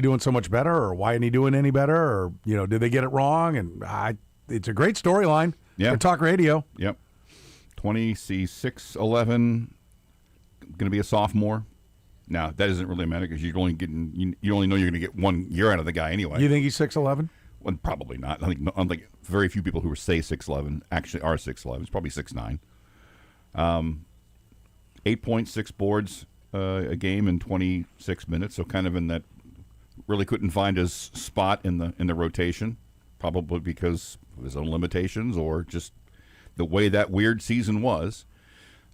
doing so much better, or why isn't he doing any better, or did they get it wrong? And it's a great storyline. Yeah. For talk radio. Yep. 6'11", going to be a sophomore. Now that doesn't really matter because you only know you're going to get 1 year out of the guy anyway. You think he's 6'11"? Well, probably not. I think very few people who say 6'11" actually are 6'11". It's probably 6'9". 8.6 boards a game in 26 minutes. So kind of in that, really couldn't find his spot in the rotation, probably because of his own limitations or just the way that weird season was.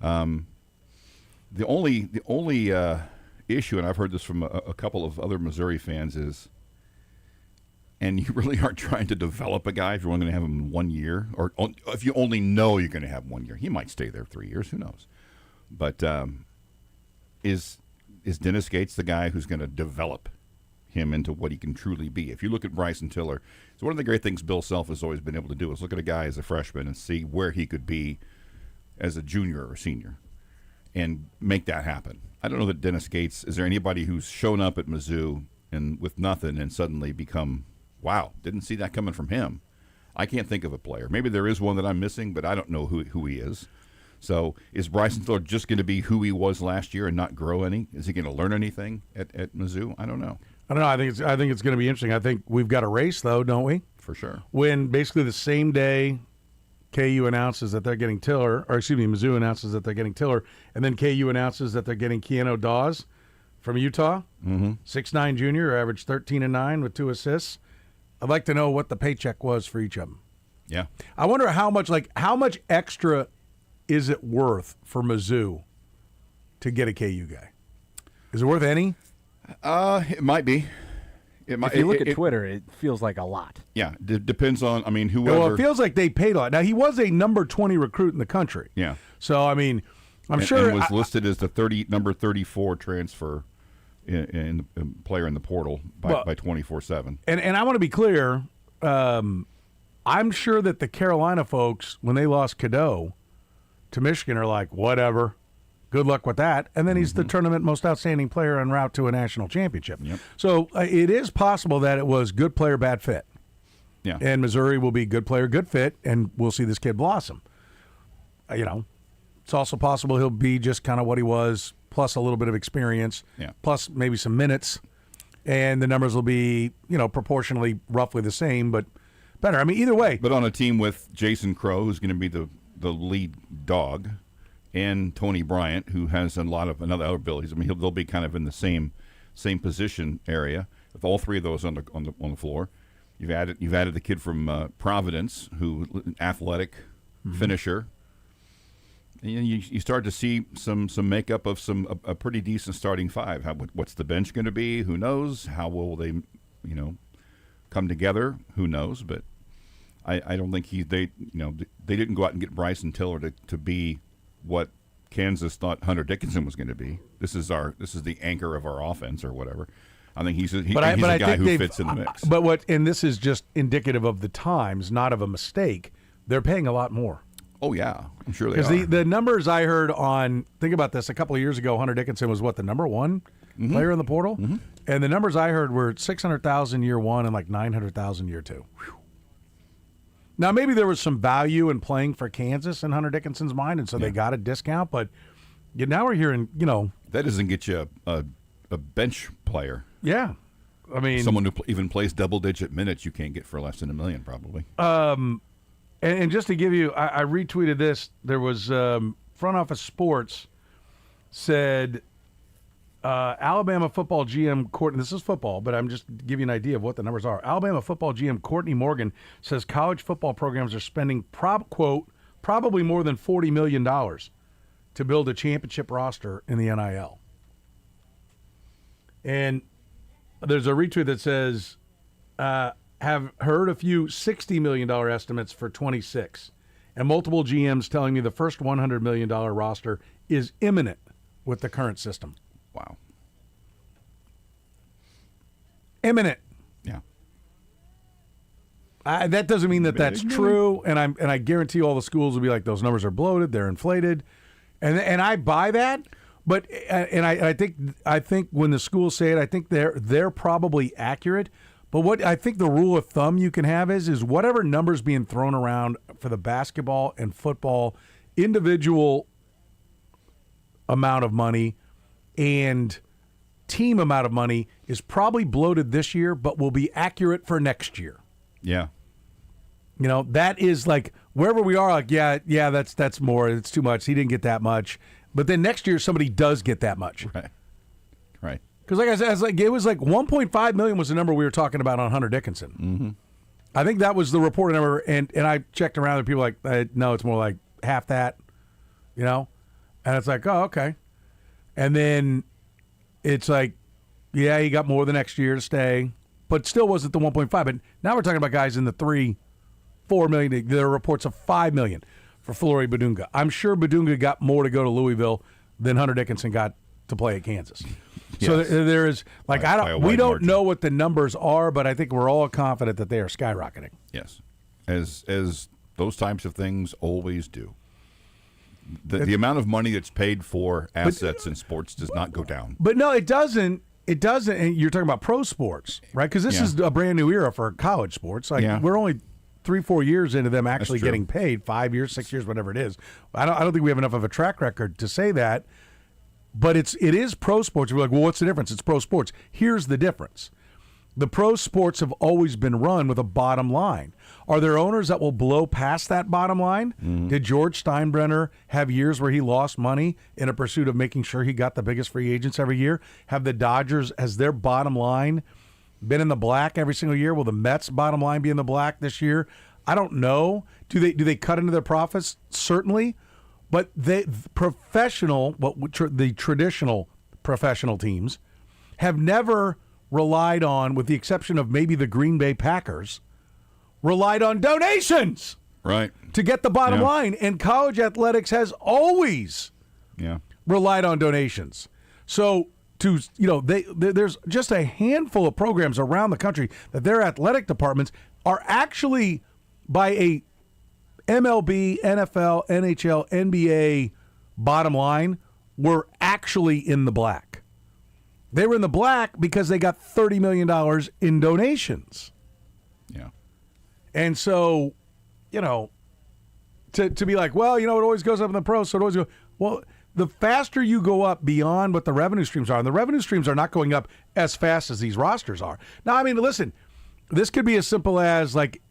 The only issue, and I've heard this from a couple of other Missouri fans, is, and you really aren't trying to develop a guy if you're only going to have him in 1 year, or if you only know you're going to have 1 year. He might stay there 3 years, who knows? But is Dennis Gates the guy who's going to develop him into what he can truly be? If you look at Bryson Tiller, so one of the great things Bill Self has always been able to do is look at a guy as a freshman and see where he could be as a junior or senior and make that happen. I don't know that Dennis Gates, is there anybody who's shown up at Mizzou and with nothing and suddenly become, wow, didn't see that coming from him? I can't think of a player. Maybe there is one that I'm missing, but I don't know who he is. So is Bryson Tiller just going to be who he was last year and not grow any? Is he going to learn anything at Mizzou? I don't know. I don't know. I think it's going to be interesting. I think we've got a race, though, don't we? For sure. When basically the same day KU announces that they're getting Tiller, or excuse me, Mizzou announces that they're getting Tiller, and then KU announces that they're getting Keanu Dawes from Utah, 6'9" junior, averaged 13 and 9 with 2 assists. I'd like to know what the paycheck was for each of them. Yeah. I wonder how much extra is it worth for Mizzou to get a KU guy? Is it worth any? It might be. If you look at Twitter, it feels like a lot. Yeah, depends on, whoever. Well, it feels like they paid a lot. Now, he was a number 20 recruit in the country. Yeah. So, I'm sure. And was listed as the number 34 transfer in player in the portal by 24/7. And I want to be clear, I'm sure that the Carolina folks, when they lost Cadeau to Michigan, are like, whatever. Good luck with that. And then he's the tournament most outstanding player en route to a national championship. Yep. So it is possible that it was good player, bad fit. Yeah. And Missouri will be good player, good fit, and we'll see this kid blossom. It's also possible he'll be just kind of what he was, plus a little bit of experience, plus maybe some minutes, and the numbers will be, proportionally roughly the same, but better. Either way. But on a team with Jason Crow, who's going to be the lead dog, and Tony Bryant, who has a lot of other abilities. They'll be kind of in the same position area with all three of those on the floor. You've added the kid from Providence, who athletic finisher. And you start to see some makeup of a pretty decent starting five. What's the bench going to be? Who knows? How will they, come together? Who knows? But I don't think they didn't go out and get Bryson Tiller to be what Kansas thought Hunter Dickinson was going to be. This is the anchor of our offense or whatever. I think he's a guy who fits in the mix. And this is just indicative of the times, not of a mistake. They're paying a lot more. Oh yeah, I'm sure they are. Because the numbers I heard think about this, a couple of years ago, Hunter Dickinson was the number one player in the portal, and the numbers I heard were $600,000 year one and like $900,000 year two. Whew. Now, maybe there was some value in playing for Kansas in Hunter Dickinson's mind, and so they got a discount. But now we're hearing, that doesn't get you a bench player. Yeah, someone who even plays double-digit minutes you can't get for less than $1 million, probably. And just to give you, I retweeted this. There was Front Office Sports said Alabama football GM Courtney. This is football, but I'm just giving you an idea of what the numbers are. Alabama football GM Courtney Morgan says college football programs are spending quote probably more than $40 million to build a championship roster in the NIL. And there's a retweet that says have heard a few $60 million estimates for 26, and multiple GMs telling me the first $100 million roster is imminent with the current system. Wow. Imminent. Yeah. That doesn't mean that's true, and I guarantee all the schools will be like, those numbers are bloated, they're inflated, and I buy that. But and I think when the schools say it, I think they're probably accurate. But what I think the rule of thumb you can have is whatever numbers being thrown around for the basketball and football individual amount of money and team amount of money is probably bloated this year, but will be accurate for next year. Yeah. You know, that is like wherever we are, like, yeah, that's more. It's too much. He didn't get that much. But then next year somebody does get that much. Right. Because like I said, it was like 1.5 million was the number we were talking about on Hunter Dickinson. Mm-hmm. I think that was the reported number, and I checked around and people were like, no, it's more like half that, you know? And it's like, oh, okay. And then it's like, yeah, he got more the next year to stay, but still wasn't the 1.5. But now we're talking about guys in the 3, 4 million. There are reports of 5 million for Flory Badunga. I'm sure Badunga got more to go to Louisville than Hunter Dickinson got to play at Kansas. Yes. So there is like we don't know what the numbers are, but I think we're all confident that they are skyrocketing. Yes, as those types of things always do. The amount of money that's paid for assets in sports does not go down. But no, it doesn't. It doesn't. And you're talking about pro sports, right? Because this is a brand new era for college sports. Like we're only 3-4 years into them actually getting paid. 5 years, 6 years, whatever it is. I don't think we have enough of a track record to say that. But it is pro sports. We're like, well, what's the difference? It's pro sports. Here's the difference. The pro sports have always been run with a bottom line. Are there owners that will blow past that bottom line? Mm. Did George Steinbrenner have years where he lost money in a pursuit of making sure he got the biggest free agents every year? Have the Dodgers, has their bottom line been in the black every single year? Will the Mets' bottom line be in the black this year? I don't know. Do they cut into their profits? Certainly. But the traditional professional teams have never relied on, with the exception of maybe the Green Bay Packers, relied on donations to get the bottom line. And college athletics has always relied on donations. So there's just a handful of programs around the country that their athletic departments are actually by a MLB, NFL, NHL, NBA bottom line were actually in the black. They were in the black because they got $30 million in donations. Yeah. And so, to be like, well, it always goes up in the pros, so it always goes. Well, the faster you go up beyond what the revenue streams are, and the revenue streams are not going up as fast as these rosters are. Now, I mean, listen, this could be as simple as like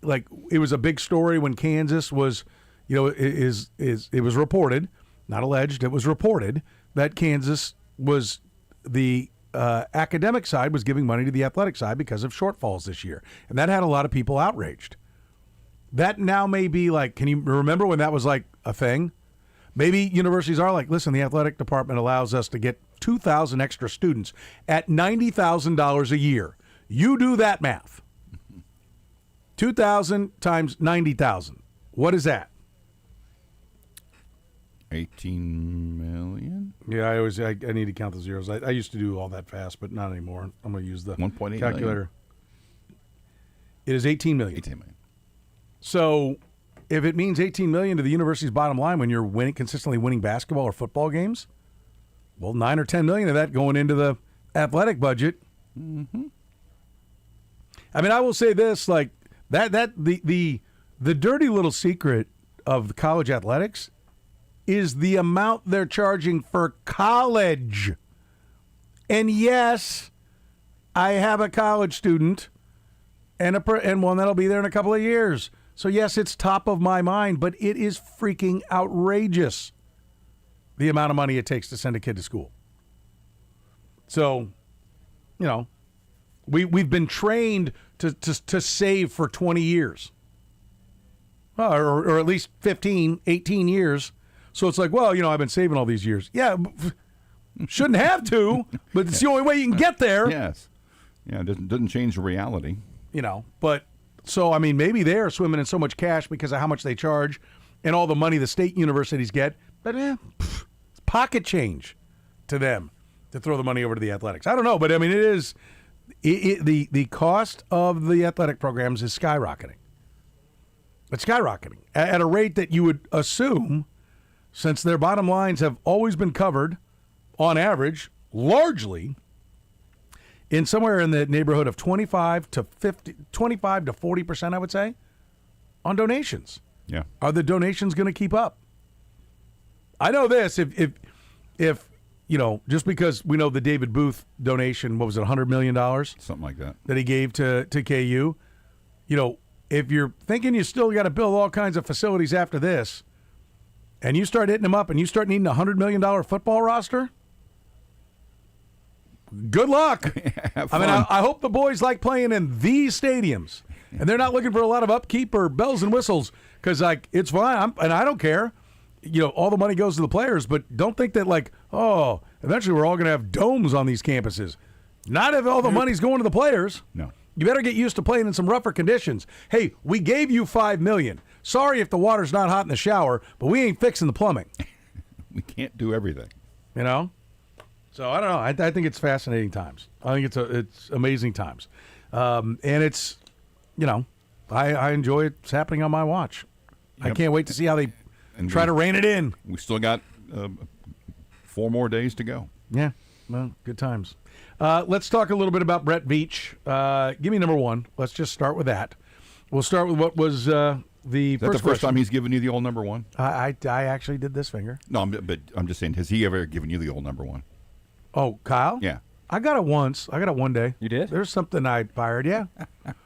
it was a big story when Kansas was, it was reported, not alleged, it was reported that Kansas was the academic side was giving money to the athletic side because of shortfalls this year. And that had a lot of people outraged. That now may be like, can you remember when that was like a thing? Maybe universities are like, listen, the athletic department allows us to get 2,000 extra students at $90,000 a year. You do that math. 2,000 times 90,000. What is that? 18 million? Yeah, I need to count the zeros. I used to do all that fast, but not anymore. I'm going to use the 1.8 calculator. Million. It is 18 million. 18 million. So if it means 18 million to the university's bottom line when you're consistently winning basketball or football games, well, 9 or 10 million of that going into the athletic budget. Mm-hmm. I mean, I will say this, like the dirty little secret of college athletics is the amount they're charging for college. And yes, I have a college student and one that'll be there in a couple of years. So yes, it's top of my mind, but it is freaking outrageous the amount of money it takes to send a kid to school. So, we've been trained to save for 20 years. Or at least 15, 18 years. So it's like, well, I've been saving all these years. Yeah, shouldn't have to, but it's the only way you can get there. Yes. Yeah, it doesn't change the reality. But so, I mean, maybe they're swimming in so much cash because of how much they charge and all the money the state universities get. But it's pocket change to them to throw the money over to the athletics. I don't know, but I mean, it is the cost of the athletic programs is skyrocketing. It's skyrocketing at a rate that you would assume, since their bottom lines have always been covered on average, largely, in somewhere in the neighborhood of 25 to 40%, I would say, on donations. Yeah. Are the donations going to keep up? I know this. If just because we know the David Booth donation, what was it, $100 million? Something like that. That he gave to KU. If you're thinking you still got to build all kinds of facilities after this, and you start hitting them up and you start needing a $100 million football roster, good luck. I hope the boys like playing in these stadiums, and they're not looking for a lot of upkeep or bells and whistles, because it's fine, and I don't care. All the money goes to the players, but don't think that eventually we're all going to have domes on these campuses. Not if all the money's going to the players. No. You better get used to playing in some rougher conditions. Hey, we gave you $5 million. Sorry if the water's not hot in the shower, but we ain't fixing the plumbing. We can't do everything. So I don't know. I think it's fascinating times. I think it's amazing times, and it's I enjoy it. It's happening on my watch. Yep. I can't wait to see how they try to rein it in. We still got 4 more days to go. Yeah, well, good times. Let's talk a little bit about Brett Veach. Give me number 1. Let's just start with that. We'll start with what was the first time he's given you the old number 1? I actually did this finger. No, but I'm just saying, has he ever given you the old number 1? Oh, Kyle? Yeah. I got it once. I got it one day. You did? There's something I fired, yeah.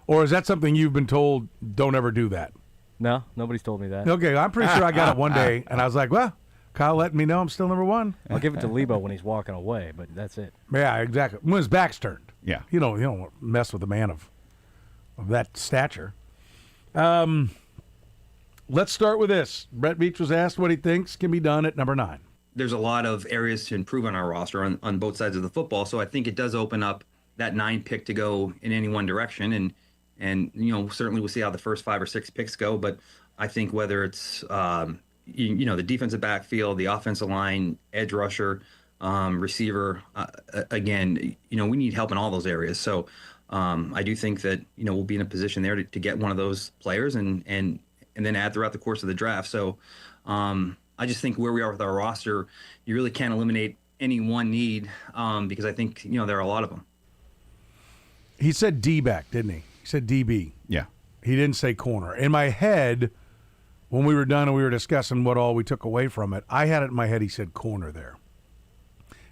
Or is that something you've been told, don't ever do that? No, nobody's told me that. Okay, I'm pretty sure I got it one day, and I was like, well, Kyle letting me know I'm still number 1. I'll give it to Lebo when he's walking away, but that's it. Yeah, exactly. When his back's turned. Yeah. You don't mess with a man of that stature. Let's start with this. Brett Veach was asked what he thinks can be done at number 9. There's a lot of areas to improve on our roster on both sides of the football. So I think it does open up that 9 pick to go in any one direction. And certainly we'll see how the first 5 or 6 picks go. But I think whether it's, the defensive backfield, the offensive line, edge rusher, receiver, again, we need help in all those areas. So I do think that, we'll be in a position there to get one of those players and then add throughout the course of the draft. So, I just think where we are with our roster, you really can't eliminate any one need because I think, there are a lot of them. He said D-back, didn't he? He said DB. Yeah. He didn't say corner. In my head, when we were done and we were discussing what all we took away from it, I had it in my head he said corner there.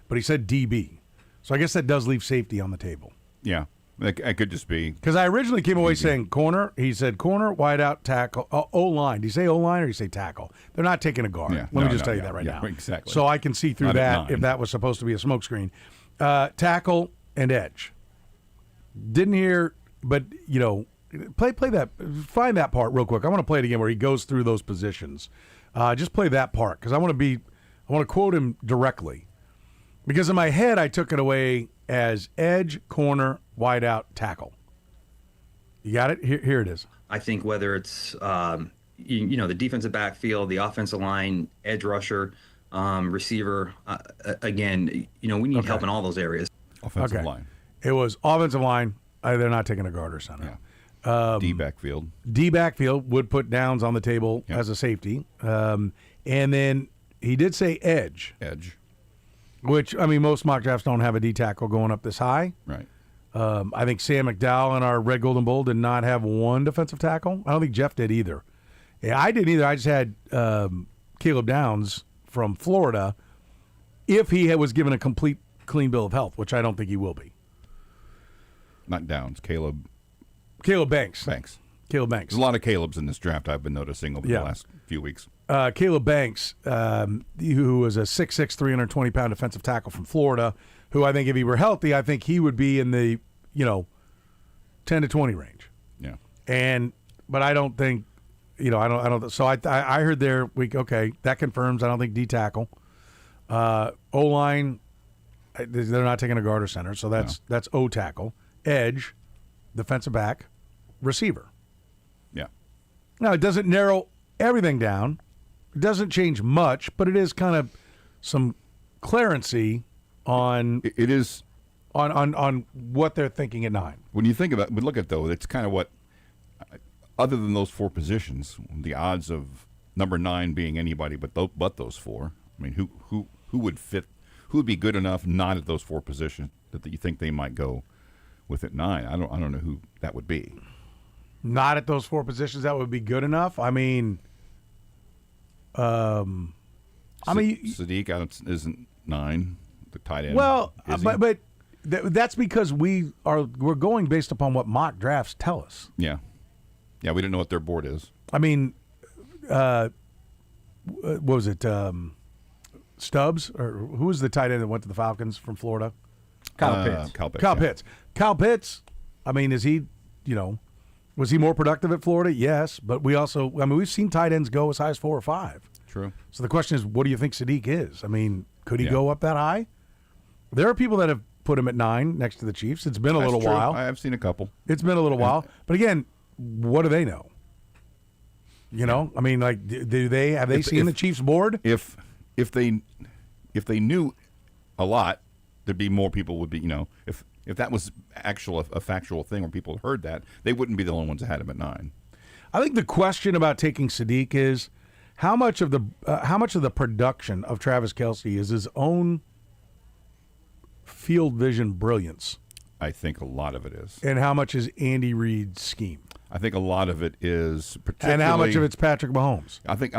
But he said DB. So I guess that does leave safety on the table. Yeah. It could just be. Because I originally came away saying corner. He said corner, wide out, tackle, O-line. Do you say O-line or do you say tackle? They're not taking a guard. Yeah. Let me just tell you that right now. Exactly. So I can see through that if that was supposed to be a smokescreen. Tackle and edge. Didn't hear, but, play that. Find that part real quick. I want to play it again where he goes through those positions. Just play that part because I want to quote him directly. Because in my head, I took it away as edge, corner, wide out, tackle. You got it? Here it is. I think whether it's, the defensive backfield, the offensive line, edge rusher, receiver, again, we need help in all those areas. Offensive line. It was offensive line. They're not taking a guard or center. Yeah. D backfield. D backfield would put Downs on the table as a safety. And then he did say edge. Edge. Which, most mock drafts don't have a D tackle going up this high. Right. I think Sam McDowell in our Red, Gold, and Bull did not have one defensive tackle. I don't think Jeff did either. Yeah, I didn't either. I just had Caleb Downs from Florida if he was given a complete clean bill of health, which I don't think he will be. Not Downs, Caleb Banks. Caleb Banks. There's a lot of Calebs in this draft I've been noticing over the last few weeks. Caleb Banks, who was a 6'6", 320-pound defensive tackle from Florida, who I think if he were healthy, I think he would be in the, 10 to 20 range. Yeah. But I don't think, I don't. So I heard there, okay, that confirms. I don't think D tackle. O-line, they're not taking a guard or center, so that's O tackle. Edge, defensive back, receiver. Yeah. Now, it doesn't narrow everything down. It doesn't change much, but it is kind of some clarency on it is on what they're thinking at 9. When you think about, but look at though, it's kind of what, other than those 4 positions, the odds of number 9 being anybody but those 4. I mean, who would fit? who would be good enough not at those 4 positions that you think they might go with at 9. I don't know who that would be. Not at those 4 positions that would be good enough. I mean, Sadiq isn't 9. The tight end. Well, is he? but that's because we're going based upon what mock drafts tell us. Yeah, we don't know what their board is. I mean, what was it? Stubbs, or who was the tight end that went to the Falcons from Florida? Kyle Pitts. Kyle Pitts. I mean, is he? Was he more productive at Florida? Yes, but we've seen tight ends go as high as 4 or 5. True. So the question is, what do you think Sadiq is? I mean, could he go up that high? There are people that have put him at 9 next to the Chiefs. It's been a little true. while. I have seen a couple. It's been a little while. But again, what do they know? I mean, like, have they seen the Chiefs board? If they knew a lot, there'd be more people would be, if that was a factual thing where people heard that, they wouldn't be the only ones that had him at 9. I think the question about taking Sadiq is how much of the production of Travis Kelce is his own field vision brilliance, I think a lot of it is. and how much is Andy Reid's scheme, I think a lot of it is particularly. and how much of it's Patrick Mahomes. I think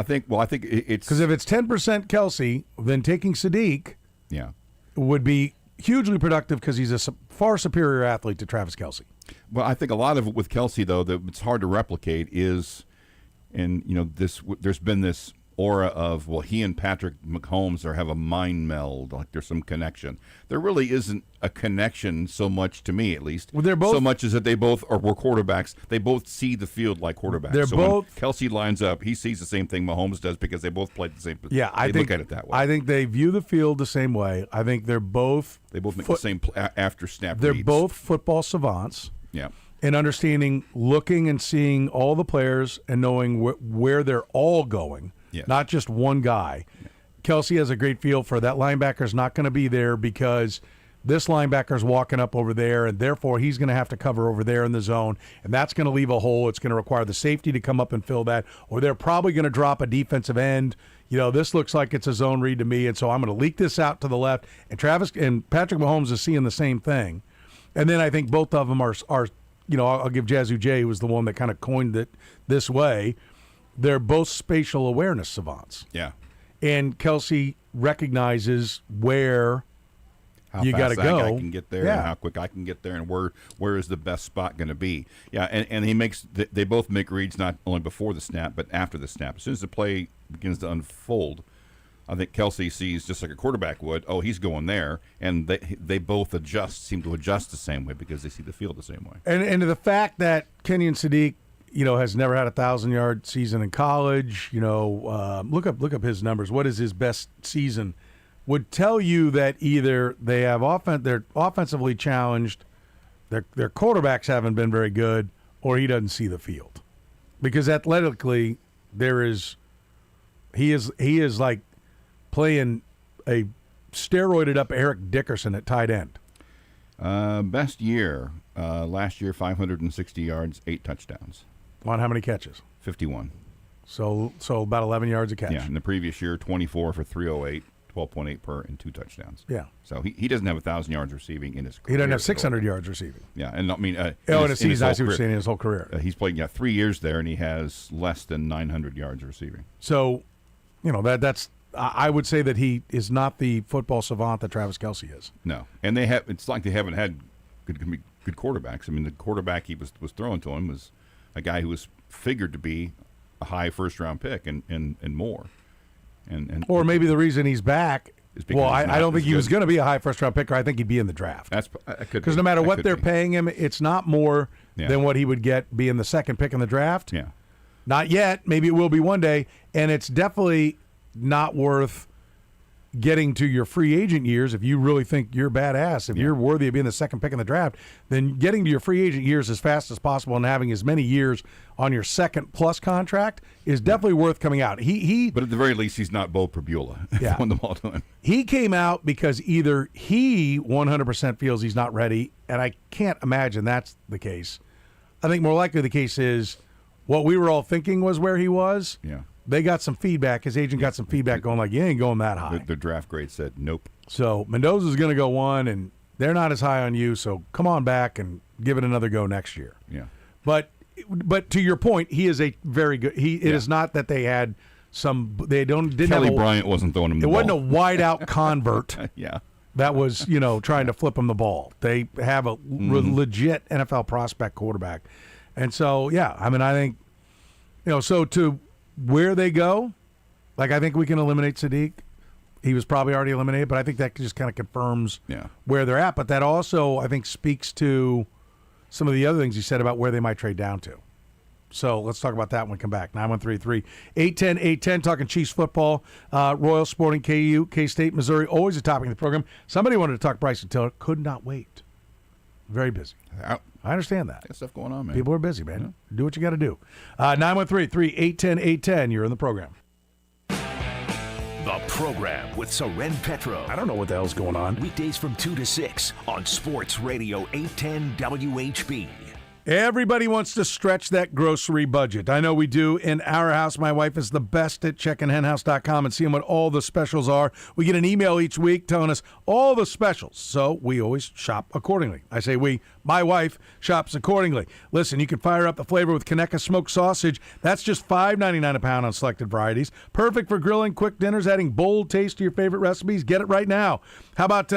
it's. Because if it's 10% Kelce, then taking Sadiq Yeah. would be hugely productive because he's a far superior athlete to Travis Kelce. Well, I think a lot of it with Kelce, though, that it's hard to replicate is, and there's been this aura of, well, he and Patrick Mahomes have a mind meld, like there's some connection. There really isn't a connection so much, to me at least. Well, they're both, so much as that they both were quarterbacks. They both see the field like quarterbacks. They're so both. When Kelce lines up, he sees the same thing Mahomes does because they both played the same. Yeah, I they think look at it that way. I think they view the field the same way. I think they're both. They both make the same after snap. They're reads. both football savants. Yeah. And understanding, looking and seeing all the players and knowing where they're all going, Yes. not just one guy. Yeah. Kelce has a great feel for that linebacker's not going to be there because this linebacker's walking up over there, and therefore he's going to have to cover over there in the zone, and that's going to leave a hole. It's going to require the safety to come up and fill that, or they're probably going to drop a defensive end. This looks like it's a zone read to me, and so I'm going to leak this out to the left. And Patrick Mahomes is seeing the same thing. And then I think both of them are I'll give Jazzu J, who was the one that kind of coined it this way. They're both spatial awareness savants. Yeah. And Kelce recognizes where how you got to fast go. That guy can get there, yeah. and how quick I can get there, and where is the best spot going to be? Yeah, and they both make reads not only before the snap but after the snap. As soon as the play begins to unfold, I think Kelce sees just like a quarterback would. Oh, he's going there, and they both seem to adjust the same way because they see the field the same way. And to the fact that Kenyon Sadiq, has never had a 1,000-yard season in college. Look up his numbers. What is his best season? Would tell you that either they have they're offensively challenged, their quarterbacks haven't been very good, or he doesn't see the field. Because athletically, he is like playing a steroided up Eric Dickerson at tight end. Best year last year, 560 yards, 8 touchdowns. On how many catches? 51. So about 11 yards a catch. Yeah, and the previous year, 24 for 308, 12.8 per, and 2 touchdowns. Yeah. So he doesn't have 1,000 yards receiving in his career. He doesn't have 600 yards receiving. Yeah, and I mean, in a season, I see what you're saying, in his whole career. He's played 3 years there, and he has less than 900 yards receiving. So, that's. I would say that he is not the football savant that Travis Kelce is. No, and it's like they haven't had good quarterbacks. I mean, the quarterback he was throwing to him was a guy who was figured to be a high first-round pick and more. Or maybe the reason he's back is because I don't think he was going to be a high first-round pick, or I think he'd be in the draft. Because no matter what they're paying him, it's not more than what he would get being the second pick in the draft. Yeah. Not yet. Maybe it will be one day, and it's definitely not worth getting to your free agent years. If you really think you're badass, if you're worthy of being the second pick in the draft, then getting to your free agent years as fast as possible and having as many years on your second plus contract is definitely worth coming out. But at the very least, he's not Bo Prabula throwing the ball to him. He came out because either he 100% feels he's not ready, and I can't imagine that's the case. I think more likely the case is what we were all thinking was where he was. Yeah. they got some feedback. His agent got some feedback going like, you ain't going that high. The draft grade said nope. So Mendoza's going to go 1, and they're not as high on you, so come on back and give it another go next year. Yeah. But to your point, he is a very good. It is not that they had some. They didn't Kelly have Bryant wasn't throwing him the It ball. wasn't a wide out convert. Yeah. That was trying to flip him the ball. They have a legit NFL prospect quarterback, and so I mean I think so to where they go, like I think we can eliminate Sadiq. He was probably already eliminated, but I think that just kind of confirms where they're at. But that also, I think, speaks to some of the other things you said about where they might trade down to. So let's talk about that when we come back. 913-3-810-810, talking Chiefs football, Royal Sporting, KU, K-State, Missouri, always a topic in the program. Somebody wanted to talk Bryson Tiller, could not wait. Very busy. I understand that. Got stuff going on, man. People are busy, man. Yeah. Do what you got to do. 913-3-810-810, you're in the program. The program with Soren Petro. I don't know what the hell's going on. Weekdays from 2 to 6 on Sports Radio 810 WHB. Everybody wants to stretch that grocery budget. I know we do in our house. My wife is the best at checking henhouse.com and seeing what all the specials are. We get an email each week telling us all the specials, so we always shop accordingly. I say we. My wife shops accordingly. Listen, you can fire up the flavor with Conecuh smoked sausage. That's just $5.99 a pound on selected varieties. Perfect for grilling quick dinners, adding bold taste to your favorite recipes. Get it right now. How about,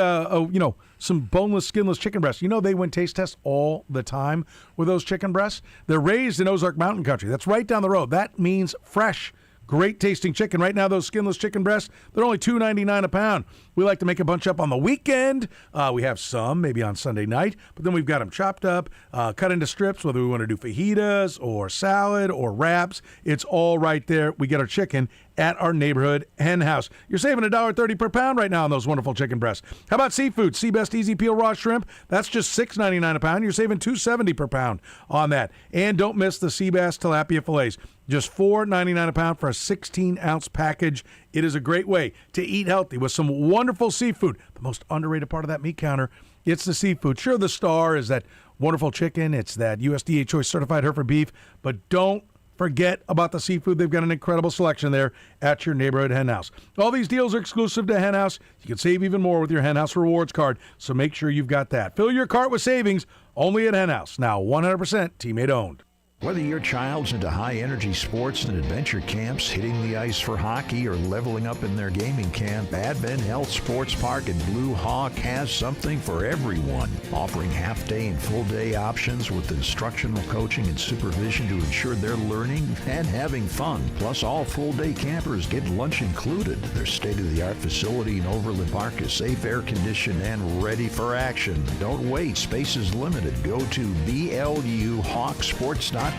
some boneless, skinless chicken breasts? They win taste tests all the time with those chicken breasts. They're raised in Ozark Mountain Country. That's right down the road. That means fresh, great tasting chicken. Right now, those skinless chicken breasts, they're only $2.99 a pound. We like to make a bunch up on the weekend. We have some, maybe on Sunday night, but then we've got them chopped up, cut into strips, whether we want to do fajitas or salad or wraps. It's all right there. We get our chicken at our neighborhood hen house. You're saving $1.30 per pound right now on those wonderful chicken breasts. How about seafood? Seabest Easy Peel Raw Shrimp. That's just $6.99 a pound. You're saving $2.70 per pound on that. And don't miss the Seabass Tilapia fillets. Just $4.99 a pound for a 16-ounce package. It is a great way to eat healthy with some wonderful seafood. The most underrated part of that meat counter, it's the seafood. Sure, the star is that wonderful chicken. It's that USDA Choice Certified Hereford beef. But don't forget about the seafood. They've got an incredible selection there at your neighborhood hen house. All these deals are exclusive to Hen House. You can save even more with your Hen House Rewards card, so make sure you've got that. Fill your cart with savings only at Hen House. Now 100% teammate owned. Whether your child's into high-energy sports and adventure camps, hitting the ice for hockey, or leveling up in their gaming camp, Advent Health Sports Park in Blue Hawk has something for everyone, offering half-day and full-day options with instructional coaching and supervision to ensure they're learning and having fun. Plus, all full-day campers get lunch included. Their state-of-the-art facility in Overland Park is safe, air-conditioned, and ready for action. Don't wait. Space is limited. Go to BLUHawksports.com.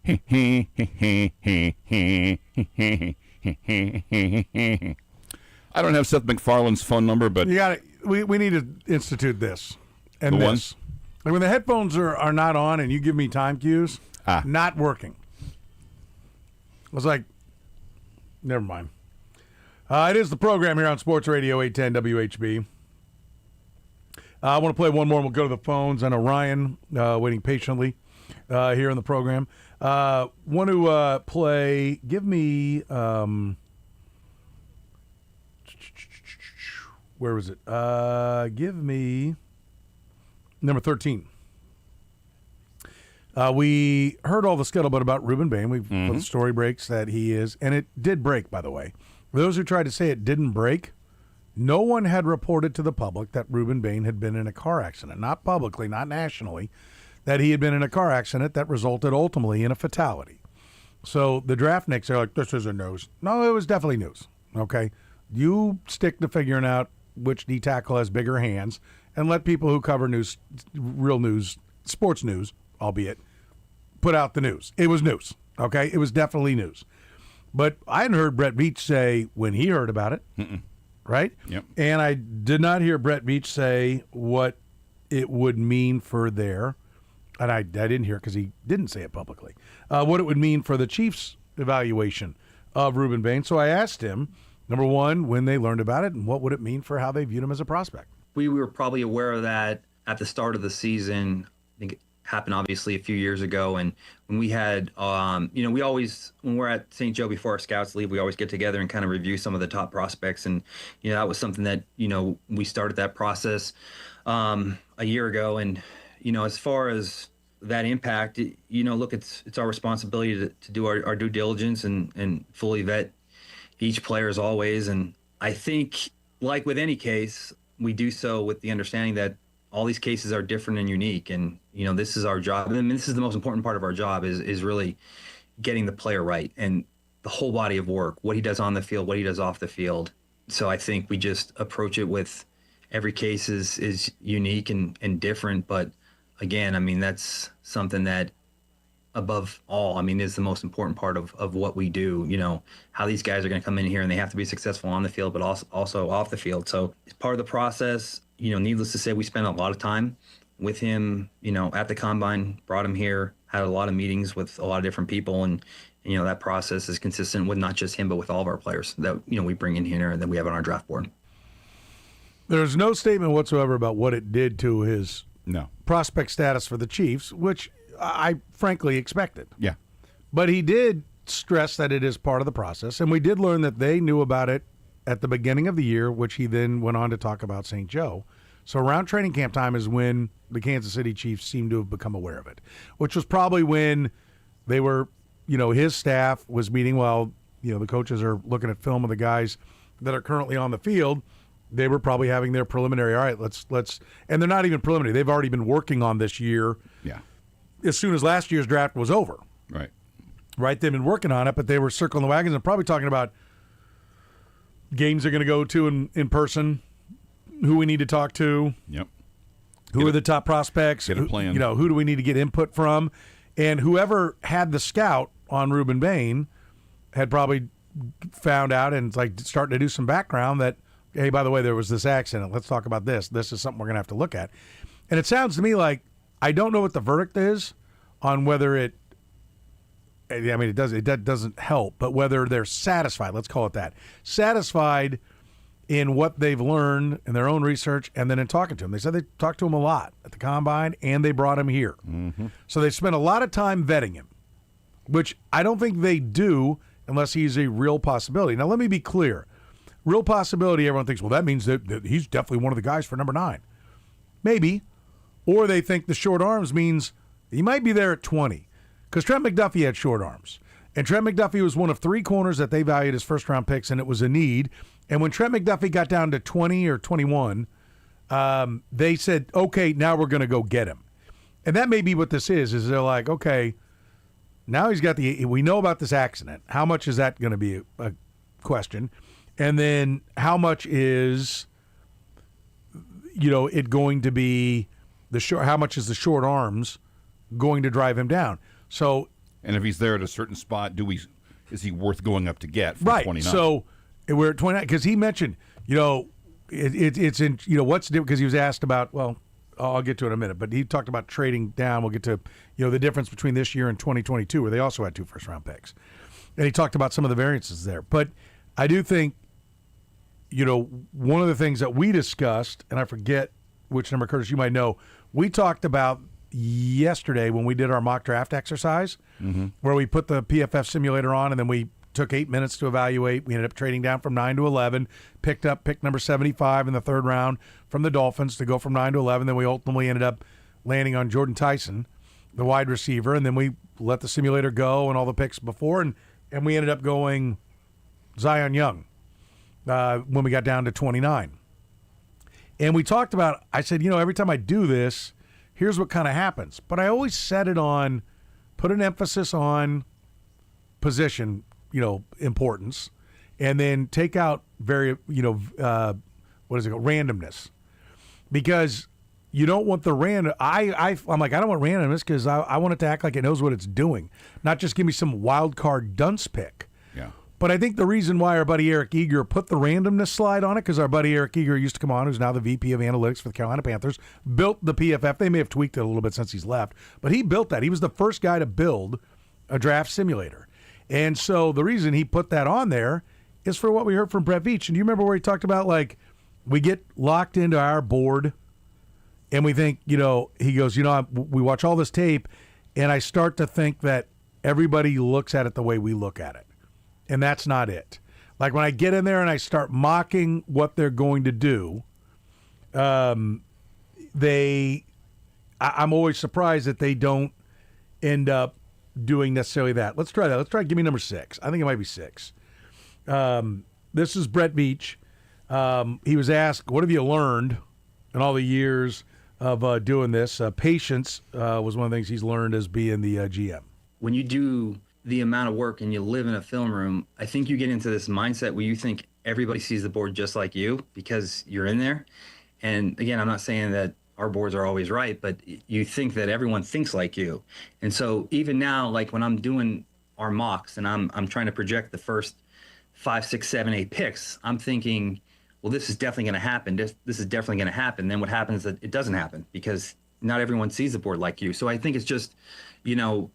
I don't have Seth MacFarlane's phone number, but You got it. We need to institute this and The one? this. Like when the headphones are not on and you give me time cues, not working. I was like, never mind. It is the program here on Sports Radio 810 WHB. I want to play one more and we'll go to the phones. I know Ryan waiting patiently here in the program. Want to play, give me, where was it? Give me number 13. We heard all the scuttlebutt about Ruben Bain. The story breaks that he is, and it did break, by the way. For those who tried to say it didn't break, no one had reported to the public that Ruben Bain had been in a car accident. Not publicly, not nationally, that he had been in a car accident that resulted ultimately in a fatality. So the draftniks are like, this isn't news. No, it was definitely news. Okay? You stick to figuring out which D tackle has bigger hands and let people who cover news, real news, sports news, albeit, put out the news. It was news. Okay? It was definitely news. But I hadn't heard Brett Veach say when he heard about it. Right? Yep. And I did not hear Brett Veach say what it would mean for their, and I didn't hear because he didn't say it publicly, what it would mean for the Chiefs' evaluation of Ruben Bain. So I asked him, number one, when they learned about it, and what would it mean for how they viewed him as a prospect? We were probably aware of that at the start of the season. I think it happened obviously a few years ago. And when we had, we always, when we're at St. Joe before our scouts leave, we always get together and kind of review some of the top prospects. And, that was something that, we started that process a year ago. And, as far as that impact, look, it's our responsibility to do our due diligence and fully vet each player as always. And I think, like with any case, we do so with the understanding that all these cases are different and unique. And, this is our job. And this is the most important part of our job is really getting the player right and the whole body of work, what he does on the field, what he does off the field. So I think we just approach it with every case is unique and different. But again, that's something that above all, is the most important part of what we do, how these guys are going to come in here and they have to be successful on the field, but also off the field. So it's part of the process. Needless to say, we spent a lot of time with him, at the combine, brought him here, had a lot of meetings with a lot of different people. And, that process is consistent with not just him, but with all of our players that, we bring in here and that we have on our draft board. There's no statement whatsoever about what it did to his prospect status for the Chiefs, which I frankly expected. Yeah. But he did stress that it is part of the process, and we did learn that they knew about it at the beginning of the year, which he then went on to talk about St. Joe. So around training camp time is when the Kansas City Chiefs seemed to have become aware of it, which was probably when they were, his staff was meeting while, the coaches are looking at film of the guys that are currently on the field. They were probably having their preliminary, all right, let's, and they're not even preliminary. They've already been working on this year. Yeah. As soon as last year's draft was over. Right. Right? They've been working on it, but they were circling the wagons and probably talking about games they're going to go to in person, who we need to talk to. Yep. Who are the top prospects? Get a plan. Who do we need to get input from? And whoever had the scout on Ruben Bain had probably found out and starting to do some background that, hey, by the way, there was this accident. Let's talk about this. This is something we're going to have to look at. And it sounds to me like, I don't know what the verdict is on whether it doesn't help, but whether they're satisfied, let's call it that, satisfied in what they've learned in their own research and then in talking to him. They said they talked to him a lot at the Combine and they brought him here. Mm-hmm. So they spent a lot of time vetting him, which I don't think they do unless he's a real possibility. Now, let me be clear. Real possibility, everyone thinks, well, that means that he's definitely one of the guys for number 9. Maybe. Or they think the short arms means he might be there at 20. Because Trent McDuffie had short arms. And Trent McDuffie was one of 3 corners that they valued as first-round picks, and it was a need. And when Trent McDuffie got down to 20 or 21, they said, okay, now we're going to go get him. And that may be what this is they're like, okay, now he's got we know about this accident. How much is that going to be a question? And then how much is, it going to be how much is the short arms going to drive him down? So And if he's there at a certain spot, is he worth going up to get from Right. 29? So we're at 29 because he mentioned, it's in, what's different because he was asked about, well, I'll get to it in a minute, but he talked about trading down. We'll get to, the difference between this year and 2022 where they also had 2 first-round picks. And he talked about some of the variances there. But I do think, one of the things that we discussed, and I forget which number, Curtis, you might know, we talked about yesterday when we did our mock draft exercise where we put the PFF simulator on and then we took 8 minutes to evaluate. We ended up trading down from 9 to 11, picked up pick number 75 in the 3rd round from the Dolphins to go from 9 to 11. Then we ultimately ended up landing on Jordan Tyson, the wide receiver, and then we let the simulator go and all the picks before, and we ended up going Zion Young when we got down to 29. And we talked about, I said, every time I do this, here's what kind of happens. But I always set it on, put an emphasis on position, importance, and then take out randomness, because you don't want the random. I'm like, I don't want randomness because I want it to act like it knows what it's doing, not just give me some wild card dunce pick. Yeah. But I think the reason why our buddy Eric Eager put the randomness slide on it, because our buddy Eric Eager used to come on, who's now the VP of Analytics for the Carolina Panthers, built the PFF. They may have tweaked it a little bit since he's left, but he built that. He was the first guy to build a draft simulator. And so the reason he put that on there is for what we heard from Brett Veach. And do you remember where he talked about, like, we get locked into our board and we think, he goes, we watch all this tape and I start to think that everybody looks at it the way we look at it. And that's not it. Like when I get in there and I start mocking what they're going to do, I'm always surprised that they don't end up doing necessarily that. Let's try that. Let's try give me number 6. I think it might be 6. This is Brett Veach. He was asked, what have you learned in all the years of doing this? Patience was one of the things he's learned as being the GM. When you do the amount of work and you live in a film room, I think you get into this mindset where you think everybody sees the board just like you because you're in there. And again, I'm not saying that our boards are always right, but you think that everyone thinks like you. And so even now, like when I'm doing our mocks and I'm trying to project the first 5, 6, 7, 8 picks, I'm thinking, well, this is definitely going to happen. This is definitely going to happen. Then what happens is that it doesn't happen because not everyone sees the board like you. So I think it's just,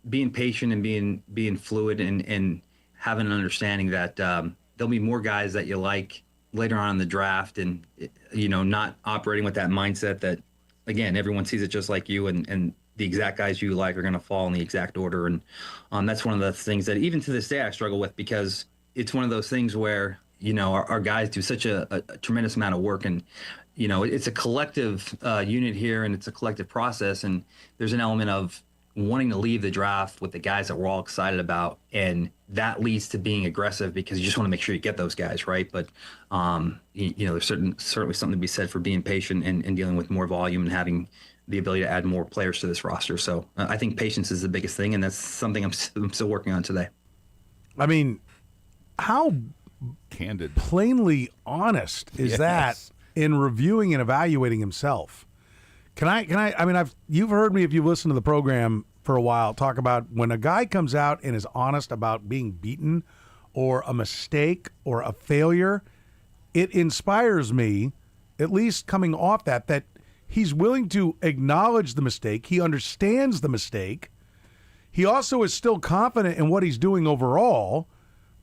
being patient and being fluid and having an understanding that there'll be more guys that you like later on in the draft, and not operating with that mindset that, again, everyone sees it just like you, and the exact guys you like are going to fall in the exact order. And that's one of the things that even to this day I struggle with, because it's one of those things where, our guys do such a tremendous amount of work, and, it's a collective unit here, and it's a collective process. And there's an element of wanting to leave the draft with the guys that we're all excited about. And that leads to being aggressive because you just want to make sure you get those guys, right? But, there's certainly something to be said for being patient and dealing with more volume and having the ability to add more players to this roster. So I think patience is the biggest thing, and that's something I'm still working on today. I mean, how candid, plainly honest is that in reviewing and evaluating himself? You've heard me, if you've listened to the program for a while, talk about when a guy comes out and is honest about being beaten or a mistake or a failure, it inspires me, at least coming off that he's willing to acknowledge the mistake. He understands the mistake. He also is still confident in what he's doing overall,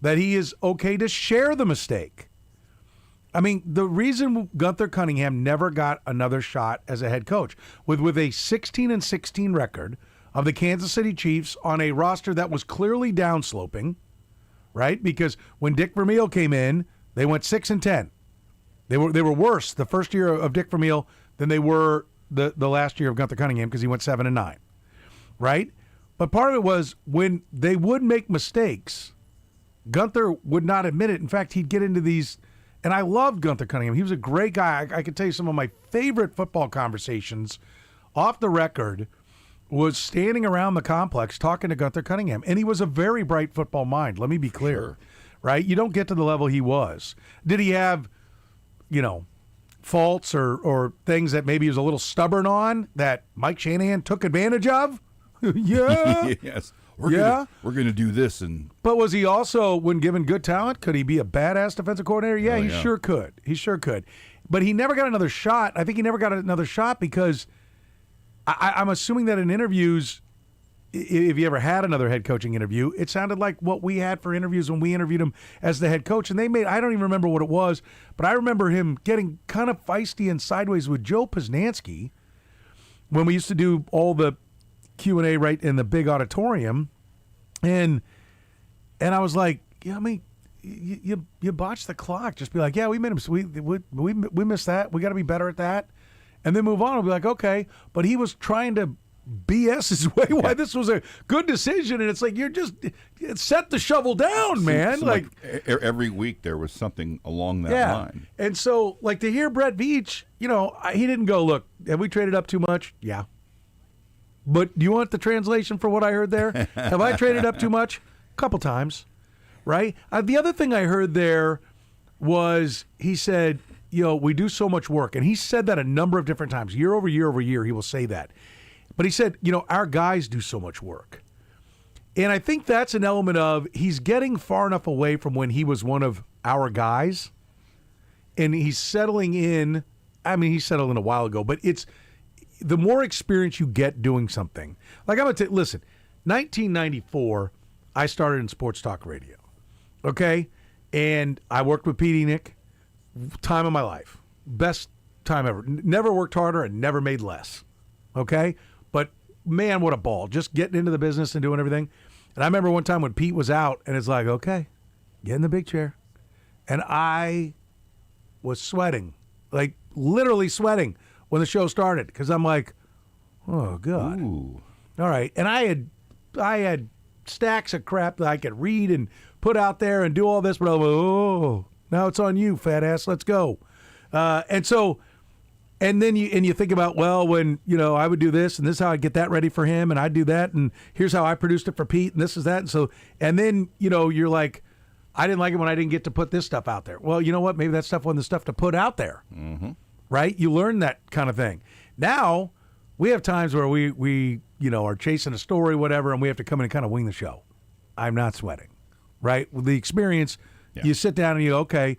that he is okay to share the mistake. I mean, the reason Gunther Cunningham never got another shot as a head coach, with a 16-16 record of the Kansas City Chiefs on a roster that was clearly downsloping, right? Because when Dick Vermeil came in, they went 6-10. They were worse the first year of Dick Vermeil than they were the last year of Gunther Cunningham, because he went 7-9, right? But part of it was when they would make mistakes, Gunther would not admit it. In fact, he'd get into these. And I loved Gunther Cunningham. He was a great guy. I could tell you some of my favorite football conversations off the record was standing around the complex talking to Gunther Cunningham. And he was a very bright football mind. Let me be clear, sure. Right? You don't get to the level he was. Did he have, faults or things that maybe he was a little stubborn on that Mike Shanahan took advantage of? Yeah. Yes. we're gonna do this, and But was he also, when given good talent, could he be a badass defensive coordinator? Yeah, he sure could. He sure could. But he never got another shot. I think he never got another shot because I'm assuming that in interviews, if you ever had another head coaching interview, it sounded like what we had for interviews when we interviewed him as the head coach. And I don't even remember what it was, but I remember him getting kind of feisty and sideways with Joe Posnanski when we used to do all the Q&A right in the big auditorium. And I was like, yeah, I mean, you botched the clock. Just be like, yeah, we made him. We missed that. We got to be better at that. And then move on. We'll be like, okay. But he was trying to BS his way why this was a good decision, and it's like you're just set the shovel down, man. Like every week there was something along that line. And so, like, to hear Brett Veach, he didn't go, look, have we traded up too much? Yeah. But do you want the translation for what I heard there? Have I traded up too much? A couple times, right? The other thing I heard there was he said, we do so much work, and he said that a number of different times, year over year over year. He will say that. But he said, our guys do so much work. And I think that's an element of he's getting far enough away from when he was one of our guys. And he's settling in. I mean, he settled in a while ago. But it's the more experience you get doing something. Like, I'm going to listen, 1994, I started in sports talk radio. Okay? And I worked with Pete Enoch. Time of my life. Best time ever. Never worked harder and never made less. Okay? But, man, what a ball. Just getting into the business and doing everything. And I remember one time when Pete was out, and it's like, okay, get in the big chair. And I was sweating, like literally sweating when the show started because I'm like, oh, God. Ooh. All right. And I had stacks of crap that I could read and put out there and do all this, but I'm like, oh, now it's on you, fat ass. Let's go. And then you think about, well, when, I would do this, and this is how I'd get that ready for him, and I'd do that, and here's how I produced it for Pete, and this is that. And then, you're like, I didn't like it when I didn't get to put this stuff out there. Well, you know what? Maybe that stuff wasn't the stuff to put out there, right? You learn that kind of thing. Now, we have times where we are chasing a story, whatever, and we have to come in and kind of wing the show. I'm not sweating, right? With the experience, you sit down and you go, okay,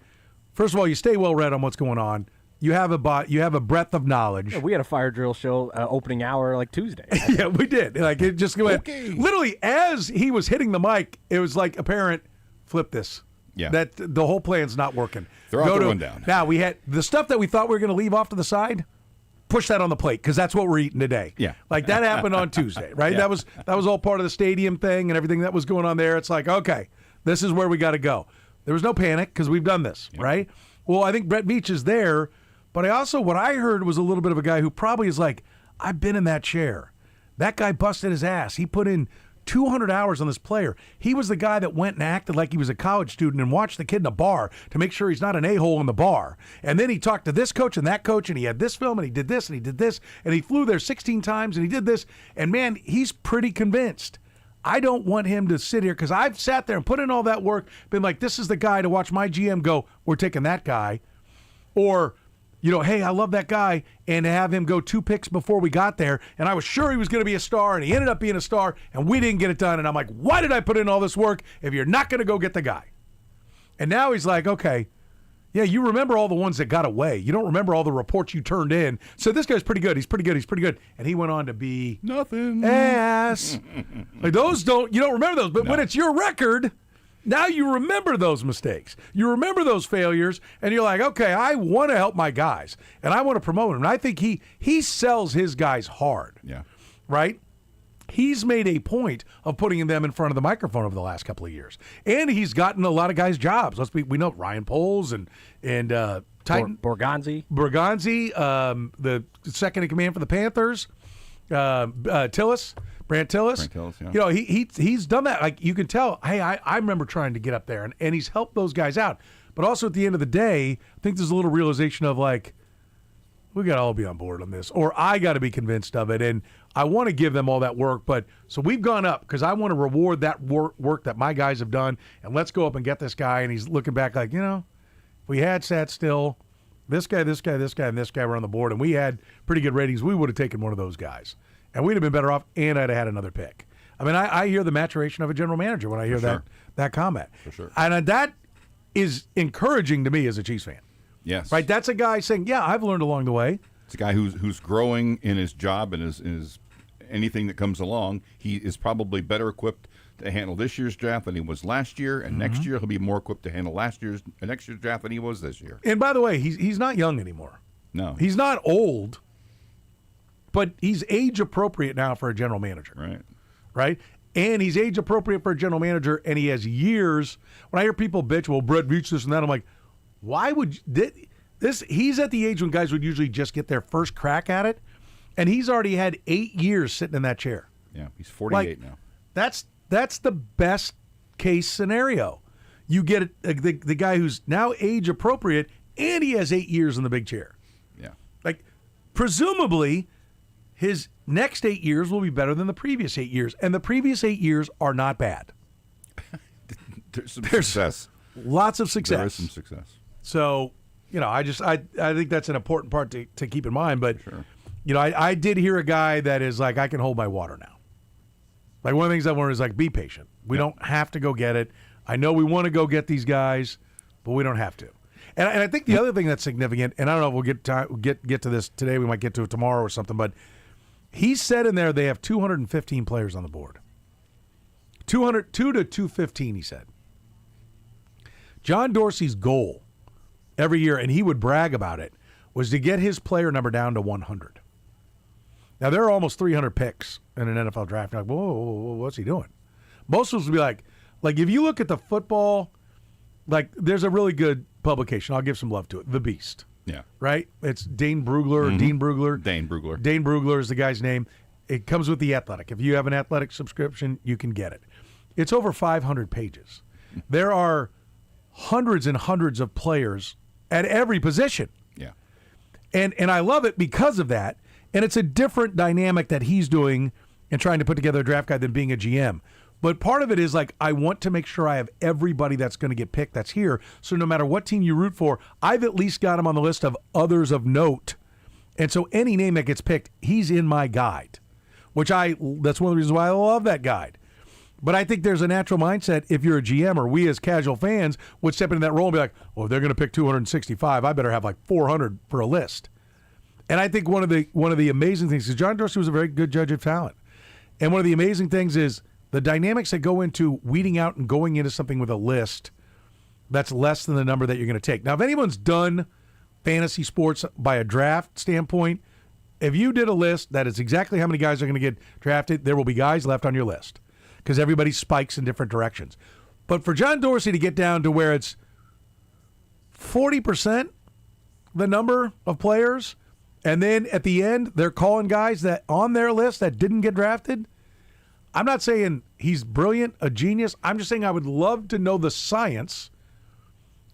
first of all, you stay well-read on what's going on. You have a breadth of knowledge. Yeah, we had a fire drill show opening hour like Tuesday. Yeah, we did. Like it just went. Okay. Literally, as he was hitting the mic, it was like apparent. Flip this. Yeah. That the whole plan's not working. Throw out the rundown. Now we had the stuff that we thought we were going to leave off to the side. Push that on the plate because that's what we're eating today. Yeah. Like that happened on Tuesday, right? Yeah. That was all part of the stadium thing and everything that was going on there. It's like, okay, this is where we got to go. There was no panic because we've done this, right? Well, I think Brett Veach is there. But what I heard was a little bit of a guy who probably is like, I've been in that chair. That guy busted his ass. He put in 200 hours on this player. He was the guy that went and acted like he was a college student and watched the kid in a bar to make sure he's not an a-hole in the bar. And then he talked to this coach and that coach, and he had this film, and he did this, and he did this, and he flew there 16 times, and he did this. And, man, he's pretty convinced. I don't want him to sit here because I've sat there and put in all that work, been like, this is the guy to watch my GM go, we're taking that guy. Or, hey, I love that guy, and to have him go 2 picks before we got there, and I was sure he was going to be a star, and he ended up being a star, and we didn't get it done. And I'm like, why did I put in all this work if you're not going to go get the guy? And now he's like, okay, yeah, you remember all the ones that got away. You don't remember all the reports you turned in. So this guy's pretty good. He's pretty good. He's pretty good. And he went on to be nothing. Ass. Like you don't remember those. But when it's your record, now you remember those mistakes. You remember those failures, and you're like, okay, I want to help my guys, and I want to promote them. And I think he sells his guys hard. Yeah. Right? He's made a point of putting them in front of the microphone over the last couple of years. And he's gotten a lot of guys jobs. We know Ryan Poles and Titan. Borgonzi, the second in command for the Panthers. Tillis. Brant Tillis, yeah. He's done that. Like you can tell, hey, I remember trying to get up there, and he's helped those guys out. But also at the end of the day, I think there's a little realization of like, we got to all be on board on this, or I got to be convinced of it, and I want to give them all that work. But so we've gone up because I want to reward that work that my guys have done, and let's go up and get this guy. And he's looking back like, if we had sat still, this guy, and this guy were on the board, and we had pretty good ratings, we would have taken one of those guys. And we'd have been better off, and I'd have had another pick. I mean, I hear the maturation of a general manager when I hear that comment. For sure. And that is encouraging to me as a Chiefs fan. Yes. Right? That's a guy saying, yeah, I've learned along the way. It's a guy who's growing in his job and his anything that comes along. He is probably better equipped to handle this year's draft than he was last year, and next year he'll be more equipped to handle next year's draft than he was this year. And by the way, he's not young anymore. No. He's not old, but he's age appropriate now for a general manager. Right. Right? And he's age appropriate for a general manager, and he has years. When I hear people bitch, well, Brett reached this and that, I'm like, why would this? He's at the age when guys would usually just get their first crack at it, and he's already had 8 years sitting in that chair. Yeah, he's 48 now. That's the best case scenario. You get the guy who's now age appropriate, and he has 8 years in the big chair. Yeah. Like, presumably, his next 8 years will be better than the previous 8 years, and the previous 8 years are not bad. There's success. Lots of success. There is some success. So, I think that's an important part to keep in mind. But, Sure. I did hear a guy that is like, I can hold my water now. Like, one of the things I learned is, like, be patient. We don't have to go get it. I know we want to go get these guys, but we don't have to. And I think the other thing that's significant, and I don't know if we'll get to this today, we might get to it tomorrow or something, but he said in there they have 215 players on the board. 2 to 215, he said. John Dorsey's goal every year, and he would brag about it, was to get his player number down to 100. Now, there are almost 300 picks in an NFL draft. You're like, whoa, what's he doing? Most of us would be like if you look at the football, like, there's a really good publication. I'll give some love to it. The Beast. Yeah. Right? It's Dane Brugler, Dean Brugler. Dane Brugler. Dane Brugler is the guy's name. It comes with The Athletic. If you have an Athletic subscription, you can get it. It's over 500 pages. There are hundreds and hundreds of players at every position. Yeah. And I love it because of that. And it's a different dynamic that he's doing and trying to put together a draft guide than being a GM. But part of it is like, I want to make sure I have everybody that's going to get picked that's here. So no matter what team you root for, I've at least got him on the list of others of note. And so any name that gets picked, he's in my guide, that's one of the reasons why I love that guide. But I think there's a natural mindset if you're a GM or we as casual fans would step into that role and be like, oh, they're going to pick 265. I better have like 400 for a list. And I think one of the amazing things is John Dorsey was a very good judge of talent. And one of the amazing things is the dynamics that go into weeding out and going into something with a list that's less than the number that you're going to take. Now, if anyone's done fantasy sports by a draft standpoint, if you did a list that is exactly how many guys are going to get drafted, there will be guys left on your list because everybody spikes in different directions. But for John Dorsey to get down to where it's 40% the number of players, and then at the end, they're calling guys that on their list that didn't get drafted. I'm not saying he's brilliant, a genius. I'm just saying I would love to know the science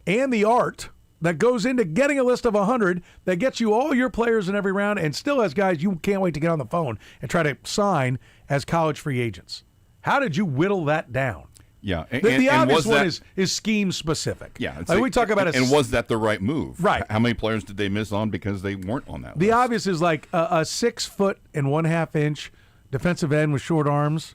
and the art that goes into getting a list of 100 that gets you all your players in every round and still has guys you can't wait to get on the phone and try to sign as college free agents. How did you whittle that down? Yeah, The obvious one is scheme specific. Yeah, like we talk about and was that the right move? Right. How many players did they miss on because they weren't on that list? The obvious is like a 6'1.5" defensive end with short arms.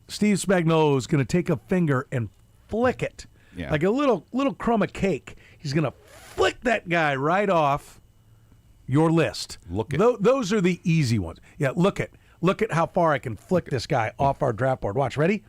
Steve Spagnuolo is going to take a finger and flick it like a little crumb of cake. He's going to flick that guy right off your list. Those are the easy ones. Yeah, look at how far I can flick this guy off our draft board. Watch, ready?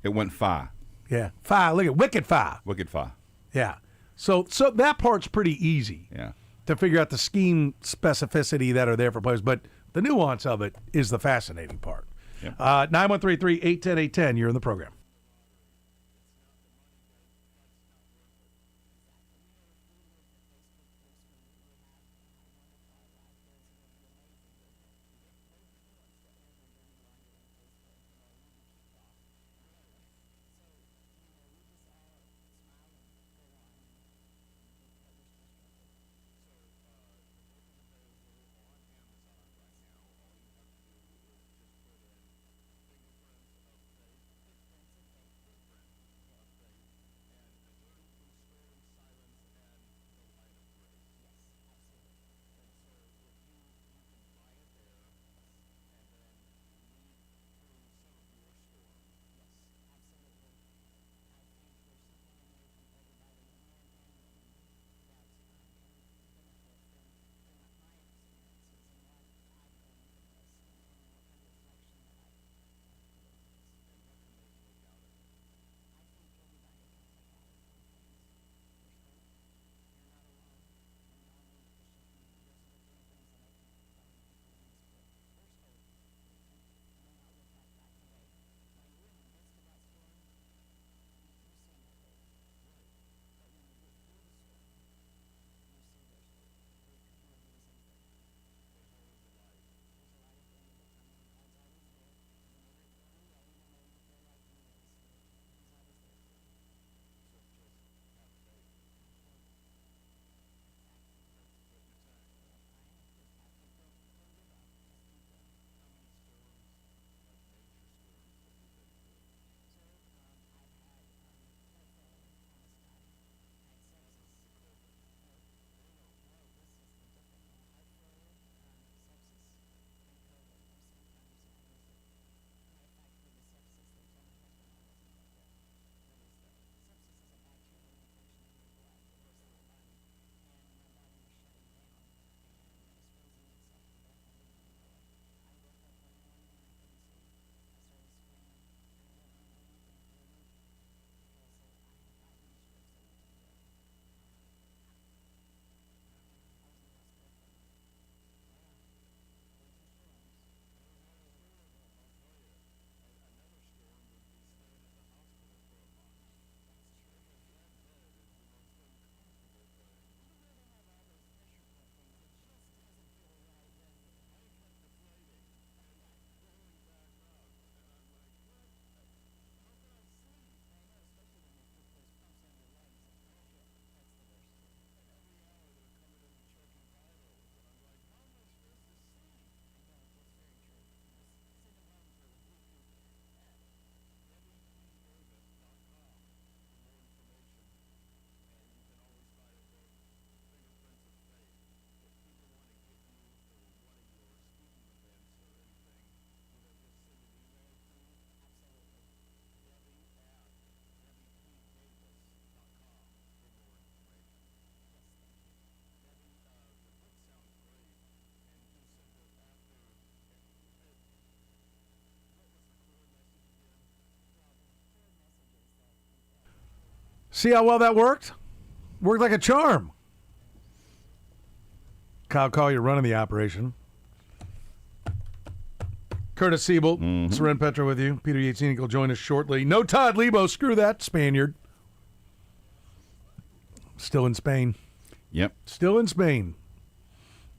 It went far. Yeah, far. Look at wicked far. Wicked far. Yeah. So that part's pretty easy. Yeah. To figure out the scheme specificity that are there for players, but the nuance of it is the fascinating part. Yep. 913-3-810-810. You're in the program. See how well that worked? Worked like a charm. Kyle Collier running the operation. Kurtis Seaboldt, Soren Petro with you. Peter Yates will join us shortly. No Todd Lebo. Screw that Spaniard. Still in Spain. Yep. Still in Spain.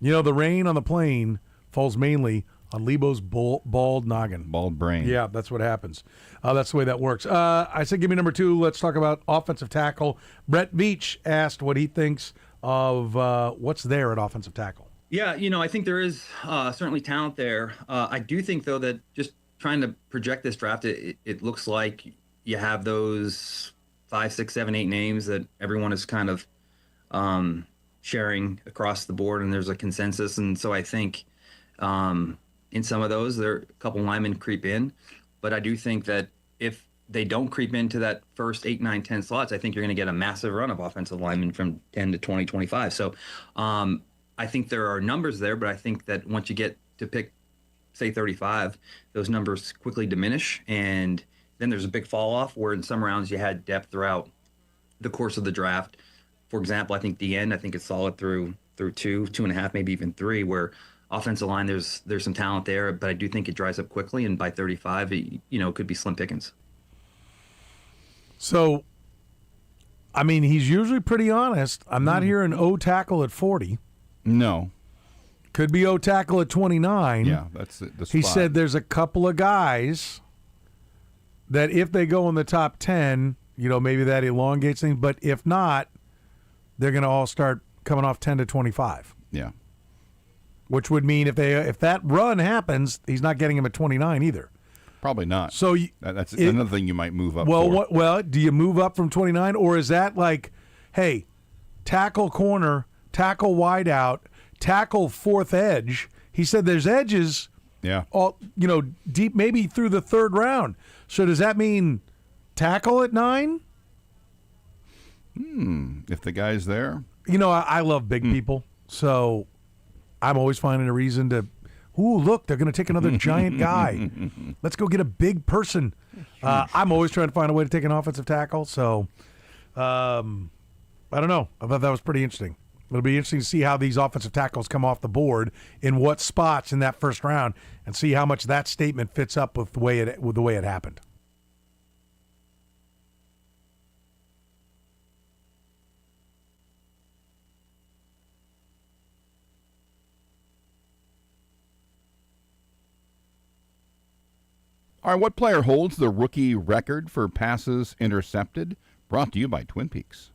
You know, the rain on the plane falls mainly on Lebo's bald noggin. Bald brain. Yeah, that's what happens. That's the way that works. I said give me number 2. Let's talk about offensive tackle. Brett Veach asked what he thinks of what's there at offensive tackle. Yeah, I think there is certainly talent there. I do think, though, that just trying to project this draft, it looks like you have those 5, 6, 7, 8 names that everyone is kind of sharing across the board, and there's a consensus. And so I think in some of those, there are a couple linemen creep in. But I do think that if they don't creep into that first 8, 9, 10 slots, I think you're going to get a massive run of offensive linemen from 10 to 20, 25. So I think there are numbers there, but I think that once you get to pick, say, 35, those numbers quickly diminish. And then there's a big fall off where in some rounds you had depth throughout the course of the draft. For example, I think the end, I think it's solid through 2, 2.5, maybe even 3, where offensive line, there's some talent there, but I do think it dries up quickly. And by 35, it could be slim pickings. So, I mean, he's usually pretty honest. I'm not hearing O tackle at 40. No. Could be O tackle at 29. Yeah, that's the spot. He said there's a couple of guys that if they go in the top 10, maybe that elongates things. But if not, they're going to all start coming off 10 to 25. Yeah. Which would mean if that run happens, he's not getting him at 29 either. Probably not. So that's another thing you might move up for. Well, do you move up from 29, or is that like, hey, tackle corner, tackle wide out, tackle fourth edge? He said there's edges, all deep, maybe through the 3rd round. So does that mean tackle at 9? If the guy's there. I love big people, so I'm always finding a reason to. Ooh, look, they're going to take another giant guy. Let's go get a big person. I'm always trying to find a way to take an offensive tackle. So, I don't know. I thought that was pretty interesting. It'll be interesting to see how these offensive tackles come off the board in what spots in that first round, and see how much that statement fits up with the way it happened. All right, what player holds the rookie record for passes intercepted? Brought to you by Twin Peaks.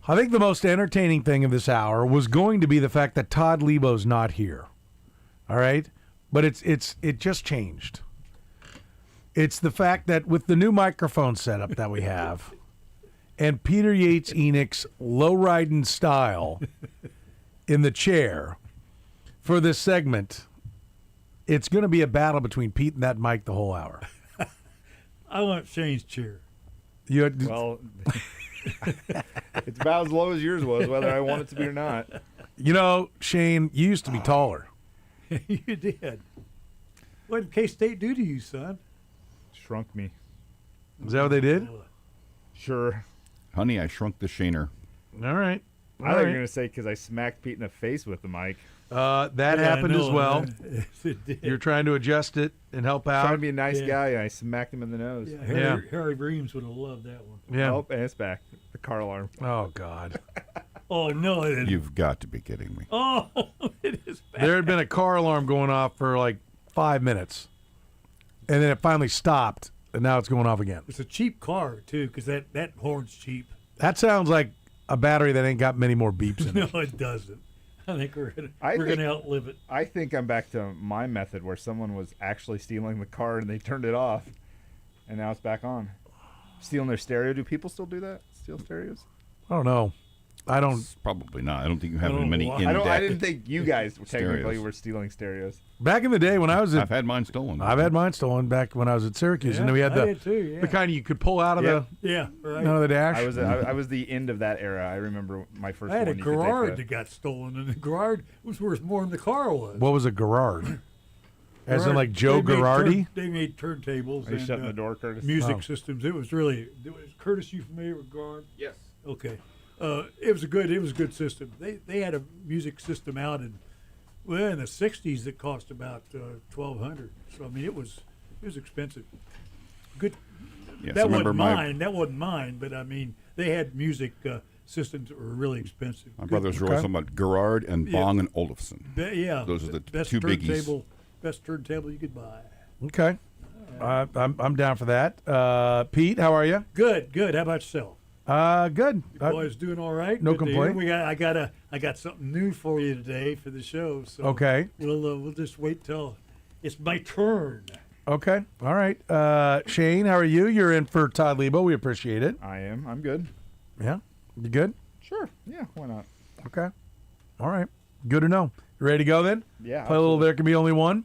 I think the most entertaining thing of this hour was going to be the fact that Todd Lebo's not here. All right? But it just changed. It's the fact that with the new microphone setup that we have and Peter Yates Enoch's low-riding style in the chair for this segment, it's going to be a battle between Pete and that mic the whole hour. I want Shane's chair. Well, it's about as low as yours was, whether I want it to be or not. You know, Shane, you used to be taller. You did. What did K-State do to you, son? Shrunk me. Is that what they did? Sure. Honey, I shrunk the Shaner. All right. I thought you were going to say because I smacked Pete in the face with the mic. That Yeah, happened I know, as well. Yes, it did. You're trying to adjust it and help out. Trying to be a nice Yeah. guy, and I smacked him in the nose. Yeah, Yeah. Harry Reams would have loved that one. Yeah. Oh, and it's back. The car alarm. Oh, God. Oh, no, it didn't. You've got to be kidding me. Oh, it is bad. There had been a car alarm going off for like 5 minutes, and then it finally stopped, and now it's going off again. It's a cheap car, too, because that horn's cheap. That sounds like a battery that ain't got many more beeps in it. No, it doesn't. I think we're I going think- to outlive it. I think I'm back to my method where someone was actually stealing the car and they turned it off, and now it's back on. Stealing their stereo. Do people still do that? Steal stereos? I don't know. I don't. Probably not. I don't think you have I don't many know. in I didn't deck. think you guys technically Stereos. were stealing stereos. Back in the day when I was at, I've had mine stolen. I've had mine stolen back when I was at Syracuse, and then we had I the did too, yeah. the kind you could pull out of Yeah. Yeah, right. the dash. I was the end of that era. I remember my first I had a one. You could take Gerard the- that got stolen, and the Gerard was worth more than the car was. What was a Gerard? As in Gerard- like Joe they made Girardi? They made turntables Are you and shutting the door, Curtis? music Oh. systems. It was really. Curtis, you familiar with Gerard? Yes. Okay. It was a good system. They had a music system out in the '60s that cost about $1,200. So I mean, it was expensive. Good. Yes, I That remember wasn't my mine. That wasn't mine. But I mean, they had music systems that were really expensive. my brothers were always talking about Gerard and Yeah. Bong and Olufsen. Yeah. Those are the best two biggies. Best turntable you could buy. Okay. I'm down for that. Pete, how are you? Good. How about yourself? Good. Boys doing all right. no Good to hear. complaint. I got something new for you today for the show. So Okay. we'll just wait till it's my turn. Okay. All right. Shane, how are you? You're in for Todd Lebo. We appreciate it. I am. I'm good. Yeah. You good? Sure. Yeah. Why not? Okay. All right. Good to know. You ready to go then? Yeah. Play a little There Can Be Only One?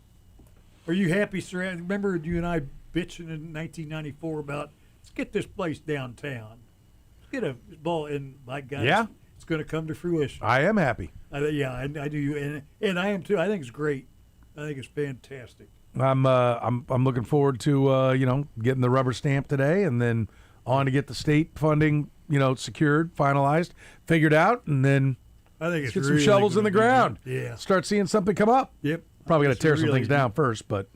Are you happy, sir? Remember you and I bitching in 1994 about let's get this place downtown. Let's get a ball in. My God, Yeah. it's going to come to fruition. I am happy. I do, and I am too. I think it's great. I think it's fantastic. I'm looking forward to getting the rubber stamp today, and then on to get the state funding secured, finalized, figured out, and then I think let's it's get really some shovels in gonna the be ground. good. Yeah. Start seeing something come up. Yep. Probably got to It's tear some really things down first, but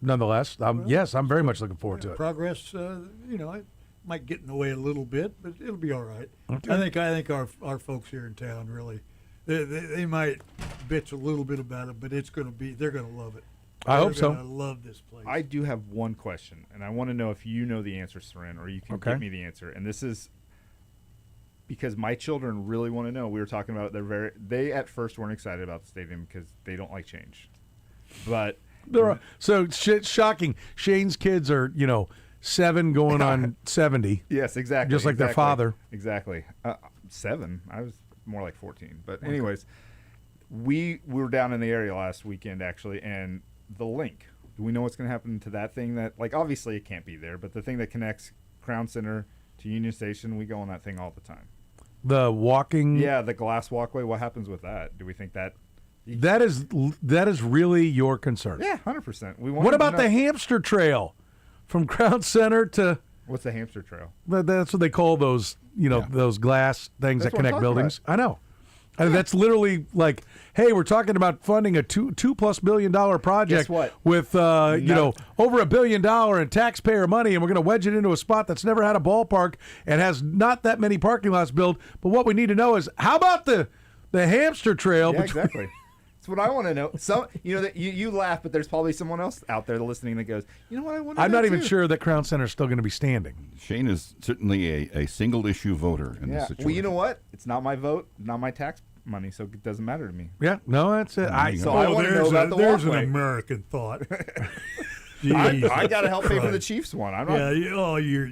nonetheless, yes, I'm very much looking forward to it. Progress, it might get in the way a little bit, but it'll be all right. Okay. I think our folks here in town really, they might bitch a little bit about it, but they're going to love it. I hope so. They're going to love this place. I do have one question, and I want to know if you know the answer, Soren, or you can Okay. give me the answer. And this is because my children really want to know. We were talking about they at first weren't excited about the stadium because they don't like change. But So shocking. Shane's kids are 7 going on 70. yes, exactly. Just like their exactly, father. Exactly. 7. I was more like 14. But anyways, we were down in the area last weekend actually, and the link. Do we know what's going to happen to that thing that, like, obviously it can't be there, but the thing that connects Crown Center to Union Station, we go on that thing all the time. The walking. Yeah, the glass walkway. What happens with that? Do we think that? That is really your concern. Yeah, 100%. We What about the hamster trail from Crown Center to? What's the hamster trail? That's what they call those. Those glass things That's that what I'm connect talking buildings. I know. And that's literally like, hey, we're talking about funding a $2+ billion project Guess what? with over $1 billion in taxpayer money, and we're going to wedge it into a spot that's never had a ballpark and has not that many parking lots built. But what we need to know is how about the hamster trail? Yeah, between- exactly. That's what I want to know. That you laugh, but there's probably someone else out there listening that goes, you know what, I want to know I'm not even too. sure that Crown Center is still going to be standing. Shane is certainly a single issue voter in this situation. Well, you know what? It's not my vote, not my tax money, so it doesn't matter to me. Yeah, no, that's it. I want to know about the there's an walkway. American thought. I got to help pay for the Chiefs one. I'm not.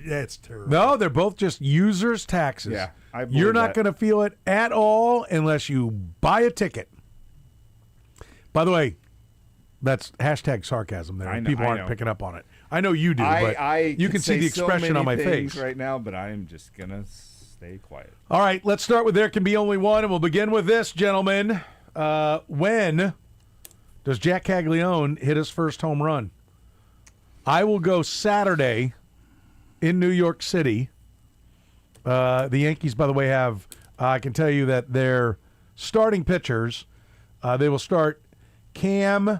That's terrible. No, they're both just users' taxes. Yeah, I believe You're not that. going to feel it at all unless you buy a ticket. By the way, that's hashtag sarcasm there. I know- People I aren't know. picking up on it. I know you do, but you can see say the so expression on my many things face. right now, but I'm just gonna stay quiet. All right, let's start with There Can Be Only One, and we'll begin with this, gentlemen. When does Jack Caglione hit his first home run? I will go Saturday in New York City. The Yankees, by the way, have, I can tell you that their starting pitchers, they will start Cam,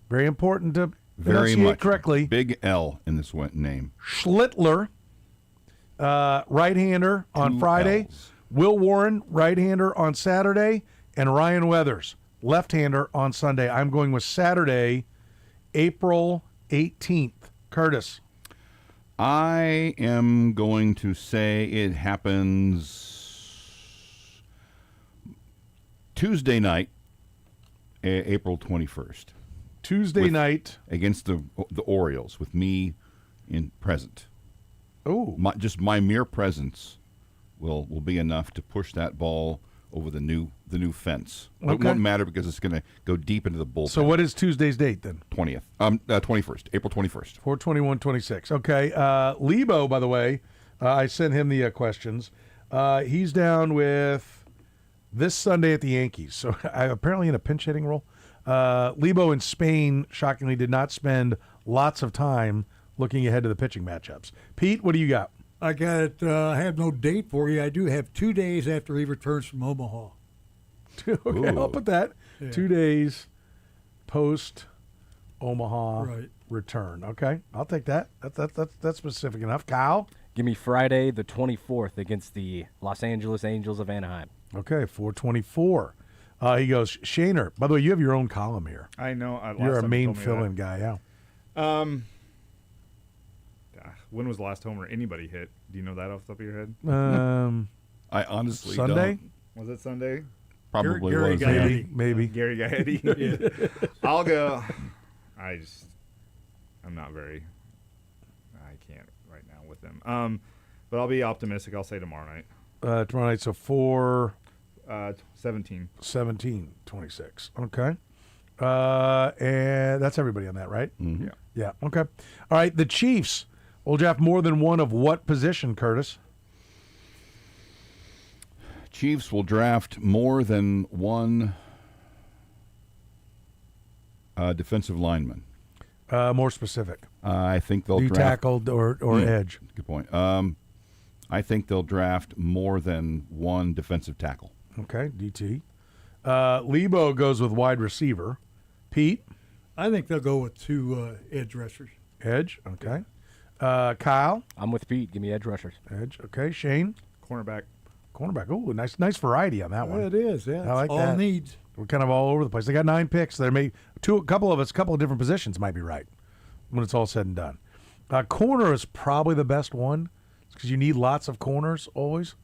very important to Very enunciate much. correctly, Big L in this name. Schlittler, right-hander on Two Friday. Ls. Will Warren, right-hander on Saturday. And Ryan Weathers, left-hander on Sunday. I'm going with Saturday, April 18th. Kurtis. I am going to say it happens Tuesday night, April 21st. Tuesday night. Against the Orioles, with me in present. Oh, Just my mere presence will be enough to push that ball over the new fence. It Okay. won't matter because it's going to go deep into the bullpen. so what is Tuesday's date then? 21st, April 21st. 4/21/26. Okay. Lebo, by the way, I sent him the questions. He's down with this Sunday at the Yankees. So apparently in a pinch hitting role. Lebo in Spain, shockingly, did not spend lots of time looking ahead to the pitching matchups. Pete, what do you got? I have no date for you. I do have 2 days after he returns from Omaha. Okay, I'll put that. Yeah. 2 days post Omaha Right. return. Okay, I'll take that. That's specific enough. Kyle? Give me Friday the 24th against the Los Angeles Angels of Anaheim. Okay, 4/24. He goes, Shaner. By the way, you have your own column here. I know. You're a main fill-in guy, yeah. When was the last homer anybody hit? Do you know that off the top of your head? I honestly Sunday? don't. Was it Sunday? Probably Gary was. got yeah. it. Maybe. Gary Gaetti. I'll go. I'm not very. I can't right now with them. But I'll be optimistic. I'll say tomorrow night. Tomorrow night, so 17. 4/17/26. Okay. And that's everybody on that, right? Yeah. Yeah. Okay. All right. The Chiefs will draft more than one of what position, Kurtis? Chiefs will draft more than one defensive lineman. More specific. I think they'll D draft. tackle or edge. Good point. I think they'll draft more than one defensive tackle. Okay. DT. Lebo goes with wide receiver. Pete? I think they'll go with 2 edge rushers. Edge. Okay. Kyle? I'm with Pete. Give me edge rushers. Edge. Okay. Shane? Cornerback. Cornerback. Ooh, nice variety on that one. It is. Yeah, I like all that. needs. We're kind of all over the place. They got 9 picks. There may a couple of different positions might be right when it's all said and done. Corner is probably the best one because you need lots of corners always,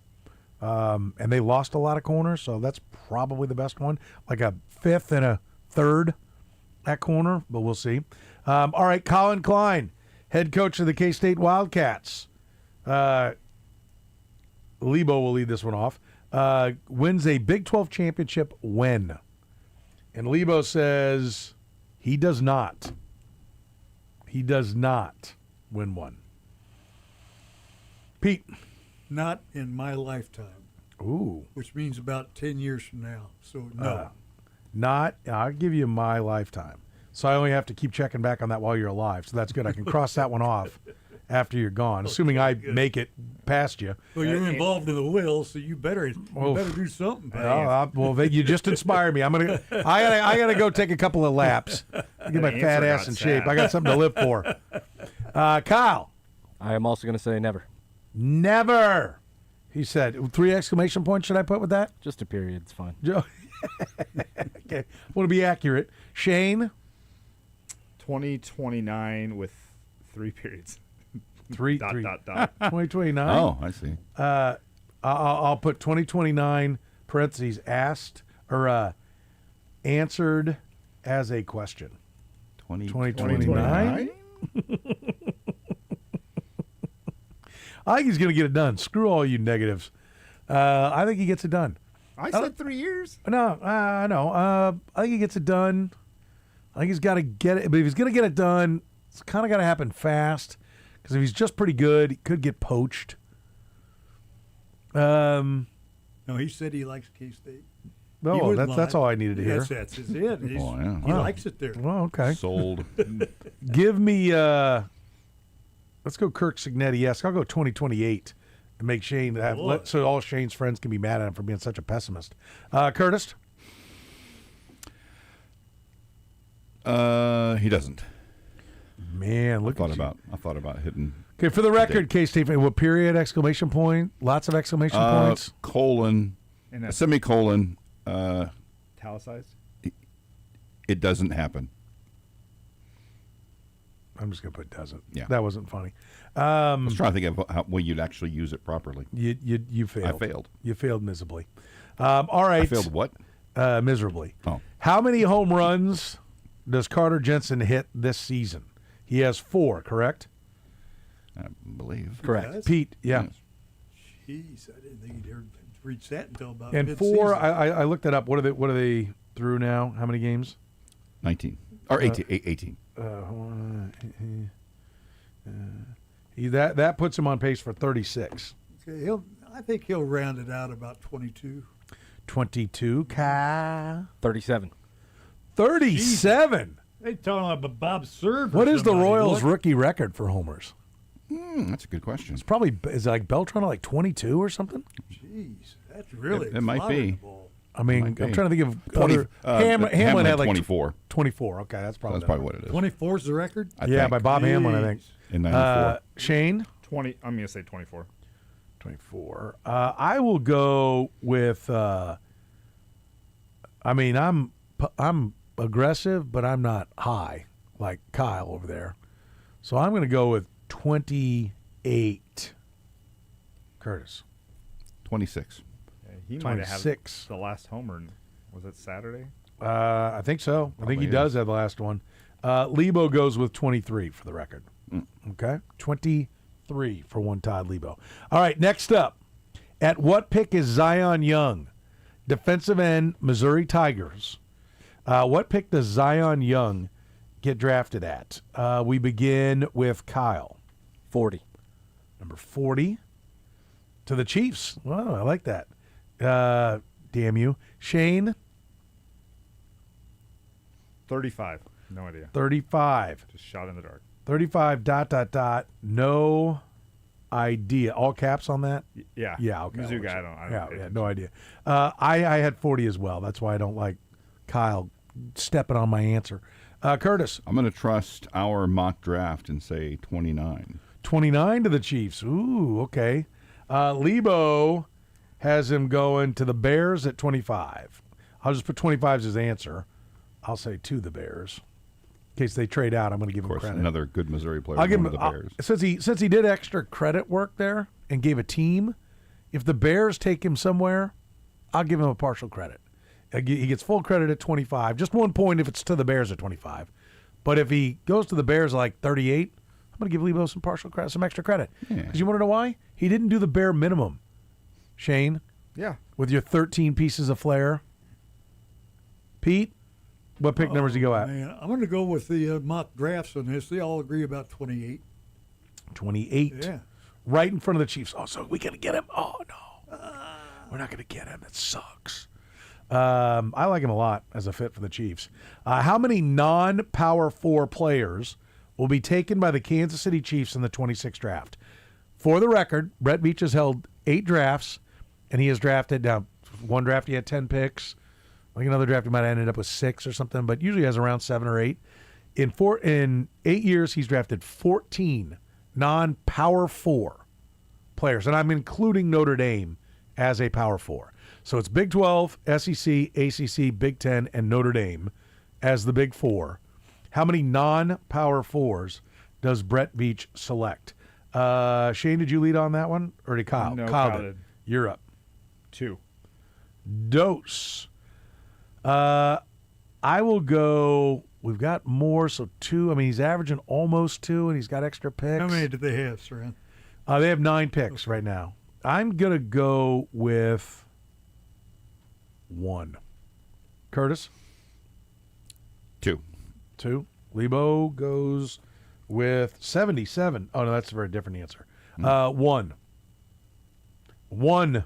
and they lost a lot of corners, so that's probably the best one. Like a 5th and a 3rd at corner, but we'll see. All right, Colin Klein, head coach of the K-State Wildcats. Lebo will lead this one off. Wins a Big 12 championship when? And Lebo says he does not. He does not win one. Pete. Not in my lifetime, Ooh. which means about 10 years from now. So, no. I'll give you my lifetime. So I only have to keep checking back on that while you're alive. So that's good. I can cross that one off after you're gone, assuming I make it past you. Well, you're involved in the will, so you better do something. You just inspired me. I gotta go take a couple of laps. Get my fat ass in shape. I got something to live for. Kyle. I am also going to say never. Never. He said 3 exclamation points. Should I put with that? Just a period. It's fine. Joe. Okay. Want to be accurate. Shane. 2029 with 3 periods. Three. 2029. Oh, I see. I'll put 2029 parentheses asked or answered as a question. 2029. I think he's going to get it done. Screw all you negatives. I think he gets it done. I said 3 years. No, I think he gets it done. I think he's got to get it. But if he's going to get it done, it's kind of got to happen fast. Because if he's just pretty good, he could get poached. No, he said he likes K-State. Oh, that's all I needed to hear. That's it. He yeah. He likes it there. Well, okay. Sold. Give me, let's go Kirk Signetti. Yes, I'll go 2028 and make Shane have, so all Shane's friends can be mad at him for being such a pessimist. Curtis? He doesn't. Man, look I at you. I thought about hitting. Okay, for the record, K-State, what period, exclamation point, lots of exclamation points? Colon, And a semicolon. italicized. It doesn't happen. I'm just going to put doesn't. Yeah. That wasn't funny. I was trying to think of how you'd actually use it properly. You failed. I failed. You failed miserably. All right. I failed what? Miserably. Oh. How many home runs does Carter Jensen hit this season? He has 4, correct? I believe. Correct. Yes. Pete, yeah. Yes. Jeez, I didn't think he'd reach that until about And mid-season. 4, I looked it up. What are they through now? How many games? 19. Or 18. 18. That puts him on pace for 36. Okay, I think he'll round it out about 22. 22. 37. 37. They talking about Bob Serve. What is the Royals' rookie record for homers? That's a good question. It's probably, is it like Beltran like 22 or something? Jeez, that's really It might flying be. the ball. I mean, Might I'm be. trying to think of 20, other. Hamlin had like 24. 24. Okay, that's probably That's probably what it is. 24 is the record? I Yeah, think, by Bob Hamlin, I think. in 94. Shane? 20. I'm going to say 24. 24. I will go with. I mean, I'm aggressive, but I'm not high like Kyle over there. So I'm going to go with 28. Curtis. 26. Yeah, he might have 26. had the last homer. Was it Saturday? I think so. I think Probably he does have the last one. Lebo goes with 23 for the record. Okay? 23 for one Todd Lebo. All right, next up. At what pick is Zion Young? Defensive end, Missouri Tigers. What pick does Zion Young get drafted at? We begin with Kyle. 40. Number 40 to the Chiefs. Wow, I like that. Damn you. Shane, 35. No idea. 35. Just shot in the dark. 35 ... No idea. All caps on that? Yeah. Yeah, okay. Mizzou guy, I don't Yeah, pay yeah, attention. no idea. I had 40 as well. That's why I don't like Kyle stepping on my answer. Curtis, I'm going to trust our mock draft and say 29. 29 to the Chiefs. Ooh, okay. Lebo has him going to the Bears at 25. I'll just put 25 as his answer. I'll say to the Bears. In case they trade out, I'm going to give Of him course, credit. another good Missouri player I'll give going him to the Bears. since he did extra credit work there and gave a team. If the Bears take him somewhere, I'll give him a partial credit. He gets full credit at 25. Just 1 point if it's to the Bears at 25. But if he goes to the Bears at like 38, I'm going to give Lebo some partial credit, some extra credit. Because you want to know why? He didn't do the bare minimum. Shane, Yeah. with your 13 pieces of flair. Pete, what pick numbers do you go at? Man, I'm going to go with the mock drafts on this. They all agree about 28. 28. Yeah. Right in front of the Chiefs. Oh, so we going to get him? Oh, no. We're not going to get him. That sucks. I like him a lot as a fit for the Chiefs. How many non-Power 4 players will be taken by the Kansas City Chiefs in the 26th draft? For the record, Brett Beach has held 8 drafts, and he has drafted, now one draft he had 10 picks. Like another draft he might have ended up with 6 or something, but usually has around 7 or 8. In 8 years, he's drafted 14 non-Power 4 players, and I'm including Notre Dame as a Power 4. So it's Big 12, SEC, ACC, Big 10, and Notre Dame as the Big 4. How many non-Power 4s does Brett Veach select? Shane, did you lead on that one? Or did Kyle? No, Kyle Kyle did. did. You're up. 2. Dose. I will go, we've got more, so 2. I mean, he's averaging almost 2, and he's got extra picks. How many do they have, Soren? They have 9 picks right now. I'm going to go with 1. Kurtis? 2. 2. Lebo goes with 77. Oh, no, that's a very different answer. 1. 1.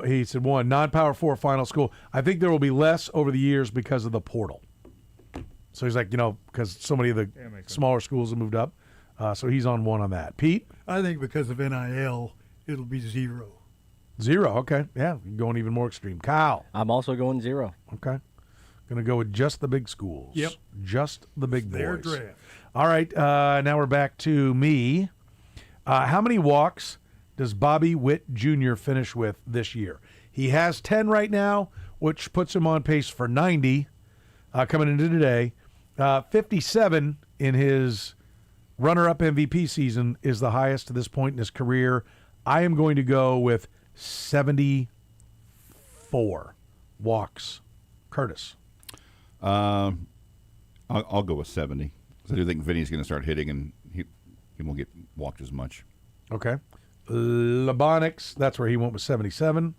He said 1. Non-Power 4 final school. I think there will be less over the years because of the portal. So he's like, because so many of the smaller schools have moved up. So he's on 1 on that. Pete? I think because of NIL, it'll be 0. 0. Okay. Yeah, you're going even more extreme. Kyle? I'm also going 0. Okay. Going to go with just the big schools. Yep. Just the big boys. Their draft. All right. Now we're back to me. How many walks does Bobby Witt Jr. finish with this year? He has 10 right now, which puts him on pace for 90 coming into today. 57 in his runner-up MVP season is the highest to this point in his career. I am going to go with 74 walks. Kurtis? I'll go with 70. I do think Vinny's going to start hitting, and he won't get walked as much. Okay. Lebonics, that's where he went with 77.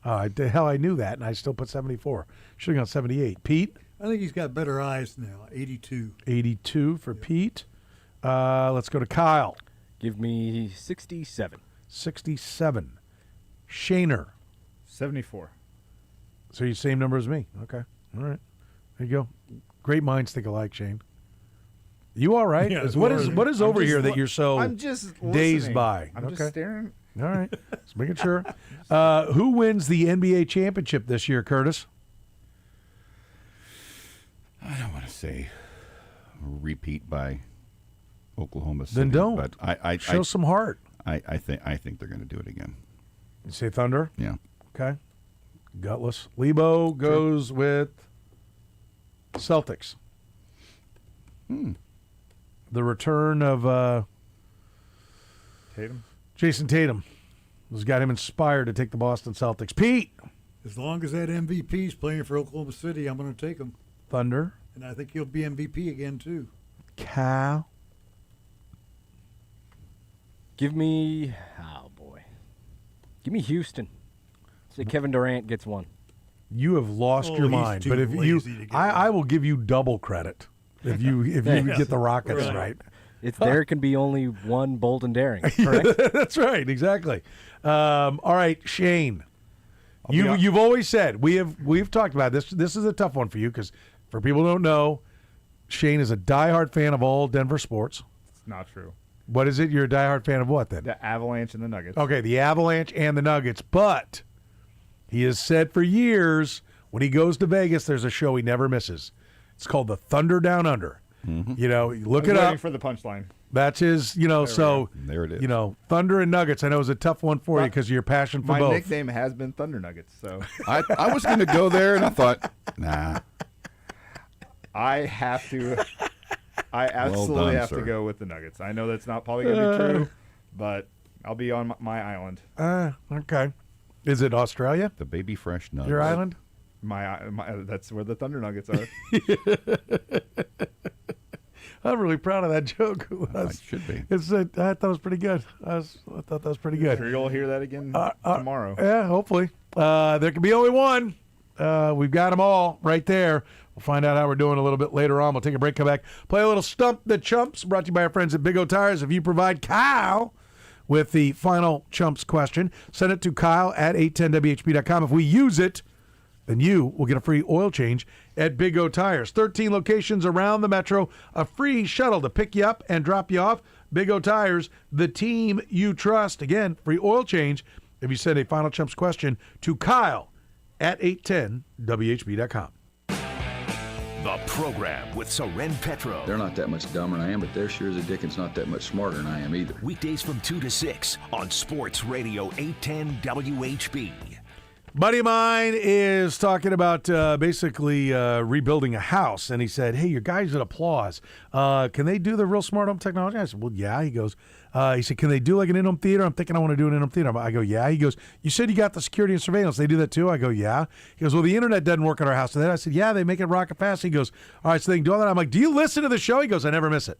The hell, I knew that, and I still put 74. Should have gone 78. Pete? I think he's got better eyes now. 82. 82 for Pete. Let's go to Kyle. Give me 67. 67. Shaner. 74. So you same number as me. Okay. All right. There you go. Great minds think alike, Shane. You all right? Yeah, what is over here that you're so I'm just dazed listening. by? I'm just staring. All right. Just making sure. Who wins the NBA championship this year, Kurtis? I don't want to say repeat by Oklahoma City. Then don't. But I Show some heart. I think they're going to do it again. You say Thunder? Yeah. Okay. Gutless. Lebo goes with Celtics. The return of Tatum. Jason Tatum has got him inspired to take the Boston Celtics. Pete! As long as that MVP's playing for Oklahoma City, I'm going to take him. Thunder. And I think he'll be MVP again, too. Cal. Give me Houston. Say Kevin Durant gets 1. You have lost your he's mind. too But if you, lazy to get I will give you double credit if you get the Rockets right. There can be only one bold and daring, correct? That's right, exactly. All right, Shane. You've always said we've talked about this. This is a tough one for you because for people who don't know, Shane is a diehard fan of all Denver sports. It's not true. What is it? You're a diehard fan of what then? The Avalanche and the Nuggets. Okay, the Avalanche and the Nuggets. But he has said for years when he goes to Vegas, there's a show he never misses. It's called the Thunder Down Under. Mm-hmm. Look it waiting up. for the punchline. That's his, so there it is. Thunder and Nuggets. I know it's a tough one for you because of your passion for My both. nickname has been Thunder Nuggets, so I was going to go there, and I thought, nah. I absolutely have to go with the Nuggets. I know that's not probably going to be true, but I'll be on my island. Okay. Is it Australia? The baby fresh nuts. Your island? My that's where the Thunder Nuggets are. I'm really proud of that joke. It should be. I thought it was pretty good. I thought that was pretty good. Sure, you'll hear that again tomorrow. Yeah, hopefully. There can be only one. We've got them all right there. We'll find out how we're doing a little bit later on. We'll take a break, come back, play a little Stump the Chumps, brought to you by our friends at Big O Tires. If you provide Kyle with the final Chumps question, send it to Kyle at 810WHB.com. If we use it, then you will get a free oil change at Big O Tires. 13 locations around the metro, a free shuttle to pick you up and drop you off. Big O Tires, the team you trust. Again, free oil change if you send a final Chumps question to Kyle at 810WHB.com. The program with Soren Petro. They're not that much dumber than I am, but they're sure as a Dickens not that much smarter than I am either. Weekdays from 2 to 6 on Sports Radio 810 WHB. Buddy of mine is talking about basically rebuilding a house, and he said, hey, your guys at Applause, can they do the real smart home technology? I said, well, yeah. He said, can they do like an in-home theater? I'm thinking I want to do an in-home theater. I go, yeah. He goes, you said you got the security and surveillance. They do that too? I go, yeah. He goes, well, the internet doesn't work at our house. And then I said, yeah, they make it rocket fast. He goes, all right, so they can do all that. I'm like, do you listen to the show? He goes, I never miss it.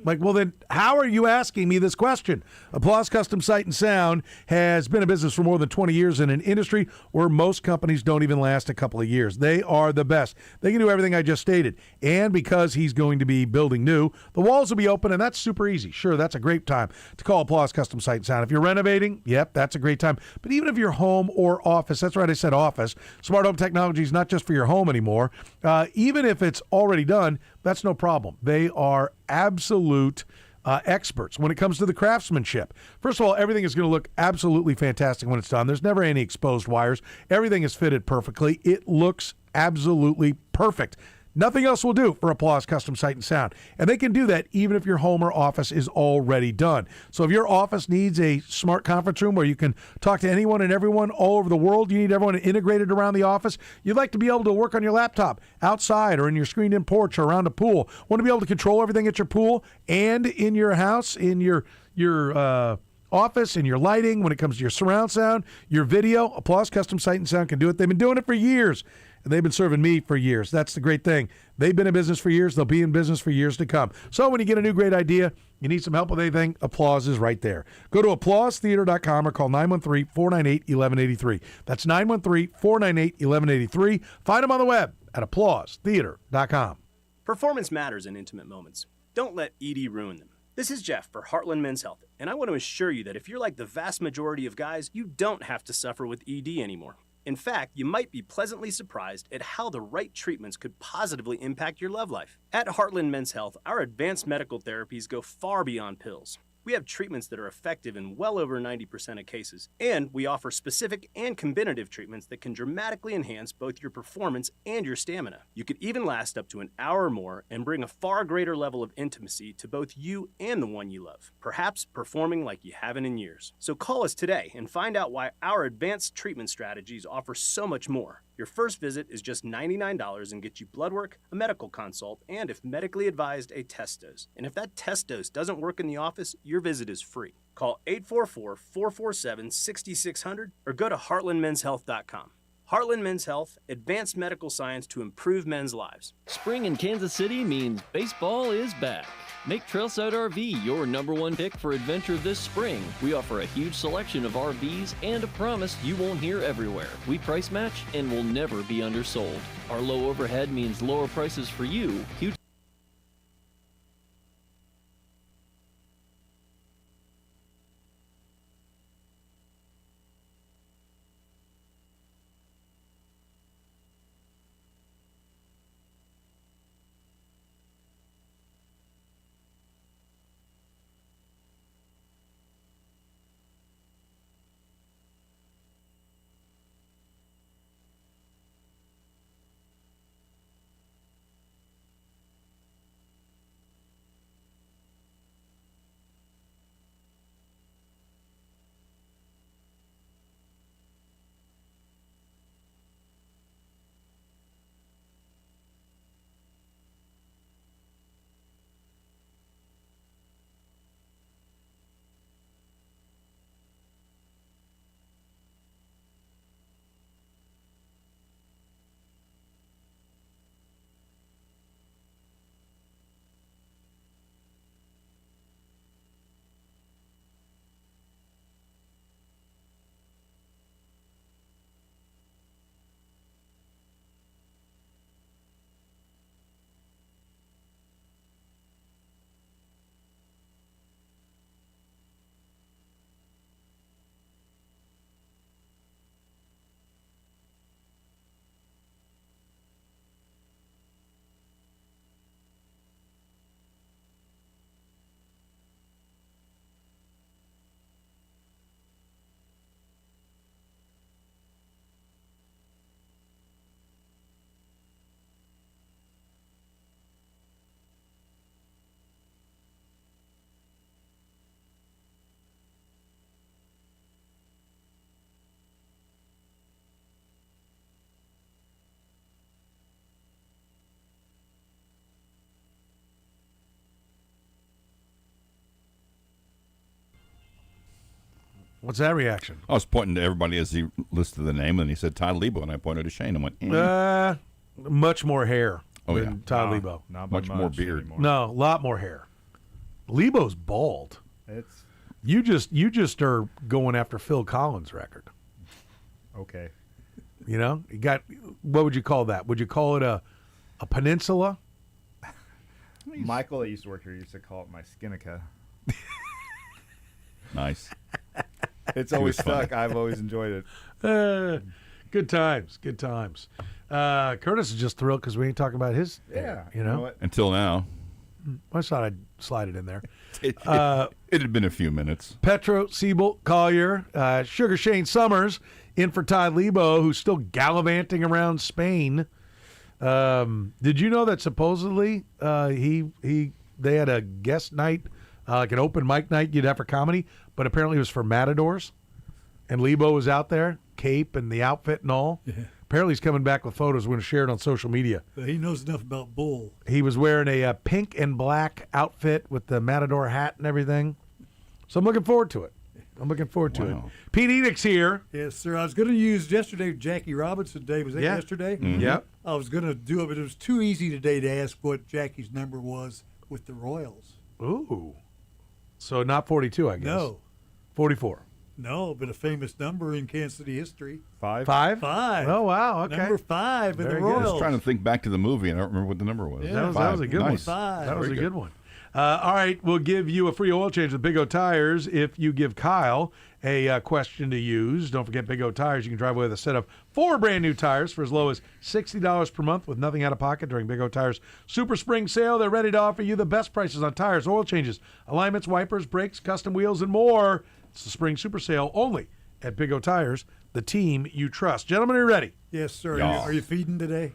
Like, well, then how are you asking me this question? Applause Custom Sight and Sound has been in business for more than 20 years in an industry where most companies don't even last a couple of years. They are the best. They can do everything I just stated. And because he's going to be building new, the walls will be open, and that's super easy. Sure, that's a great time to call Applause Custom Sight and Sound. If you're renovating, yep, that's a great time. But even if you're home or office, that's right, I said office. Smart home technology is not just for your home anymore. Even if it's already done, that's no problem. They are absolute experts when it comes to the craftsmanship. First of all, everything is going to look absolutely fantastic when it's done. There's never any exposed wires. Everything is fitted perfectly. It looks absolutely perfect. Nothing else will do for Applause Custom Sight and Sound. And they can do that even if your home or office is already done. So if your office needs a smart conference room where you can talk to anyone and everyone all over the world, you need everyone integrated around the office, you'd like to be able to work on your laptop outside or in your screened-in porch or around a pool, want to be able to control everything at your pool and in your house, in your office, in your lighting, when it comes to your surround sound, your video, Applause Custom Sight and Sound can do it. They've been doing it for years. And they've been serving me for years. That's the great thing. They've been in business for years. They'll be in business for years to come. So when you get a new great idea, you need some help with anything, Applause is right there. Go to applausetheater.com or call 913-498-1183. That's 913-498-1183. Find them on the web at applausetheater.com. Performance matters in intimate moments. Don't let ED ruin them. This is Jeff for Heartland Men's Health, and I want to assure you that if you're like the vast majority of guys, you don't have to suffer with ED anymore. In fact, you might be pleasantly surprised at how the right treatments could positively impact your love life. At Heartland Men's Health, our advanced medical therapies go far beyond pills. We have treatments that are effective in well over 90% of cases, and we offer specific and combinative treatments that can dramatically enhance both your performance and your stamina. You could even last up to an hour or more and bring a far greater level of intimacy to both you and the one you love, perhaps performing like you haven't in years. So call us today and find out why our advanced treatment strategies offer so much more. Your first visit is just $99 and gets you blood work, a medical consult, and if medically advised, a test dose. And if that test dose doesn't work in the office, your visit is free. Call 844-447-6600 or go to heartlandmenshealth.com. Heartland Men's Health, advanced medical science to improve men's lives. Spring in Kansas City means baseball is back. Make Trailside RV your #1 pick for adventure this spring. We offer a huge selection of RVs and a promise you won't hear everywhere. We price match and will never be undersold. Our low overhead means lower prices for you. Huge What's that reaction? I was pointing to everybody as he listed the name, and he said Todd Lebo, and I pointed to Shane and went, Much more hair Oh, than yeah. Todd Lebo. Not by much more beard. anymore. No, a lot more hair. Lebo's bald. It's You just are going after Phil Collins' record. okay. You know, you got, what would you call that? Would you call it a peninsula? Michael that used to work here used to call it my skinica. nice. It's always was funny. stuck. I've always enjoyed it. Good times. Curtis is just thrilled because we ain't talking about his hair, you know? what? Until now. I just thought I'd slide it in there. It had been a few minutes. Petro, Seaboldt, Collier, Sugar Shane Summers in for Todd Lebo, who's still gallivanting around Spain. Did you know that supposedly they had a guest night, like an open mic night you'd have for comedy, but apparently it was for Matadors, and Lebo was out there, cape and the outfit and all. Yeah. Apparently he's coming back with photos. We're going to share it on social media. But he knows enough about bull. He was wearing a pink and black outfit with the Matador hat and everything. So I'm looking forward to it. Wow. Pete Enoch's here. Yes, sir. I was going to use yesterday Jackie Robinson Day. Was that Yeah. yesterday? Mm-hmm. Yep. I was going to do it, but it was too easy today to ask what Jackie's number was with the Royals. Ooh. So not 42, I guess. No. 44. No, but a famous number in Kansas City history. 5. 5? 5. Oh, wow. Okay. Number 5 in Very the good. I Royals. was trying to think back to the movie, and I don't remember what the number was. Yeah. That was a good Nice. one. 5. That was Very a good good. one. All right, we'll give you a free oil change with Big O Tires if you give Kyle a question to use. Don't forget Big O Tires. You can drive away with a set of 4 brand new tires for as low as $60 per month with nothing out of pocket during Big O Tires Super Spring Sale. They're ready to offer you the best prices on tires, oil changes, alignments, wipers, brakes, custom wheels, and more. It's the Spring Super Sale only at Big O Tires, the team you trust. Gentlemen, are you ready? Yes, sir. Yeah. Are you feeding today?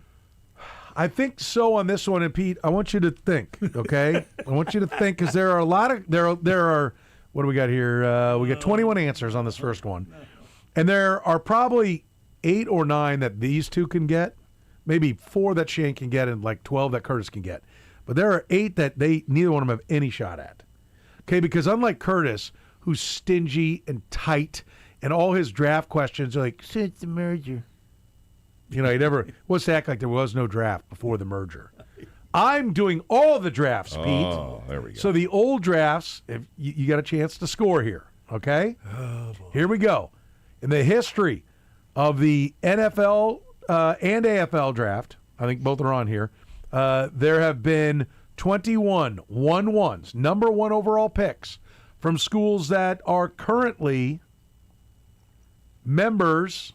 I think so on this one, and Pete, I want you to think, okay? I want you to think because there are a lot of there are what do we got here? We got 21 answers on this first one, and there are probably 8 or 9 that these two can get, maybe 4 that Shane can get, and like 12 that Curtis can get. But there are 8 that neither one of them have any shot at. Okay, because unlike Curtis, who's stingy and tight, and all his draft questions are like, since the merger. You know, he never wants to act like there was no draft before the merger. I'm doing all the drafts, Pete. Oh, there we go. So the old drafts, if you got a chance to score here, okay? Here we go. In the history of the NFL and AFL draft, I think both are on here, there have been 21 1-1s, number 1 overall picks from schools that are currently members,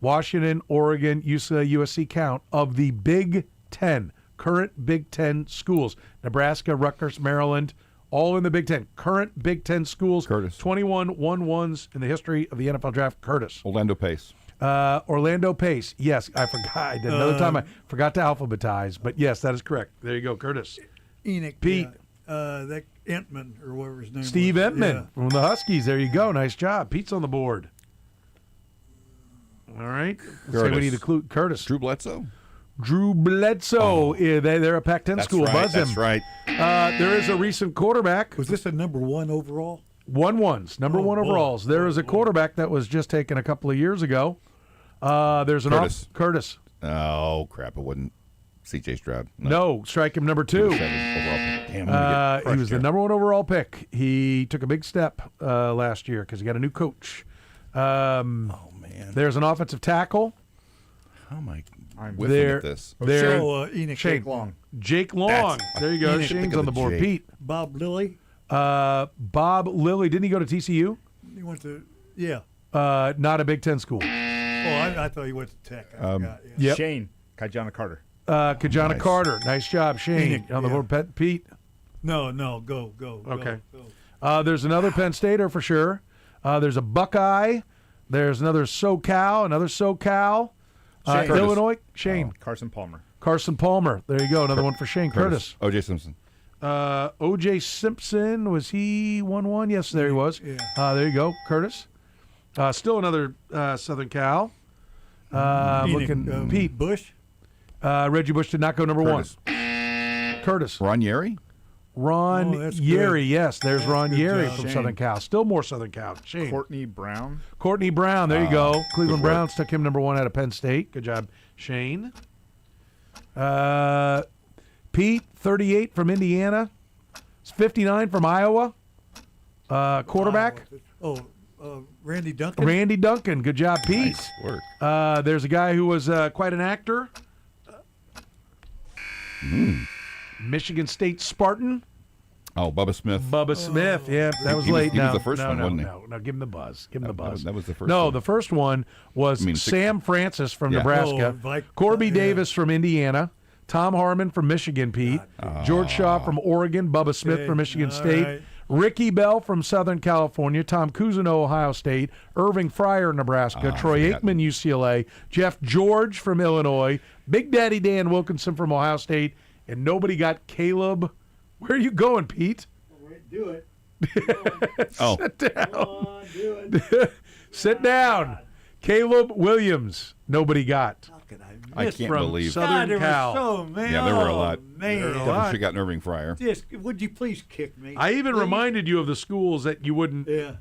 Washington, Oregon, USC count, of the Big Ten, current Big Ten schools. Nebraska, Rutgers, Maryland, all in the Big Ten. Current Big Ten schools. Curtis. 21 1-1s in the history of the NFL draft. Curtis. Orlando Pace. Orlando Pace. Yes, I forgot. I did another time. I forgot to alphabetize, but yes, that is correct. There you go, Curtis. Enoch. Pete. That Entman, or whatever his name Steve was. Entman Yeah. from the Huskies. There you go. Nice job. Pete's on the board. All right. Say we need to clue Curtis. Drew Bledsoe. Drew Bledsoe. Yeah, they're a Pac-10 That's school. right. Buzz him. That's right. There is a recent quarterback. Was this a number 1 overall? 1-1s, number Oh, 1 boy. overalls. There is a quarterback that was just taken a couple of years ago. There's an Curtis. Curtis. Oh, crap. It wasn't C.J. Stroud. No, strike him number 2. Damn, He was the number 1 overall pick. He took a big step last year because he got a new coach. Oh, man. There's an offensive tackle. How am I I'm whiffing there. at this? There. So, Enoch. Shane. Long. Jake Long. That's- There you go. Enoch. Shane's Think of on the the board. Jake. Pete. Bob Lilly. Bob Lilly. Didn't he go to TCU? He went to, yeah. Not a Big Ten school. Oh, I thought he went to Tech. I forgot. Yeah. Yep. Shane. Kajana Carter. Kajana Nice. Carter. Nice job, Shane. Enoch, On the yeah. board. Pete. No, go. Okay. Go. There's another Penn Stater for sure. There's a Buckeye. There's another SoCal. Shane. Curtis. Illinois. Shane. Carson Palmer. Carson Palmer. There you go. Another one for Shane. Curtis. O.J. Simpson. O.J. Simpson. Was he 1-1? Yes, there he was. Yeah. There you go. Curtis. Still another Southern Cal. Enoch, Looking Pete. Bush. Reggie Bush did not go number Curtis. 1. Curtis. Ron Yeri. Ron that's Yeri. good. Yes, there's Ron good Yeri job. from Shane. Southern Cal. Still more Southern Cal. Shane. Courtney Brown. Courtney Brown. There you go. Cleveland good work. Browns took him number 1 out of Penn State. Good job, Shane. Pete, 38 from Indiana. 59 from Iowa. Quarterback. Randy Duncan. Randy Duncan. Good job, Pete. Nice work. There's a guy who was quite an actor. Michigan State Spartan. Oh, Bubba Smith. Bubba Smith. Yeah, that was He was- late. he was No, the first no, one, no, wasn't he? No, give him the buzz. Give him the buzz. That was the first No, one. the first one was Sam Francis from Yeah. Nebraska. Corby Davis from Indiana. Tom Harmon from Michigan, Pete. George Shaw from Oregon. Bubba Smith Okay, from Michigan all State. right. Ricky Bell from Southern California. Tom Cousineau, Ohio State. Irving Fryer, Nebraska. Troy forgot. Aikman, UCLA. Jeff George from Illinois. Big Daddy Dan Wilkinson from Ohio State. And nobody got Caleb. Where are you going, Pete? Do it. Oh, Sit down. Come on, do it. Sit down. Caleb Williams. Nobody got. How could I miss can't from believe. Southern God, there Cal. were so many. Yeah, there were a lot. Man. Definitely should have gotten Irving Fryer. Just, would you please kick me? I even Please? reminded you of the schools that you wouldn't, Yeah.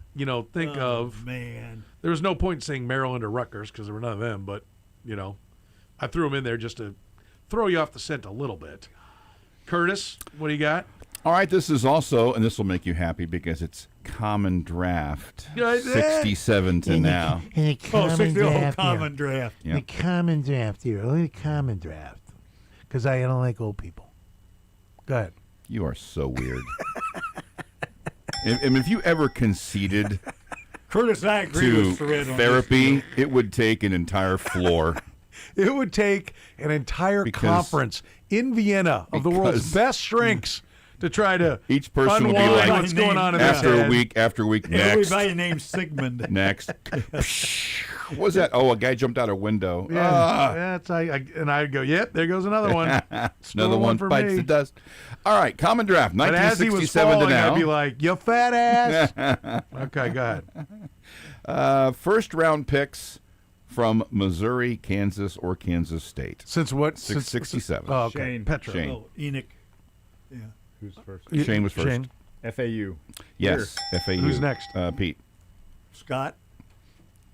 think Oh, of. Man. There was no point in saying Maryland or Rutgers because there were none of them, but, I threw them in there just to throw you off the scent a little bit. Curtis, what do you got? All right, this is also, and this will make you happy because it's common draft. Yeah, 67 to now. In a common draft. Common draft. In a common draft here. Only a common draft. Because I don't like old people. Go ahead. You are so weird. and if you ever conceded Curtis, I agree to with Soren on therapy, it would take an entire floor. It would take an entire Because- conference in Vienna of the world's because- best shrinks to try to Each person would be unwind like, what's going on in their after head. a week, this. next, Everybody named Sigmund. next. What was that? Oh, a guy jumped out a window. Yeah, Ah. that's and I'd go, yep, there goes another one. Still Another one for bites me. the dust. All right, common draft, But as he was 1967 to falling, now. I'd be like, you fat ass. Okay, go ahead. First round picks from Missouri, Kansas, or Kansas State. Since what? 67. Oh, okay. Shane. Petro. Shane. Oh, Enoch. Yeah. Who's first? Shane was first. Shane. FAU. Yes, FAU. Who's next? Pete. Scott.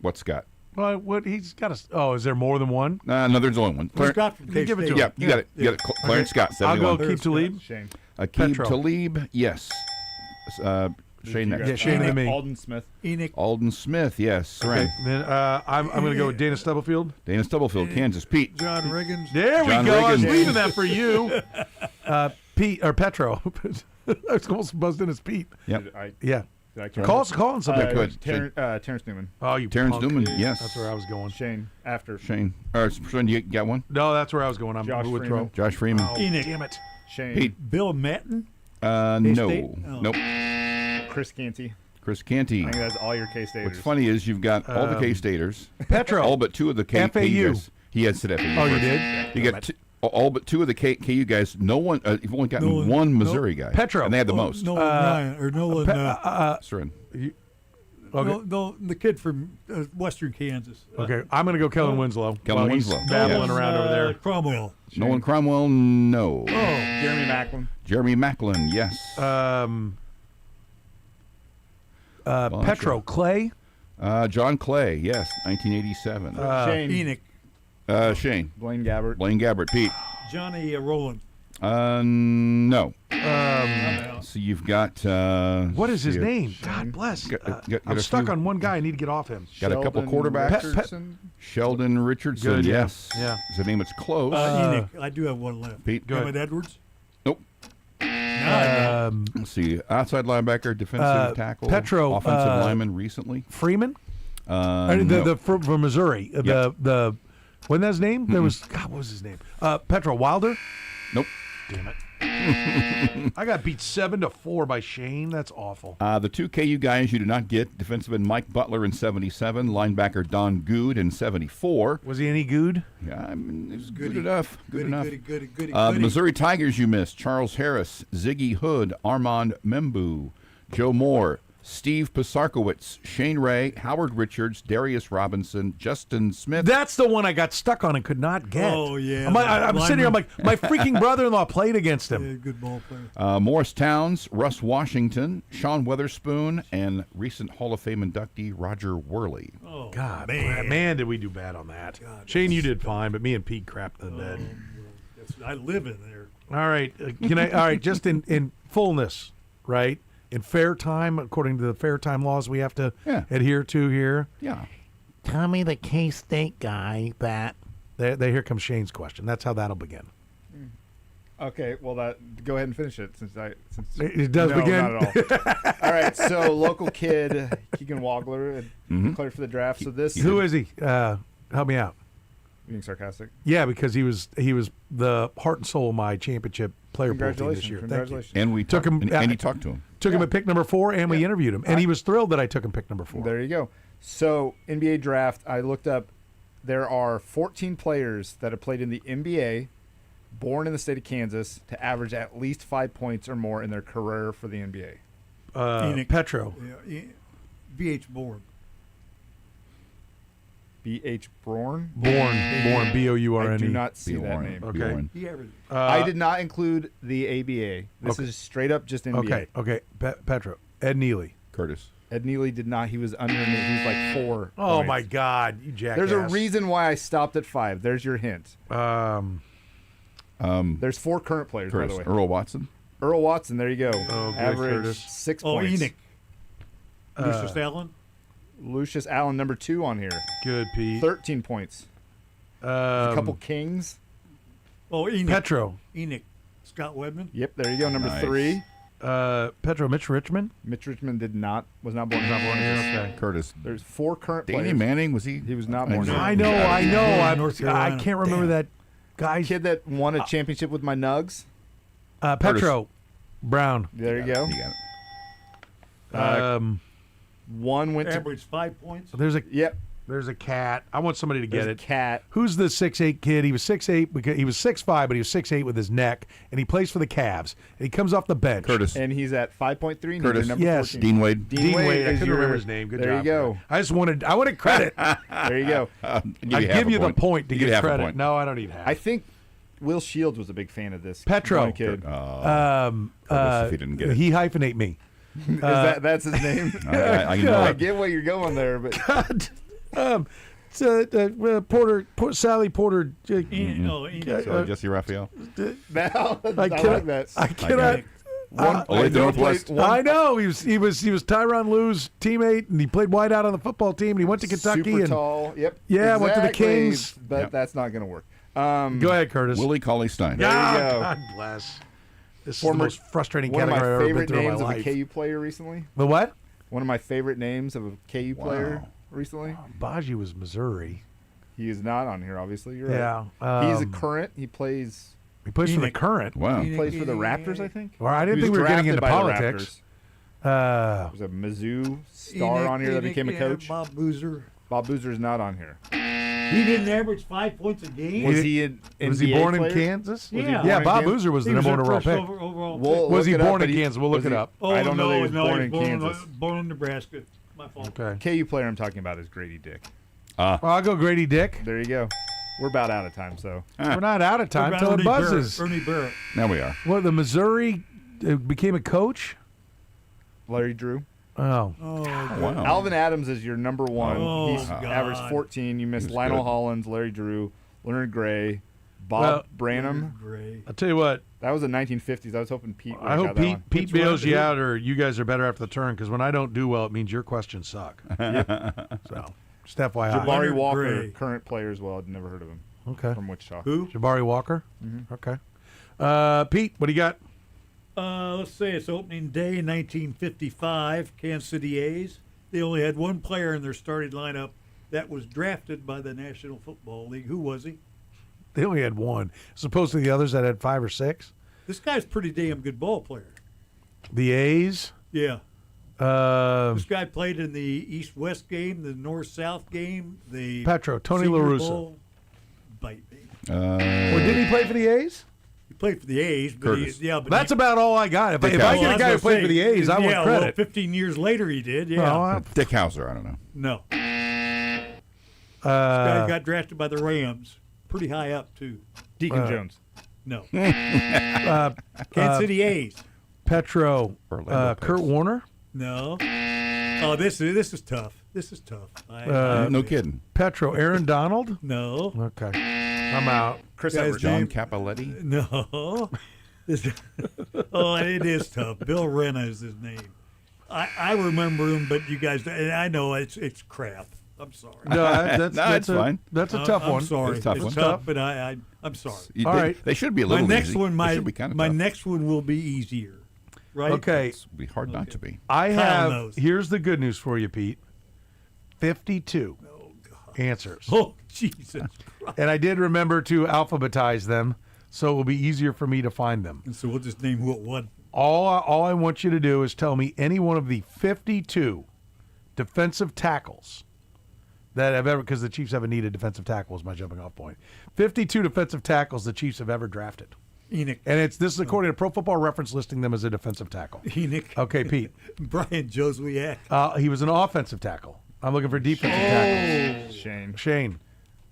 What's Scott? Well, what he's got a. Oh, is there more than one? No, there's only one. Scott from You give it K-State. to Yeah, you got it. You got it. Clarence Scott, I'll 71. go keep Talib. Shane. Akeem Petro. Talib, yes. Shane next. Yeah, Shane and me. Alden Smith. Enoch. Alden Smith, yes. Okay. Right. Then I'm going to go with Dana Stubblefield. Dana Stubblefield, Kansas. Pete. John Riggins. There John we go. I was Riggins. leaving that for you. Pete or Petro. I was almost buzzed in as Pete. Yep. Yeah. Did I count? Calling something. good. Terrence Newman. Oh, you Terrence punk. Newman, yes. That's where I was going. Shane. After. Shane. Shane, you got one? No, that's where I was going. I'm Josh with Freeman. throw. Josh Freeman. Oh, Enoch. damn it. Shane. Pete. Bill Matten. No. K-State? Oh. Nope. Chris Canty. Chris Canty. I think that's all your K-Staters. What's funny is you've got all the K-Staters. Petro. All but two of the KU FAU. guys. He had said FAU. Oh, you first. did? You got all but two of the KU guys. No one. You've only gotten one Missouri guy. Petro. And they had the most. Nolan Ryan. Or Nolan. Soren. Okay. No, the kid from Western Kansas. Okay, I'm going to go Kellen Winslow. Kellen while he's Winslow. babbling Yes. around over there. Cromwell. Nolan Cromwell, no. Jeremy Macklin. Jeremy Macklin, yes. Petro. Clay. John Clay, yes, 1987. Shane. Enoch. Shane. Blaine Gabbert. Blaine Gabbert. Pete. Johnny Rowland. No. So you've got. What is his see, name? God bless. Got I'm a stuck few. on one guy. I need to get off him. Got a couple Sheldon quarterbacks. Richardson. Sheldon Richardson, Good, yeah. yes. Yeah. Is the name it's close. Enoch. I do have one left. Pete. Go ahead. Emmett Edwards. Nope. Let's see. Outside linebacker, defensive tackle, Petro, offensive lineman recently. Freeman. No. From Missouri. Yep. The wasn't that his name? There was God. What was his name? Petro Wilder. Nope. Damn it. I got beat 7-4 by Shane. That's awful. The two KU guys you did not get, defensive end Mike Butler in 77, linebacker Don Good in 74. Was he any good? Yeah, I mean, it was good enough. Good enough. Goody. The Missouri Tigers you missed, Charles Harris, Ziggy Hood, Armand Membu, Joe Moore, Steve Pisarkowitz, Shane Ray, Howard Richards, Darius Robinson, Justin Smith. That's the one I got stuck on and could not get. Oh, yeah. I'm sitting here, I'm like, my freaking brother-in-law played against him. Yeah, good ball player. Morris Towns, Russ Washington, Sean Weatherspoon, and recent Hall of Fame inductee Roger Worley. Oh, God, man. man, did we do bad on that. God, Shane, you did fine, but me and Pete crapped in the bed. I live in there. All right, all right, just in fullness, right? In fair time, according to the fair time laws we have to adhere to here. Yeah. Tell me the K-State guy that... Here comes Shane's question. That's how that'll begin. Okay, well, go ahead and finish it since it does begin. Not at all. All right, so local kid Keegan Wagler declared for the draft. So who is he? Help me out. Being sarcastic. Yeah, because he was the heart and soul of my championship player pool team this year. Congratulations. And we took him, and he talked to him. Took him at pick number 4, and we interviewed him, and he was thrilled that I took him pick number 4. There you go. So NBA draft, I looked up. There are 14 players that have played in the NBA, born in the state of Kansas, to average at least 5 points or more in their career for the NBA. Petro. Yeah, B.H. Bourne. B.H. Bourne? Bourne, B-O-U-R-N-E. I do not see that name. Okay. I did not include the ABA. This is straight up just NBA. Okay. Petro. Ed Neely. Curtis. Ed Neely did not. He was underneath. He was like 4 Oh, points. my God. You jackass. There's a reason why I stopped at 5. There's your hint. There's 4 current players, Curtis. by the way. Earl Watson. Earl Watson, there you go. Oh, good, average Curtis. 6 Oh, points. Enoch. Lucius Allen. Lucius Allen, number 2 on here. Good, Pete. 13 points. A couple Kings. Oh, Enoch. Petro. Enoch. Scott Wedman. Yep, there you go. Number Nice. 3. Petro. Mitch Richmond. Mitch Richmond was not born in Okay. Curtis. There's 4 current Danny players. Manning, was he? He was not born. I know. North I Carolina. can't remember that guy's. Kid that won a championship with my Nugs. Petro. Brown. There you go. You got it. One went to. Average 5 points. There's a Yep. There's a cat. I want somebody to get There's it. a cat. Who's the 6'8" kid? He was 6'8" because he was 6'5", but he was 6'8" with his neck, and he plays for the Cavs. And he comes off the bench. Curtis. And he's at 5.3. Curtis. Number Yes. 14. Dean Wade. Dean Wade. I is couldn't your- remember his name. Good there job. you go. I wanted credit. There you go. I give you the point to You get half a credit. point. No, I don't need half. I think Will Shields was a big fan of this. Petro. young kid. Curtis, if he didn't get it. He hyphenate me. That's his name? I know I that. get what you're going there, but Sally Porter. So Jesse Raphael. now I I like that. I cannot. Olay Northwest. I know he was Tyronn Lue's teammate, and he played wide out on the football team, and he went to Kentucky. Super and tall. Yep. Yeah, went to the exactly, Kings. But Yep. that's not going to work. Go ahead, Curtis. Willie Cauley-Stein. There you Ah, go. God bless. This is Former- the most frustrating One of category my I've ever been favorite through in names my of a life. KU player recently. The what? One of my favorite names of a KU player Wow. recently. Baji was Missouri. He is not on here, obviously. You're Yeah, right. He's a current. He plays. He plays for the Enoch. Current. Wow. He plays for the Raptors, I think. Well, I didn't He think was we were getting drafted into by the politics. There's a Mizzou star on here that became a coach. Bob Boozer. Bob Boozer's not on here. He didn't average 5 points a game. Was he an Was NBA he born player? in Kansas? Yeah. born Yeah, in Bob Kansas? Boozer was the He was number one their overall first pick. overall We'll pick. Was he look it up, born but in Kansas? We'll look was it he- up. Oh, I don't know that he was born in born Kansas. born in Nebraska. My fault. Okay. KU player I'm talking about is Grady Dick. Well, I'll go Grady Dick. There you go. We're about out of time, so. We're not out of time What until about it Ernie buzzes. Barrett? Ernie Barrett. Now we are. What, the Missouri became a coach? Larry Drew. Oh. Wow. Alvin Adams is your number one. Oh, He's God. averaged 14. You missed He was Lionel good. Hollins, Larry Drew, Leonard Gray, Bob Well- Branham. Gray. I'll tell you what. That was the 1950s. I was hoping Pete would I hope got that one. Pete bails you out, or you guys are better after the turn, because when I don't do well, it means your questions suck. So, just FYI. Jabari Leonard Walker, Gray. current player as well. I'd never heard of him. Okay. From Wichita. Who? Jabari Walker? Mm-hmm. Okay. Pete, what do you got? Let's say it's opening day in 1955, Kansas City A's. They only had one player in their starting lineup that was drafted by the National Football League. Who was he? They only had one. As opposed to the others that had 5 or 6. This guy's a pretty damn good ball player. The A's. Yeah. Uh, This guy played in the East-West game, the North-South game, the Petro, Tony Senior La Russa. Bowl. Bite me. Or did he play for the A's? He played for the A's. But Curtis. but That's about all I got. If I Dick get Hauser. a guy who played for the A's, I want Well, credit. 15 years later he did, yeah. Well, Dick Hauser, I don't know. No. This guy got drafted by the Rams. Pretty high up, too. Deacon Jones. No. Kansas City A's. Petro, Orlando Kurt Pace. Warner, No. Oh, this is tough. This is tough. No kidding. Petro, Aaron Donald. No. Okay, I'm out. Chris Guy's Evers. John name- Capoletti. No. Oh, it is tough. Bill Renna is his name. I remember him, but you guys, and I know it's crap. I'm sorry. No, that's it's fine. That's a tough I'm one. sorry. It's a tough one. tough, but I'm sorry. You- All they, right. They should be a My little next easy. one, They should be kind of my tough. next one will be easier. Right? Okay, It's be hard not to be. I Kyle have. knows. Here's the good news for you, Pete. 52 answers, Oh, Jesus Christ. and I did remember to alphabetize them, so it will be easier for me to find them. And so we'll just name what one. All I want you to do is tell me any one of the 52 defensive tackles that have ever, because the Chiefs haven't needed defensive tackle, is my jumping off point. 52 defensive tackles the Chiefs have ever drafted. Enoch. And this is according to Pro Football Reference listing them as a defensive tackle. Enoch. Okay, Pete. Brian Joswiak. He was an offensive tackle. I'm looking for defensive tackles. Shane.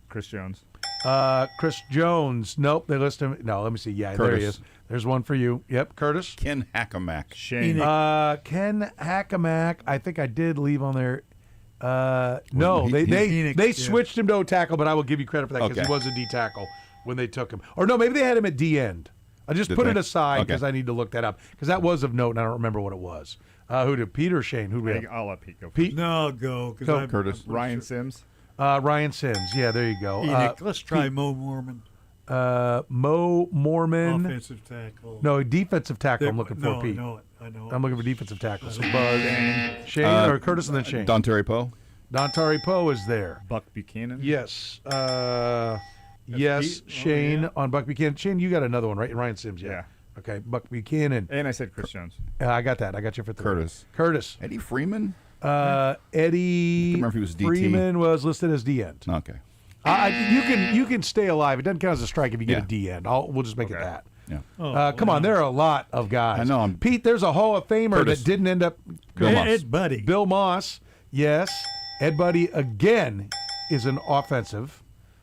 Chris Jones. Chris Jones. Nope, they list him. No, let me see. Yeah, there he Curtis. is. There's one for you. Yep, Curtis. Ken Hackamack. Shane. Ken Hackamack. I think I did leave on there. No, He- they Enoch, they yeah. switched him to O tackle, but I will give you credit for that because Okay. he was a D tackle when they took him. Or no, maybe they had him at D end. I just Did put they? it aside Okay. because I need to look that up because that was of note and I don't remember what it was. Who did Pete or Shane? Who did we have? I'll let Pete go. Pete, No, go. 'Cause Go, I'm- Curtis. I'm Ryan sure. Sims. Ryan Sims. Yeah, there you go. Enoch. Let's try Mo Mormon. Mo Mormon. Offensive tackle. No, defensive tackle. I'm looking for no, Pete. I know it. I know it. I'm looking for defensive tackle. So Buzz, Shane or Curtis and then Shane. Dontari Poe. Dontari Poe is there. Buck Buchanan. Yes. Yes, Pete? Oh, Shane yeah. on Buck Buchanan. Shane, you got another one, right? Ryan Sims, yeah. Yeah. Okay, Buck Buchanan. And I said Chris Jones. I got that. I got you for three. Curtis. Curtis. Eddie Freeman. Eddie remember if he was DT. Freeman was listed as D end. Okay. You can stay alive. It doesn't count as a strike if you get Yeah. a D end. We'll just make it that. Yeah. Come on, there are a lot of guys. I know, Pete, there's a Hall of Famer Curtis. that didn't end up. Bill Moss. Ed Buddy. Bill Moss, yes. Ed Buddy again is an offensive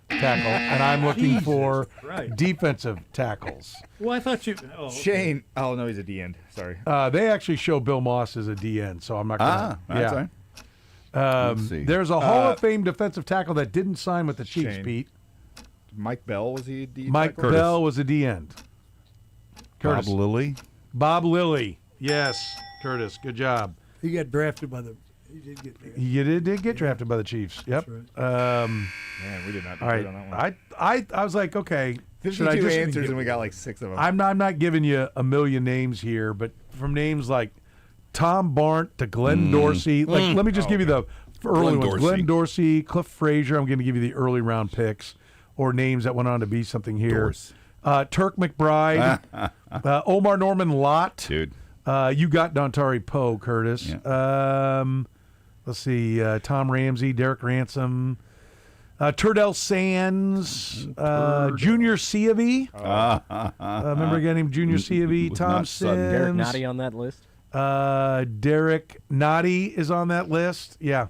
tackle, and I'm looking Jesus for Christ. defensive tackles. Well, I thought you. Oh, okay. Shane. Oh no, he's a D end. Sorry. They actually show Bill Moss as a D end, so I'm not going to. That's right. Let's see. There's a Hall of Fame defensive tackle that didn't sign with the Chiefs, Shane. Pete. Mike Bell, was he a D? Mike tackle? Bell was a D end. Bob Curtis. Lilly. Bob Lilly. Yes, Curtis. Good job. He got drafted by the. He did get drafted. You did get drafted by the Chiefs. Yep. That's Man, we did not do All good right. on that one. I was like, okay. Should I 52 just answers and we got like 6 of them. I'm not giving you a million names here, but from names like Tom Barnt to Glenn Dorsey, like let me just give you the early ones. Dorsey. Glenn Dorsey, Cliff Frazier. I'm going to give you the early round picks or names that went on to be something here. Dorse. Turk McBride, Omar Norman Lott. Dude. You got Dontari Poe, Curtis. Yeah. Let's see, Tom Ramsey, Derek Ransom, Turdell Sands, Junior Ciavi. Remember a guy named Junior Ciavi? was Tom not Sutton. Derek Sims. Nottie on that list. Derek Nottie is on that list. Yeah.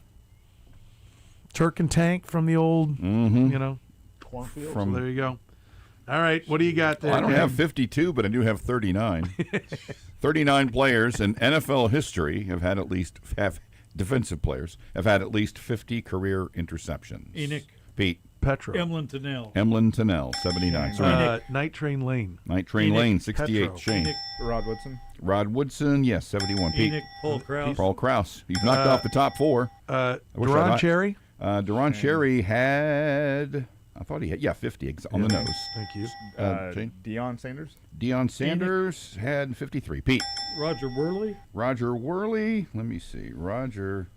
Turk and Tank from the old, you know. So there you go. All right, what do you got there? Well, I don't Ken? have 52, but I do have 39. 39 players in NFL history have had at least defensive players have had at least 50 career interceptions. Enoch. Pete. Petro. Emlyn Tennell. Emlyn Tennell, 79. Sorry. Night Train Lane. Night Train Enoch. Lane, 68. Petro. Shane. Enoch. Rod Woodson. Rod Woodson, yes, 71. Pete. Enoch. Paul Krause. Paul Krause. You've knocked off the top 4. wish Duron I'd- Cherry. Duron Cherry had, I thought he had, 50 on the nose. Thank you. Shane? Deion Sanders. Deion Sanders had 53. Pete. Roger Worley. Roger Worley. Let me see. Roger.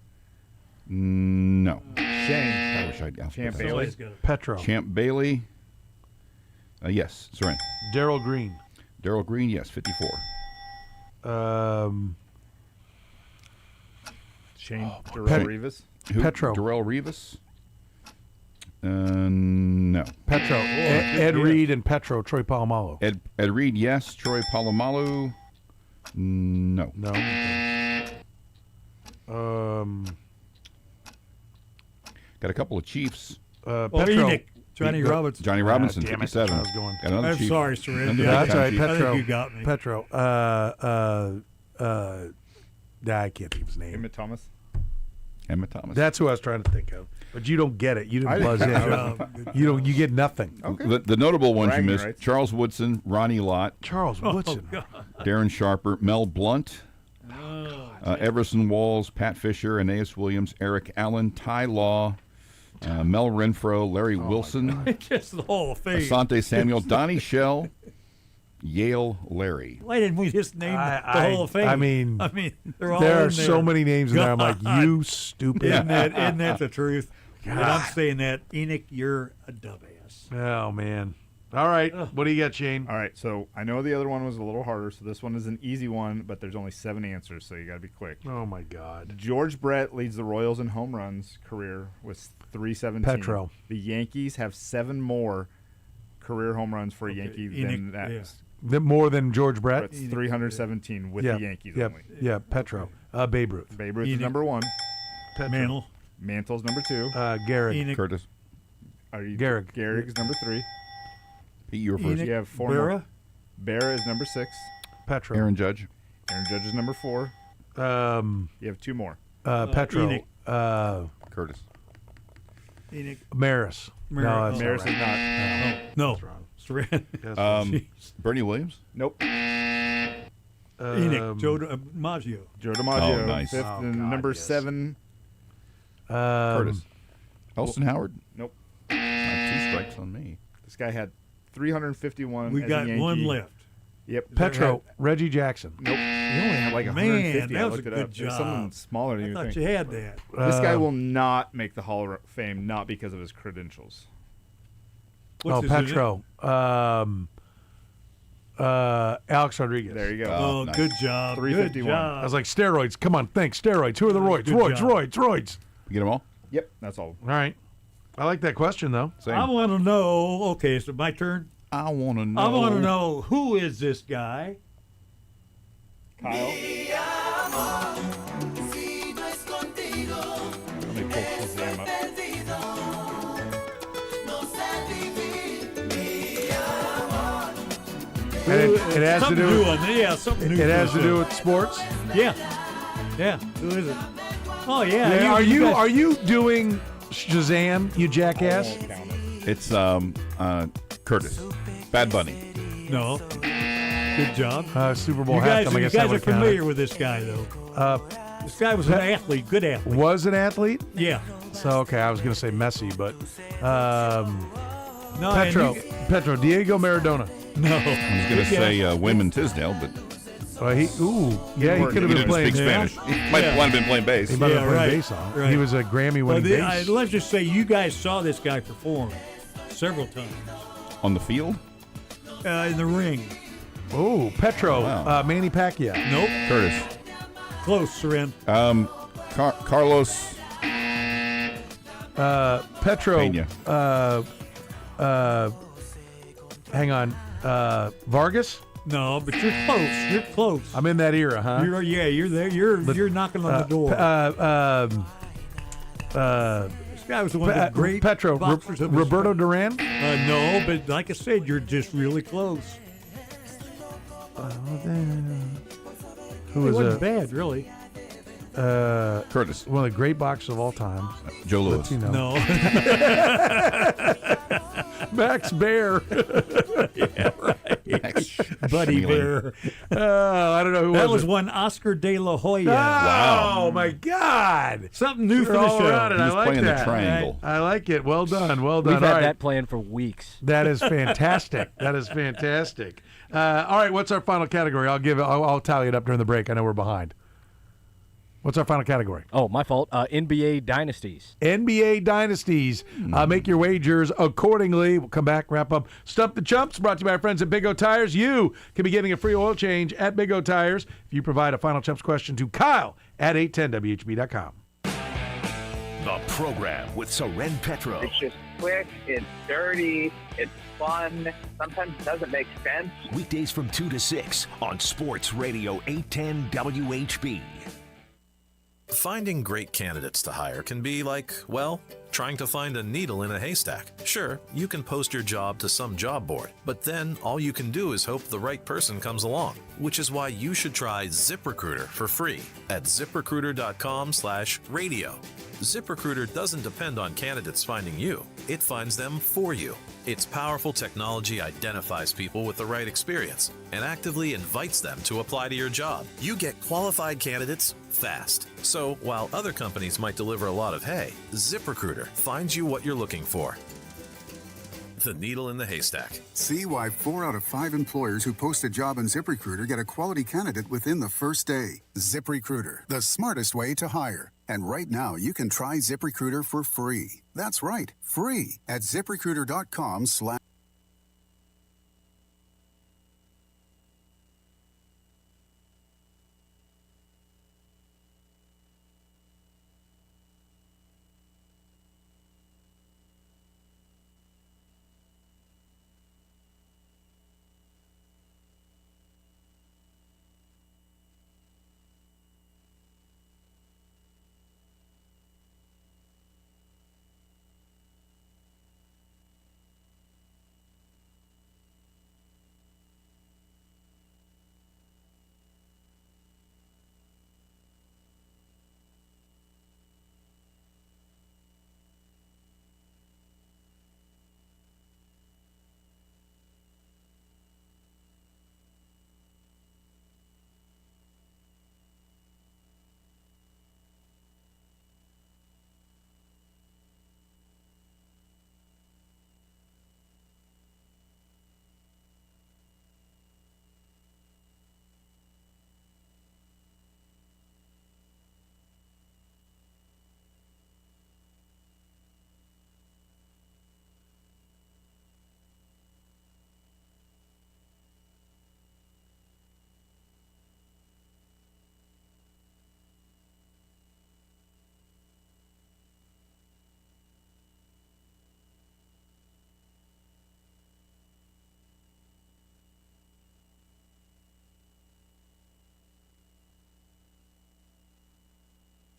No. Shane. I wish I'd Champ alphabetized. Bailey. Somebody's got it. Petro. Champ Bailey. Yes. Soren. Daryl Green. Daryl Green. Yes. 54. Shane. Pet- Darrell Revis. Who? Petro. Darrell Revis. No. Petro. Ed Reed and Petro. Troy Polamalu. Ed Reed, yes. Troy Polamalu, no. Got a couple of Chiefs. Petro. Enoch. Johnny Robinson. Johnny Robinson, damn it, 57. I was going. Got another I'm Chief. sorry, Soren. Another Yeah, That's right. Chief. Petro. I think you got me. Petro. I can't think of his name. Emmett Thomas. Emmett Thomas. That's who I was trying to think of. But you don't get it. You didn't buzz in. You don't. You get nothing. Okay. The notable ones Bragging you missed: rights. Charles Woodson, Ronnie Lott, Charles Woodson. Darren Sharper, Mel Blunt, Everson Walls, Pat Fisher, Aeneas Williams, Eric Allen, Ty Law, Mel Renfro, Larry Wilson, Just the Hall of Fame. Asante Samuel, Donnie Shell, Yale Larry. Why didn't we just name the Hall of Fame? I mean, they're all there in are so many names in there. I'm like, God. you stupid. Isn't that the truth? And I'm saying that, Enoch, you're a dumbass. Oh man. All right. What do you got, Shane? All right, so I know the other one was a little harder, so this one is an easy one, but there's only 7 answers, so you got to be quick. Oh my God. George Brett leads the Royals in home runs career with 317. Petro. The Yankees have 7 more career home runs for a Yankee than that. Yeah. More than George Brett? Brett's 317 with the Yankees only. Yeah, Petro. Babe Ruth. Babe Ruth is number 1. Mantle. Mantle's number 2. Garrett. Curtis. Garrick. Garrick's number 3. Pete, you were first. You have 4 Berra. more. Berra is number 6. Petro. Aaron Judge. Aaron Judge is number 4. You have 2 more. Petro. Enoch. Curtis. Enoch. Maris. No, that's Maris not is right. not. No. That's wrong. Soren. Bernie Williams. Nope. Enoch. Joe DiMaggio. Joe DiMaggio. Oh, nice. 5th, and God, number yes. 7. Curtis. Elston Howard. Nope. 2 strikes on me. This guy had 351. We as got a Yankee. one left. Yep. Petro. Reggie Jackson. Nope. He only had like 150. Man, that I was a looked it good up. There's something job. smaller than I you thought think. you had that. This guy will not make the Hall of Fame, not because of his credentials. What's his Petro. Alex Rodriguez. There you go. Oh, nice. good job. 351. Good I job. was like, steroids. Come on, think. Steroids. Who are the roids? Good Roids, job. roids. You get them all? Yep, that's all. All right. I like that question, though. Same. I want to know. Okay, so my turn. I want to know. I want to know, who is this guy? Kyle. Let me pull Shazam up. And it has to Something do new with, on yeah, something new. it for has the to show. do with sports. Yeah. Who is it? Oh yeah. Yeah, guys- are you doing Shazam, you jackass? Won't count it. It's Curtis. Bad Bunny. No. Good job. Super Bowl You guys, halftime. I you guess that guys are would count. familiar with this guy though. This guy was an athlete, good athlete. Was an athlete? Yeah. So okay, I was going to say Messi, but No, Petro, and Petro, Diego Maradona. no. I was going to say Wyman Tisdale, but He could have been didn't playing. speak Spanish. He might have been playing bass. He might have Yeah, been playing right, bass on. right. He was a Grammy-winning bass. Let's just say you guys saw this guy perform several times On the field? in the ring. Oh, Petro, Wow. Manny Pacquiao. Nope. Curtis. Close, Soren. Carlos Petro. Pena. Hang on. Vargas. No, but you're close. You're close. I'm in that era, huh? You're there. You're knocking on the door. This guy was one of the great Petro. boxers of his Roberto Duran. no, but like I said, you're just really close. Who It was wasn't bad, really. Curtis. one of the great boxers of all time? Joe Louis. Latino. No. Max Baer. Buddy Schmeling. Bear. I don't know who That was was it. one Oscar De La Hoya. Oh my God! Something new for We're the all show. around it. He I was like playing that. the triangle. I like it. Well done. Well done. We've All had right. that planned for weeks. That is fantastic. That is fantastic. All right, what's our final category? I'll tally it up during the break. I know we're behind. What's our final category? Oh, my fault. NBA dynasties. NBA dynasties. Make your wagers accordingly. We'll come back, wrap up Stump the Chumps, brought to you by our friends at Big O Tires. You can be getting a free oil change at Big O Tires if you provide a Final Chumps question to Kyle at 810WHB.com. The Program with Soren Petro. It's just quick, it's dirty, it's fun. Sometimes it doesn't make sense. Weekdays from 2 to 6 on Sports Radio 810 WHB. Finding great candidates to hire can be like, well, trying to find a needle in a haystack. Sure, you can post your job to some job board, but then all you can do is hope the right person comes along, which is why you should try ZipRecruiter for free at ZipRecruiter.com/radio. ZipRecruiter doesn't depend on candidates finding you. It finds them for you. Its powerful technology identifies people with the right experience and actively invites them to apply to your job. You get qualified candidates fast. So while other companies might deliver a lot of hay, ZipRecruiter finds you what you're looking for. The needle in the haystack. See why 4 out of 5 employers who post a job on ZipRecruiter get a quality candidate within the first day. ZipRecruiter, the smartest way to hire. And right now, you can try ZipRecruiter for free. That's right, free at ZipRecruiter.com/.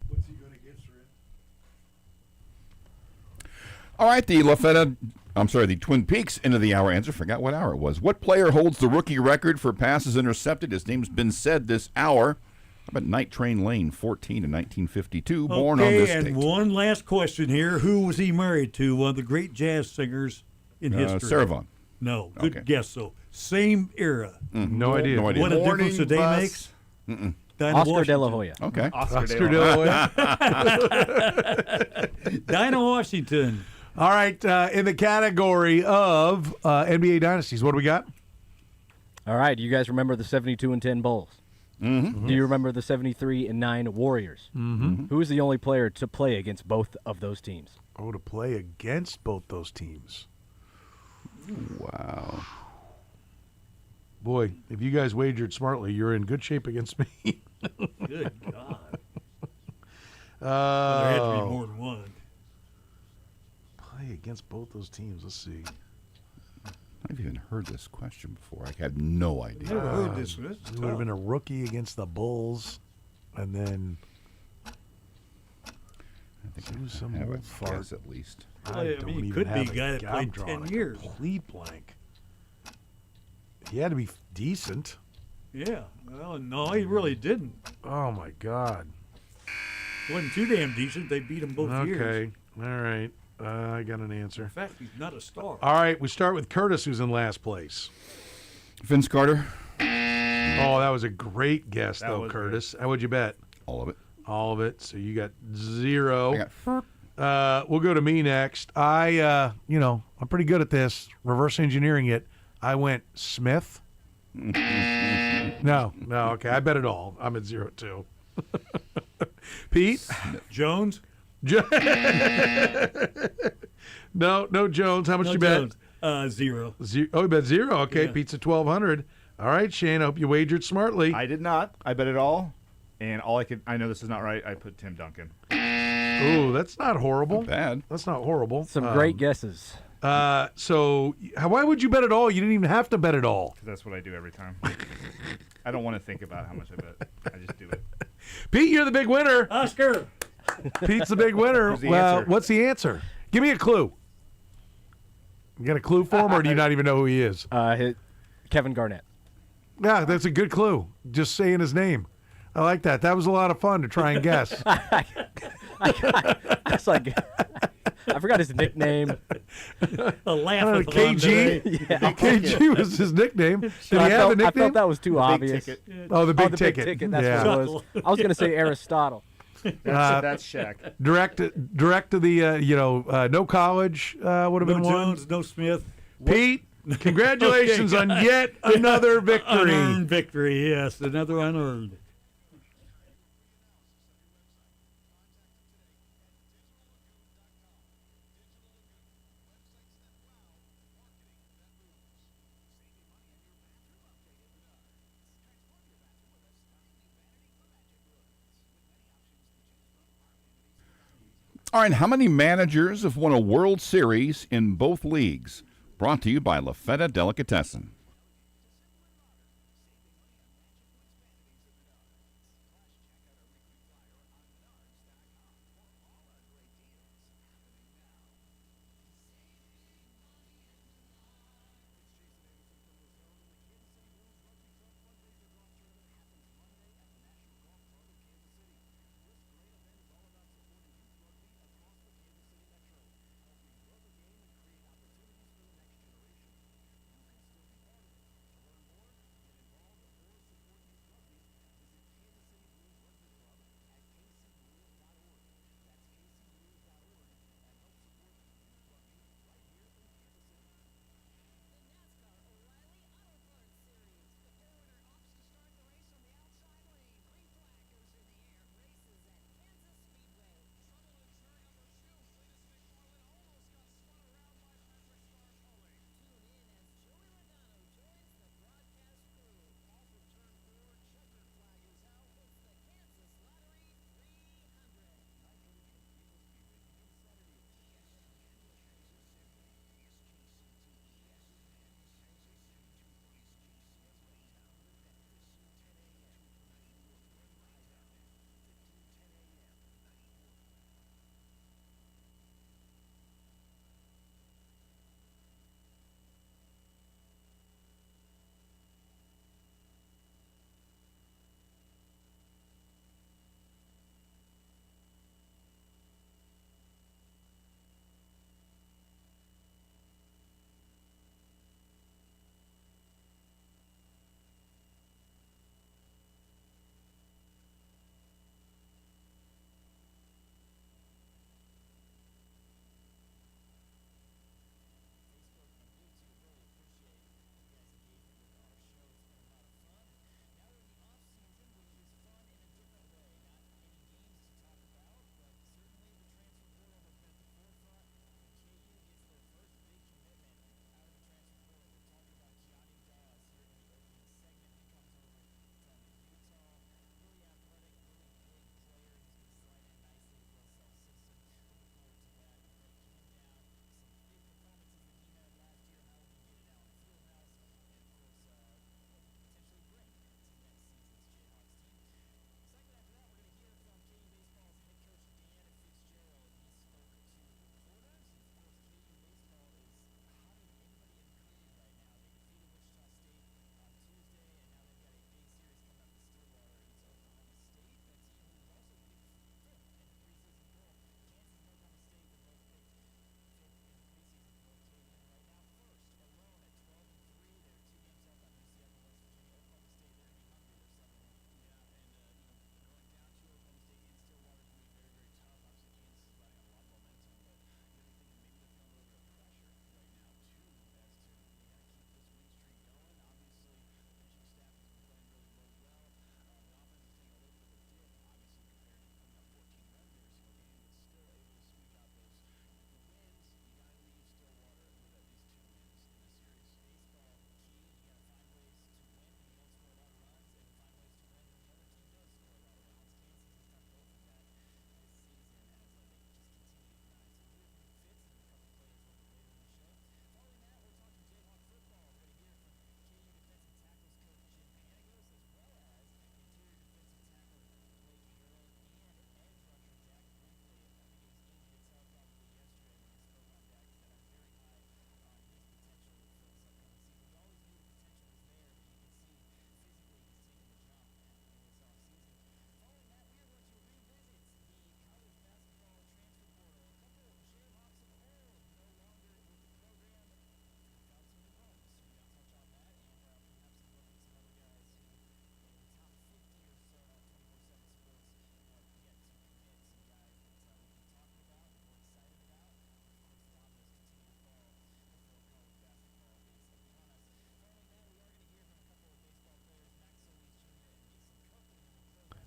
What's he going to get, Soren? All right, the Twin Peaks end of the hour answer. Forgot what hour it was. What player holds the rookie record for passes intercepted? His name's been said this hour. How about Night Train Lane, 14 in 1952, born on this date. And one last question here. Who was he married to? One of the great jazz singers in history. Sarah Vaughan. No, good guess, though. Same era. No idea. What a difference a day makes. Dinah Oscar Washington. De La Hoya. Okay. Oscar De La Hoya. Dinah Washington. All right, in the category of NBA dynasties, what do we got? All right, you guys remember the 72-10 Bulls? Mm-hmm. Do you remember the 73-9 Warriors? Mm-hmm. Who was the only player to play against both of those teams? Oh, to play against both those teams. Wow. Boy, if you guys wagered smartly, you're in good shape against me. Good God. There had to be more than one. Play against both those teams. Let's see. I've even heard this question before. I had no idea. Never heard this. This It would have been a rookie against the Bulls, and then I think do I some have old a fart. guess at least. I don't mean, even could be have a guy that I'm played drawing 10 a years. complete blank. He had to be decent. Yeah. Well, no, he really didn't. Oh my God. He wasn't too damn decent. They beat him both years. Okay. All right. I got an In answer. fact, he's not a star. All right. We start with Kurtis, who's in last place. Vince Carter. Oh, that was a great guess, That though, was Kurtis. How would you bet? All of it. All of it. So you got 0. I got We'll go to me next. I'm pretty good at this, reverse engineering it. I went Smith. No, okay. I bet it all. I'm at 0 too. Pete? Jones? No, Jones. How much you bet? Jones. 0. Oh, you bet 0. Okay, Yeah. Pete's at 1,200. All right, Shane. I hope you wagered smartly. I did not. I bet it all. And I know this is not right. I put Tim Duncan. Ooh, that's not horrible. Not bad. That's not horrible. Some great guesses. So, why would you bet it all? You didn't even have to bet it all. Because that's what I do every time. I don't want to think about how much I bet. I just do it. Pete, you're the big winner. Oscar. Pete's the big winner. Who's the Well, answer? what's the answer? Give me a clue. You got a clue for him, or do you not even know who he is? Kevin Garnett. Yeah, that's a good clue. Just saying his name. I like that. That was a lot of fun to try and guess. I was like, I forgot his nickname. A laugh KG. Yeah. KG was his nickname. Did he I have felt, a nickname? I felt that was too obvious. Oh, the big the ticket. Big ticket. That's Yeah. what it was. I was going to say Aristotle. That's Shaq. Direct to the no college would have No been Jones, one. no Smith. Pete, congratulations on yet another victory. Unearned victory, yes. Another unearned. All right, how many managers have won a World Series in both leagues? Brought to you by La Feta Delicatessen.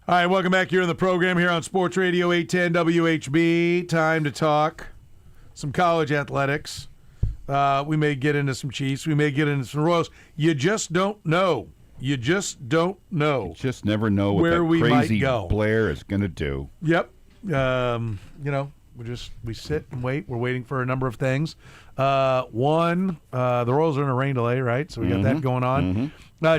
All right, welcome back here in the program here on Sports Radio 810 WHB. Time to talk some college athletics. We may get into some Chiefs. We may get into some Royals. You just don't know. You just don't know. You just never know what where that we crazy might go. Blair is going to do. Yep. We sit and wait. We're waiting for a number of things. One, the Royals are in a rain delay, right? So we got that going on.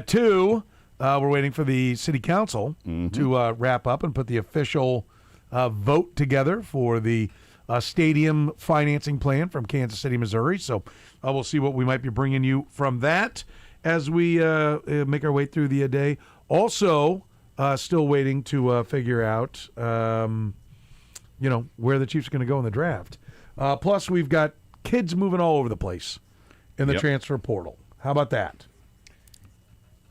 Two, we're waiting for the city council to wrap up and put the official vote together for the stadium financing plan from Kansas City, Missouri. So we'll see what we might be bringing you from that as we make our way through the day. Also, still waiting to figure out, where the Chiefs are going to go in the draft. Plus, we've got kids moving all over the place in the transfer portal. How about that?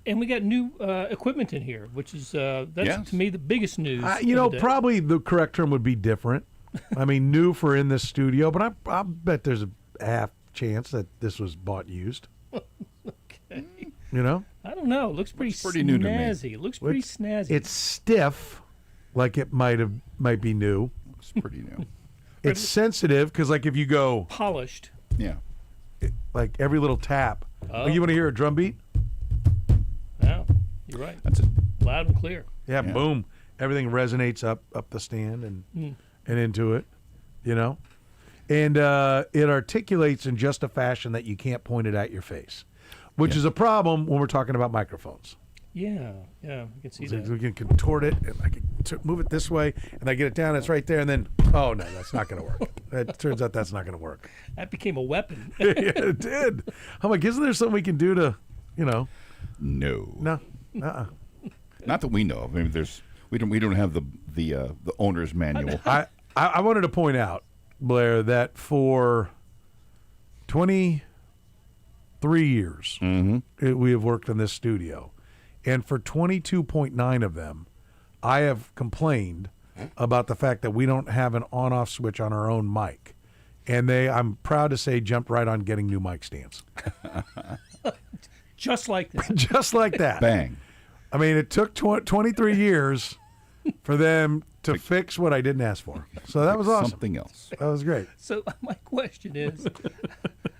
And we got new equipment in here, which is that's to me the biggest news. Probably the correct term would be different. I mean, new for in this studio, but I bet there's a half chance that this was bought used. Okay. I don't know. It looks pretty new to me. snazzy. It looks pretty snazzy. It's stiff, like it might be new. It's pretty new. It's sensitive because, like, if you go polished, like every little tap. Like, you want to hear a drum beat? Yeah, you're right. That's it. Loud and clear. Yeah, boom. Everything resonates up the stand and into it, And it articulates in just a fashion that you can't point it at your face, which is a problem when we're talking about microphones. Yeah, I can see that. We can contort it, and I can move it this way, and I get it down, it's right there, and then, oh, no, that's not going to work. It turns out that's not going to work. That became a weapon. Yeah, it did. I'm like, isn't there something we can do to, No. No. Not that we know of. I mean, we don't have the owner's manual. I wanted to point out, Blair, that for 23 years we have worked in this studio, and for 22.9 of them, I have complained about the fact that we don't have an on-off switch on our own mic, and I'm proud to say, jumped right on getting new mic stands. Just like that. Just like that. Bang. I mean, it took 23 years for them to fix what I didn't ask for. So that was awesome. Something else. That was great. So my question is,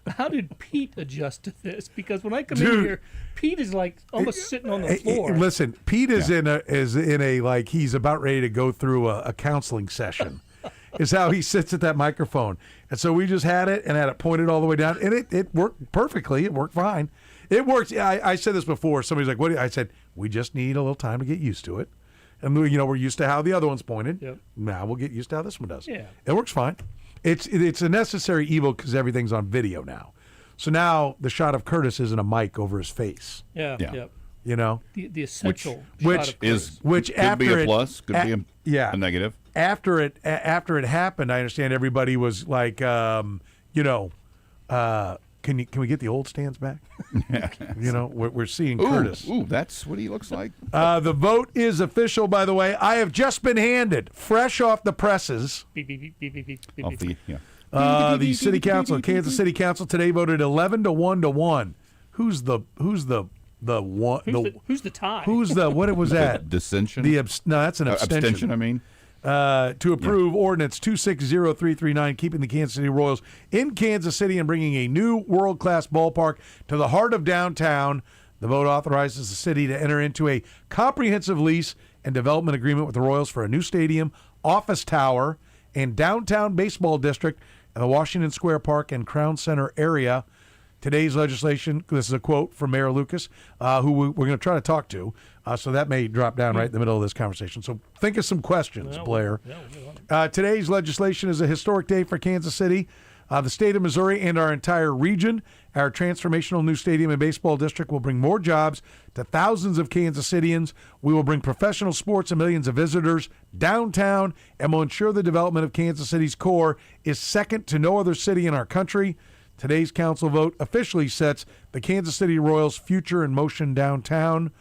how did Pete adjust to this? Because when I come in here, Pete is like almost sitting on the floor. Listen, Pete is in a like he's about ready to go through a counseling session. Is how he sits at that microphone. And so we just had it pointed all the way down, and it worked perfectly. It worked fine. It works. I said this before. Somebody's like, "What?" I said, "We just need a little time to get used to it." And we're used to how the other one's pointed. Yep. Now we'll get used to how this one does. Yeah. It works fine. It's a necessary evil because everything's on video now. So now the shot of Kurtis isn't a mic over his face. Yeah. The essential which shot of Kurtis. which could after be a it, plus, could be a negative. After it happened, I understand everybody was like, can we get the old stands back? We're seeing Kurtis. Ooh, that's what he looks like. The vote is official, by the way. I have just been handed, fresh off the presses. Beep, beep, beep, beep, beep, beep, beep, Off beep. The city council, Kansas City Council today voted 11 to 1 to 1. Who's the one? Who's the tie? Who's the what? It was that dissension? No, that's an abstention. Abstention, I mean. To approve ordinance 260339, keeping the Kansas City Royals in Kansas City and bringing a new world-class ballpark to the heart of downtown. The vote authorizes the city to enter into a comprehensive lease and development agreement with the Royals for a new stadium, office tower, and downtown baseball district in the Washington Square Park and Crown Center area. Today's legislation, this is a quote from Mayor Lucas, who we're going to try to talk to, so that may drop down right in the middle of this conversation. So think of some questions, Blair. Today's legislation is a historic day for Kansas City, the state of Missouri, and our entire region. Our transformational new stadium and baseball district will bring more jobs to thousands of Kansas Cityans. We will bring professional sports and millions of visitors downtown, and will ensure the development of Kansas City's core is second to no other city in our country. Today's council vote officially sets the Kansas City Royals' future in motion downtown.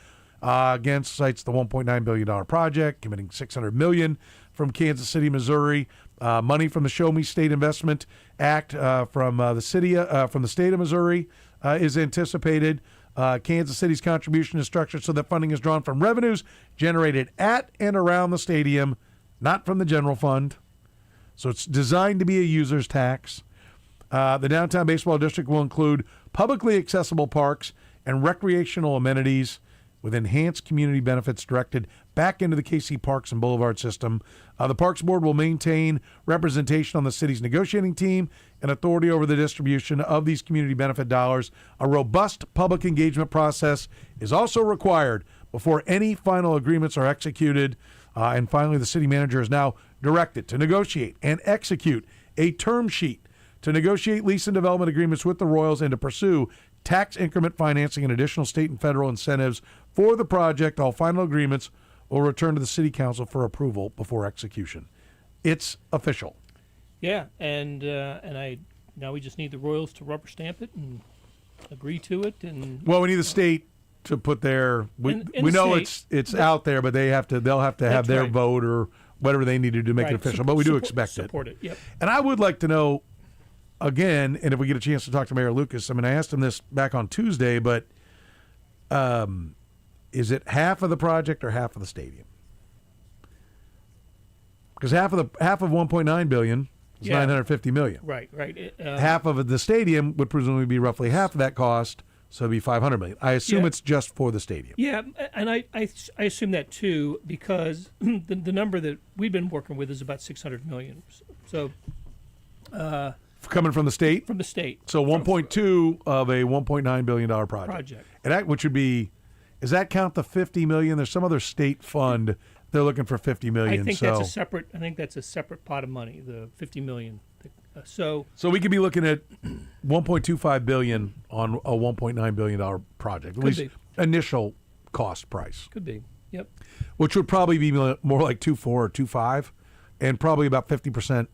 Again, cites the $1.9 billion project, committing $600 million from Kansas City, Missouri. Money from the Show Me State Investment Act from the state of Missouri is anticipated. Kansas City's contribution is structured so that funding is drawn from revenues generated at and around the stadium, not from the general fund. So it's designed to be a user's tax. The downtown baseball district will include publicly accessible parks and recreational amenities with enhanced community benefits directed back into the KC Parks and Boulevard system. The Parks Board will maintain representation on the city's negotiating team and authority over the distribution of these community benefit dollars. A robust public engagement process is also required before any final agreements are executed. And finally, the city manager is now directed to negotiate and execute a term sheet to negotiate lease and development agreements with the Royals and to pursue tax increment financing and additional state and federal incentives for the project. All final agreements will return to the city council for approval before execution. It's official. Yeah, and now we just need the Royals to rubber stamp it and agree to it. And well, we need the state to put their. We know it's out there, but they'll have to have their vote or whatever they need to do to make it official. But we do expect support it. Yep. And I would like to know again, and if we get a chance to talk to Mayor Lucas, I mean, I asked him this back on Tuesday, but is it half of the project or half of the stadium? Because half of 1.9 billion is 950 million. Right. Half of the stadium would presumably be roughly half of that cost, so it'd be 500 million. I assume it's just for the stadium. Yeah, and I assume that too because the number that we've been working with is about 600 million. So. Coming from the state? From the state. So 1.2 of a $1.9 billion project. And that, which would be, does that count the 50 million? There's some other state fund. They're looking for 50 million. I think that's a separate pot of money, the 50 million. So we could be looking at 1.25 billion on a $1.9 billion project. At least initial cost price. Could be. Yep. Which would probably be more like 2.4 or 2.5, and probably about 50%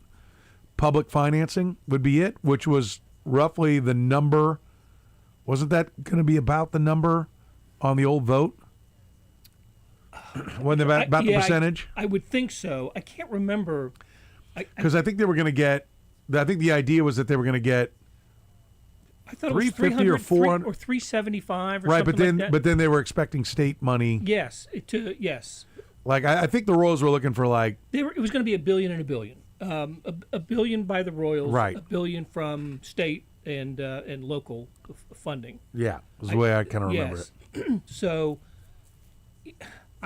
public financing would be it, which was roughly the number. Wasn't that going to be about the number on the old vote? Wasn't it about the percentage? I would think so. I can't remember. Because I think they were going to get. I think the idea was that they were going to get. I thought it was 350 or 400 or 375 or right, something but then they were expecting state money. Yes, yes. Like I think the Royals were looking for like. It was going to be $1 billion and $1 billion. A billion by the Royals, right. $1 billion from state and local funding. Yeah, was the way I kind of remember it. So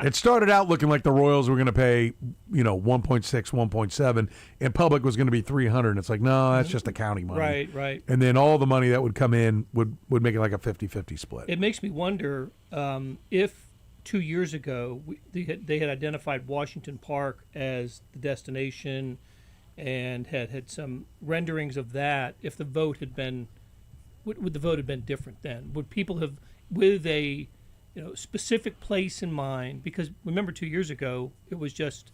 it started out looking like the Royals were going to pay, 1.6, 1.7, and public was going to be 300. And it's like, no, that's just the county money. Right. And then all the money that would come in would make it like a 50-50 split. It makes me wonder if 2 years ago they had identified Washington Park as the destination and had some renderings of that. If the vote had been, would the vote have been different then? Would people have, with a specific place in mind? Because remember 2 years ago it was just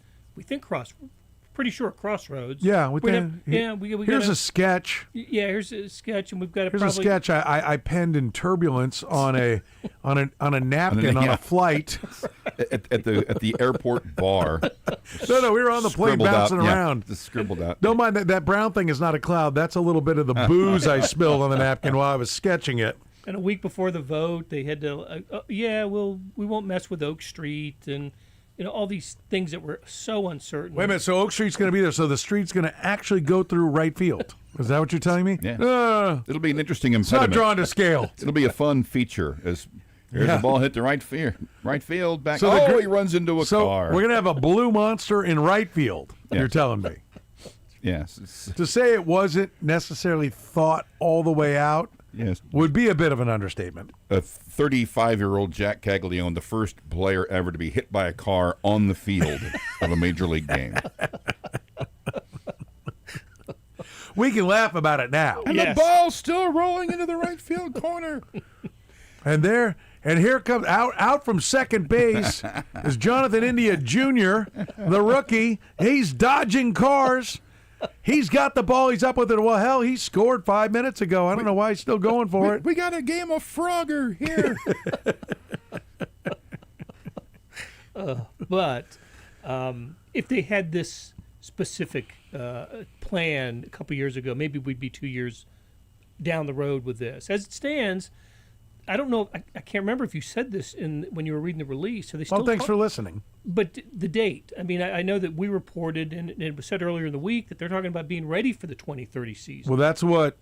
pretty sure Crossroads. Yeah, here's a sketch. Yeah, here's a sketch, and we've got a sketch I penned in turbulence on a napkin on a flight at the airport bar. No, we were on the plane bouncing around. Just scribbled out. Don't mind that brown thing is not a cloud. That's a little bit of the booze I spilled on the napkin while I was sketching it. And a week before the vote, they had to, we won't mess with Oak Street and. All these things that were so uncertain. Wait a minute, so Oak Street's going to be there, so the street's going to actually go through right field. Is that what you're telling me? Yeah. It'll be an interesting impediment. It's not drawn to scale. It'll be a fun feature. Here's the ball hit the right field, back. So he runs into a car. We're going to have a blue monster in right field, you're telling me. Yes. To say it wasn't necessarily thought all the way out would be a bit of an understatement. A 35-year-old Jack Caglione, the first player ever to be hit by a car on the field of a major league game. We can laugh about it now. And the ball's still rolling into the right field corner. And here comes out from second base is Jonathan India Jr., the rookie. He's dodging cars. He's got the ball. He's up with it. Well, hell, he scored 5 minutes ago. I don't know why he's still going for it. We got a game of Frogger here. But if they had this specific plan a couple years ago, maybe we'd be 2 years down the road with this. As it stands, I don't know. I can't remember if you said this when you were reading the release. Are they still? Oh, thanks for listening. But the date. I mean, I know that we reported, and it was said earlier in the week that they're talking about being ready for the 2030 season. Well,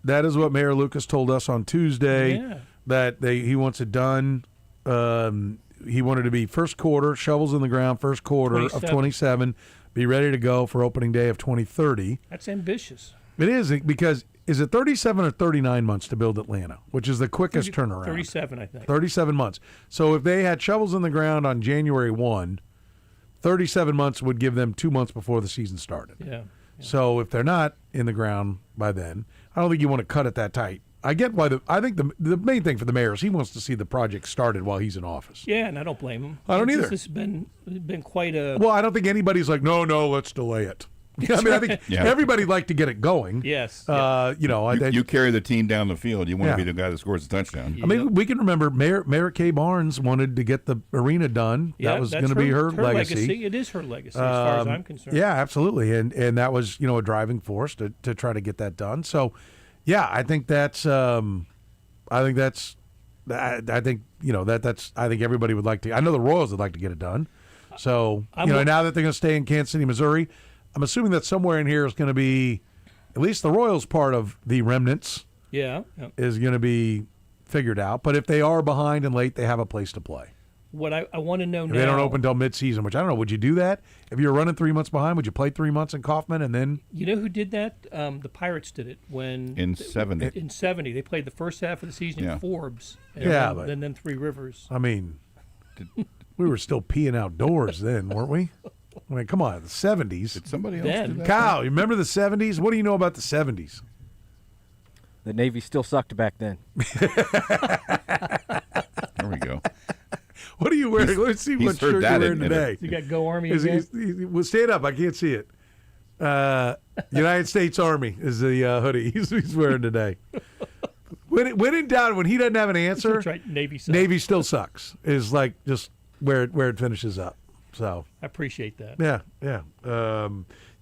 that is what Mayor Lucas told us on Tuesday. Yeah. That he wants it done. He wanted to be first quarter, shovels in the ground, first quarter of 27, be ready to go for opening day of 2030. That's ambitious. It is, because is it 37 or 39 months to build Atlanta, which is the quickest turnaround? 37, I think. 37 months. So if they had shovels in the ground on January 1, 37 months would give them 2 months before the season started. Yeah. So if they're not in the ground by then, I don't think you want to cut it that tight. I get why I think the main thing for the mayor is he wants to see the project started while he's in office. Yeah, and I don't blame him. I don't either. This has been quite a. Well, I don't think anybody's like, no, let's delay it. I mean, I think everybody'd like to get it going. Yes. You carry the team down the field. You want to be the guy that scores a touchdown. I mean, we can remember Mayor Kay Barnes wanted to get the arena done. Yeah, that was going to be her legacy. It is her legacy, as far as I'm concerned. Yeah, absolutely, and that was a driving force to try to get that done. So, yeah, I think that's I think everybody would like to. I know the Royals would like to get it done. So now that they're going to stay in Kansas City, Missouri, I'm assuming that somewhere in here is going to be at least the Royals part of the remnants. Yeah. Is going to be figured out. But if they are behind and late, they have a place to play. What I want to know now. They don't open until mid-season, which I don't know. Would you do that if you were running 3 months behind? Would you play 3 months in Kaufman and then? You know who did that? The Pirates did it in 70. In 70, they played the first half of the season in Forbes. And then Three Rivers. I mean, we were still peeing outdoors then, weren't we? I mean, come on, the 70s. Did somebody else do that? Kyle, you remember the 70s? What do you know about the 70s? The Navy still sucked back then. There we go. What are you wearing? Let's see what shirt you're wearing today. You got Go Army again? Well, stand up. I can't see it. United States Army is the hoodie he's wearing today. When in doubt, when he doesn't have an answer, That's right, Navy sucks. Navy still sucks. Is like just where it finishes up. So I appreciate that. Yeah.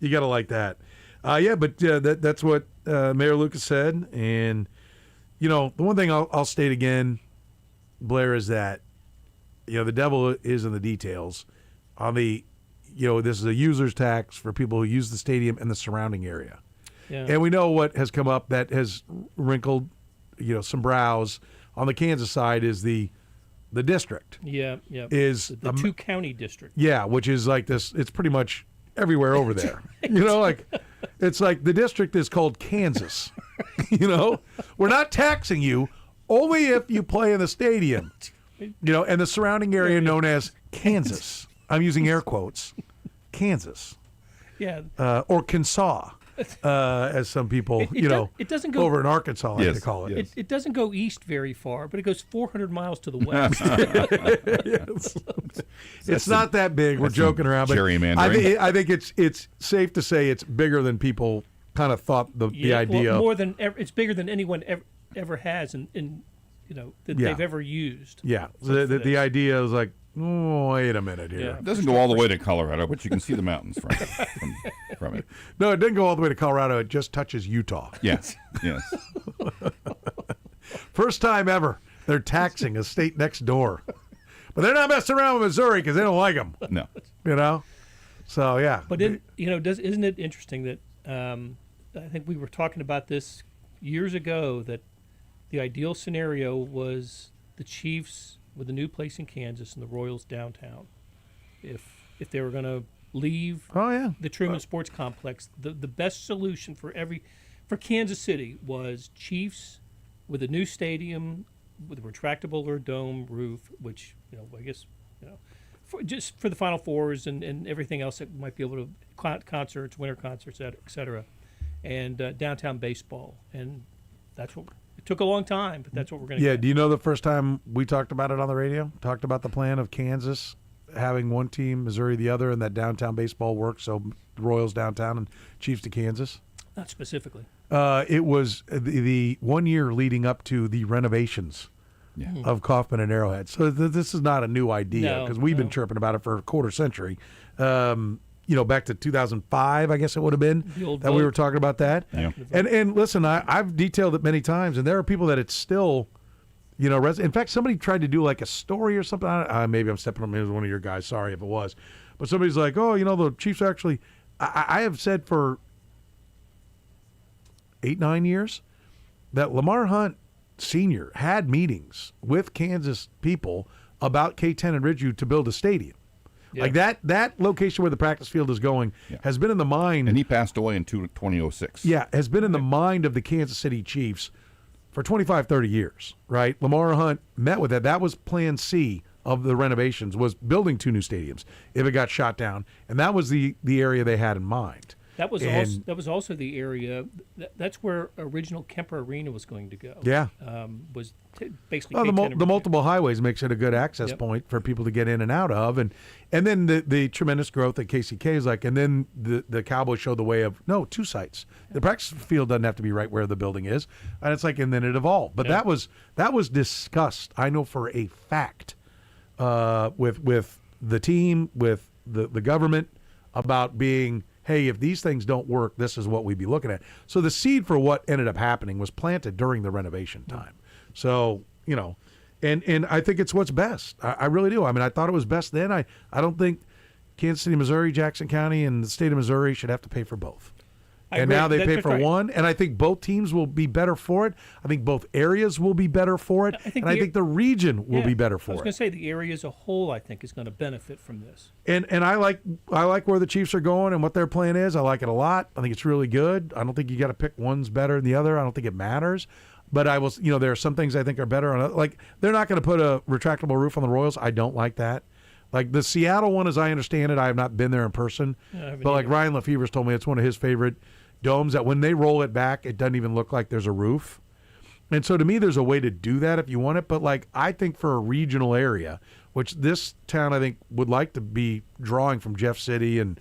You got to like that. But that's what Mayor Lucas said. And, the one thing I'll state again, Blair, is that, the devil is in the details. On the, this is a user's tax for people who use the stadium and the surrounding area. Yeah. And we know what has come up that has wrinkled, some brows. On the Kansas side is the district. Yeah. Is the two-county district. Yeah, which is like this. It's pretty much everywhere over there. It's like the district is called Kansas. We're not taxing you, only if you play in the stadium. And the surrounding area known as Kansas. I'm using air quotes. Kansas. Yeah. Or Kansas, as some people, it doesn't go over in Arkansas, like to call it. Yes. It doesn't go east very far, but it goes 400 miles to the west. Yes. It's not that big. We're joking around, but I think it's safe to say it's bigger than people kind of thought the idea. More than it's bigger than anyone ever has in that they've ever used. Yeah. The idea is like, wait a minute here. Yeah. It doesn't go all the way to Colorado, but you can see the mountains from it. No, it didn't go all the way to Colorado. It just touches Utah. Yes. First time ever they're taxing a state next door. But they're not messing around with Missouri because they don't like them. No. So, yeah. But, isn't it interesting that I think we were talking about this years ago, that the ideal scenario was the Chiefs with a new place in Kansas and the Royals downtown. If they were going to leave the Truman Sports Complex, the best solution for Kansas City was Chiefs with a new stadium with a retractable or dome roof, which I guess just for the Final Fours and everything else that might be able to concerts, winter concerts, et cetera, and downtown baseball, and that's what. It took a long time, but that's what we're going to get. Do you know the first time we talked about it on the radio? Talked about the plan of Kansas having one team, Missouri the other, and that downtown baseball works, so Royals downtown and Chiefs to Kansas? Not specifically. It was the 1 year leading up to the renovations of Kaufman and Arrowhead. So this is not a new idea because we've been chirping about it for a quarter century. Back to 2005, I guess it would have been that we were talking about that. Yeah. And listen, I've detailed it many times, and there are people that it's still, In fact, somebody tried to do like a story or something. Maybe I'm stepping on one of your guys. Sorry if it was. But somebody's like, oh, the Chiefs actually – I have said for 8-9 years that Lamar Hunt Sr. had meetings with Kansas people about K10 and Ridgeview to build a stadium. Yeah. Like that location where the practice field is going has been in the mind. And he passed away in 2006. Yeah, has been in the mind of the Kansas City Chiefs for 25, 30 years, right? Lamar Hunt met with that. That was Plan C of the renovations, was building 2 new stadiums if it got shot down. And that was the area they had in mind. That was also the area. That's where original Kemper Arena was going to go. Yeah, basically. The multiple highways makes it a good access point for people to get in and out of, and then the tremendous growth that KCK is like, and then the Cowboys showed the way of 2 sites. The practice field doesn't have to be right where the building is, and it's like, and then it evolved. But that was discussed. I know for a fact with the team, with the government about being. Hey, if these things don't work, this is what we'd be looking at. So the seed for what ended up happening was planted during the renovation time. So, and I think it's what's best. I really do. I mean, I thought it was best then. I don't think Kansas City, Missouri, Jackson County, and the state of Missouri should have to pay for both. And now they pay for one, and I think both teams will be better for it. I think both areas will be better for it, I think the region will be better for it. I was going to say the area as a whole, I think, is going to benefit from this. And I like where the Chiefs are going and what their plan is. I like it a lot. I think it's really good. I don't think you got to pick one's better than the other. I don't think it matters. But I will, there are some things I think are better on. Like they're not going to put a retractable roof on the Royals. I don't like that. Like the Seattle one, as I understand it, I have not been there in person. But like Ryan Lefevre's told me, it's one of his favorite domes that when they roll it back, it doesn't even look like there's a roof. And so to me, there's a way to do that if you want it. But like I think for a regional area, which this town I think would like to be drawing from Jeff City and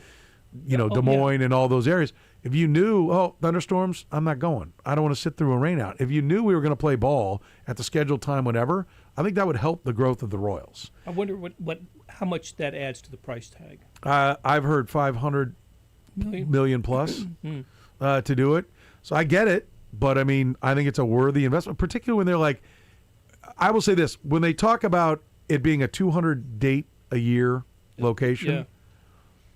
Des Moines and all those areas. If you knew, thunderstorms, I'm not going. I don't want to sit through a rain out. If you knew we were going to play ball at the scheduled time, whenever, I think that would help the growth of the Royals. I wonder how much that adds to the price tag. I've heard $500 million plus. To do it. So I get it, but I mean, I think it's a worthy investment, particularly when they're like, I will say this, when they talk about it being a 200 date a year location, yeah.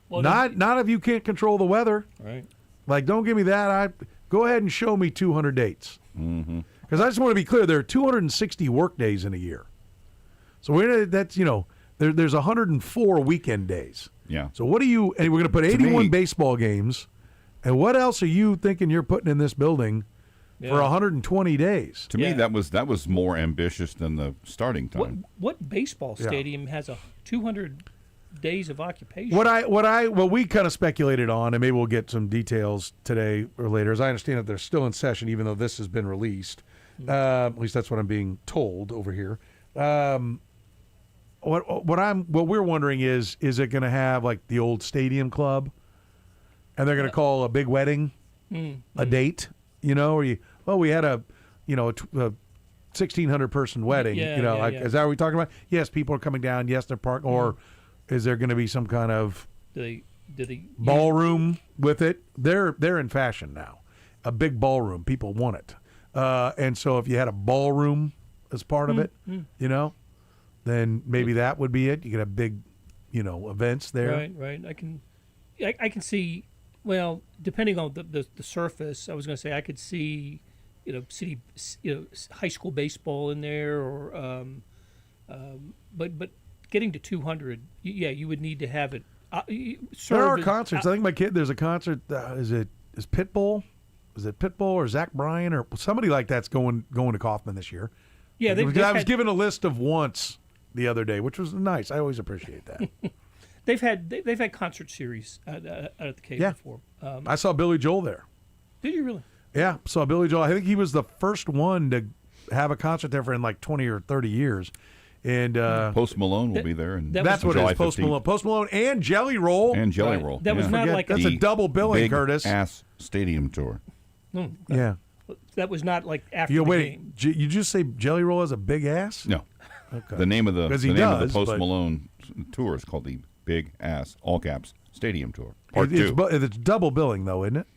Well, not if you can't control the weather. Right. Like, don't give me that. Go ahead and show me 200 dates. Because I just want to be clear, there are 260 work days in a year. So there's 104 weekend days. Yeah. So what and we're going to put 81 baseball games. And what else are you thinking you're putting in this building for 120 days? To me, that was more ambitious than the starting time. What baseball stadium has 200 days of occupation? What we kind of speculated on, and maybe we'll get some details today or later, as I understand that they're still in session, even though this has been released. At least that's what I'm being told over here. What we're wondering is it going to have like the old Stadium Club? And they're going to call a big wedding a date, we had a 1,600 person wedding, is that what we're talking about? Yes, people are coming down. Yes, they're parked. Or is there going to be some kind of ballroom with it? They're in fashion now. A big ballroom, people want it, and so if you had a ballroom as part of it, then maybe that would be it. You could have big, events there. Right. I can see. Well, depending on the surface, I was going to say I could see, city, high school baseball in there, or, but getting to 200, you would need to have it. There are concerts. I think there's a concert. Is Pitbull? Is it Pitbull or Zach Bryan or somebody like that's going to Kaufman this year? Yeah, I was given a list of wants the other day, which was nice. I always appreciate that. They've had concert series at the cave before. I saw Billy Joel there. Did you really? Yeah, saw Billy Joel. I think he was the first one to have a concert there for in like 20 or 30 years. And Post Malone will be there. And that's what it is. Post Malone and Jelly Roll. That was not like that's a double billing, Curtis. Ass stadium tour. Yeah. That was not like after the game. You just say Jelly Roll has a big ass? No. Okay. The name of the Post Malone tour is called the Big Ass, all caps, Stadium Tour. Part 2. It's double billing, though, isn't it?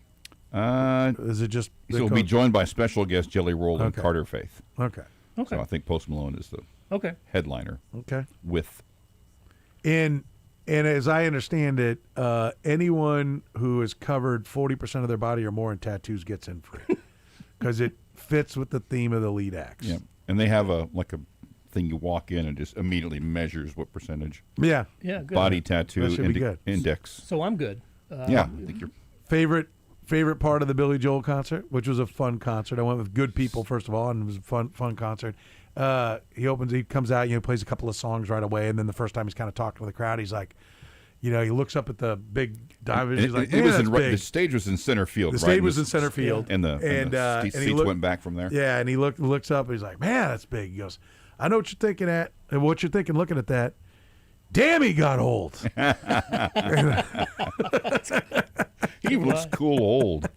Is it just... So it'll be joined by special guest Jelly Roll and Carter Faith. Okay. Okay. So I think Post Malone is the headliner. Okay. With. And as I understand it, anyone who has covered 40% of their body or more in tattoos gets in free because it fits with the theme of the lead acts. Yeah, and they have a thing you walk in and just immediately measures what percentage. Yeah. Yeah, good. Body tattoo That should be good. index. So I'm good. Yeah, I think you're. Favorite part of the Billy Joel concert, which was a fun concert. I went with good people first of all, and it was a fun concert. He comes out, plays a couple of songs right away, and then the first time he's kind of talking to the crowd, he's like, he looks up at the big diamond. He's like, the stage was in center field. The stage was in center field, and the seats went back from there. Yeah, and he looks up, and he's like, man, that's big. He goes, I know what you're thinking and what you're thinking looking at that. Damn, he got old. He looks cool old.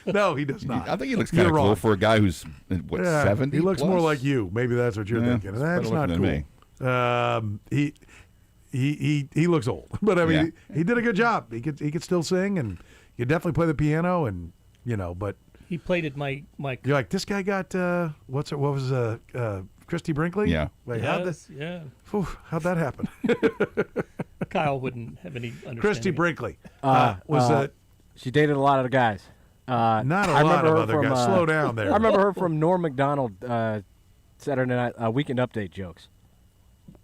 No, he does not. I think he looks kind of cool for a guy who's 70. He looks plus? more like you. Maybe that's what you're thinking. That's not cool. Me. He looks old, but I mean, he did a good job. He could still sing, and he could definitely play the piano, and but he played at my. You're like, this guy got what was Christy Brinkley? Yeah. Like, Yeah. How'd that happen? Kyle wouldn't have any understanding. Christy Brinkley she dated a lot of guys. Not a lot of other guys. Slow down there. I remember her from Norm Macdonald Saturday Night Weekend Update jokes.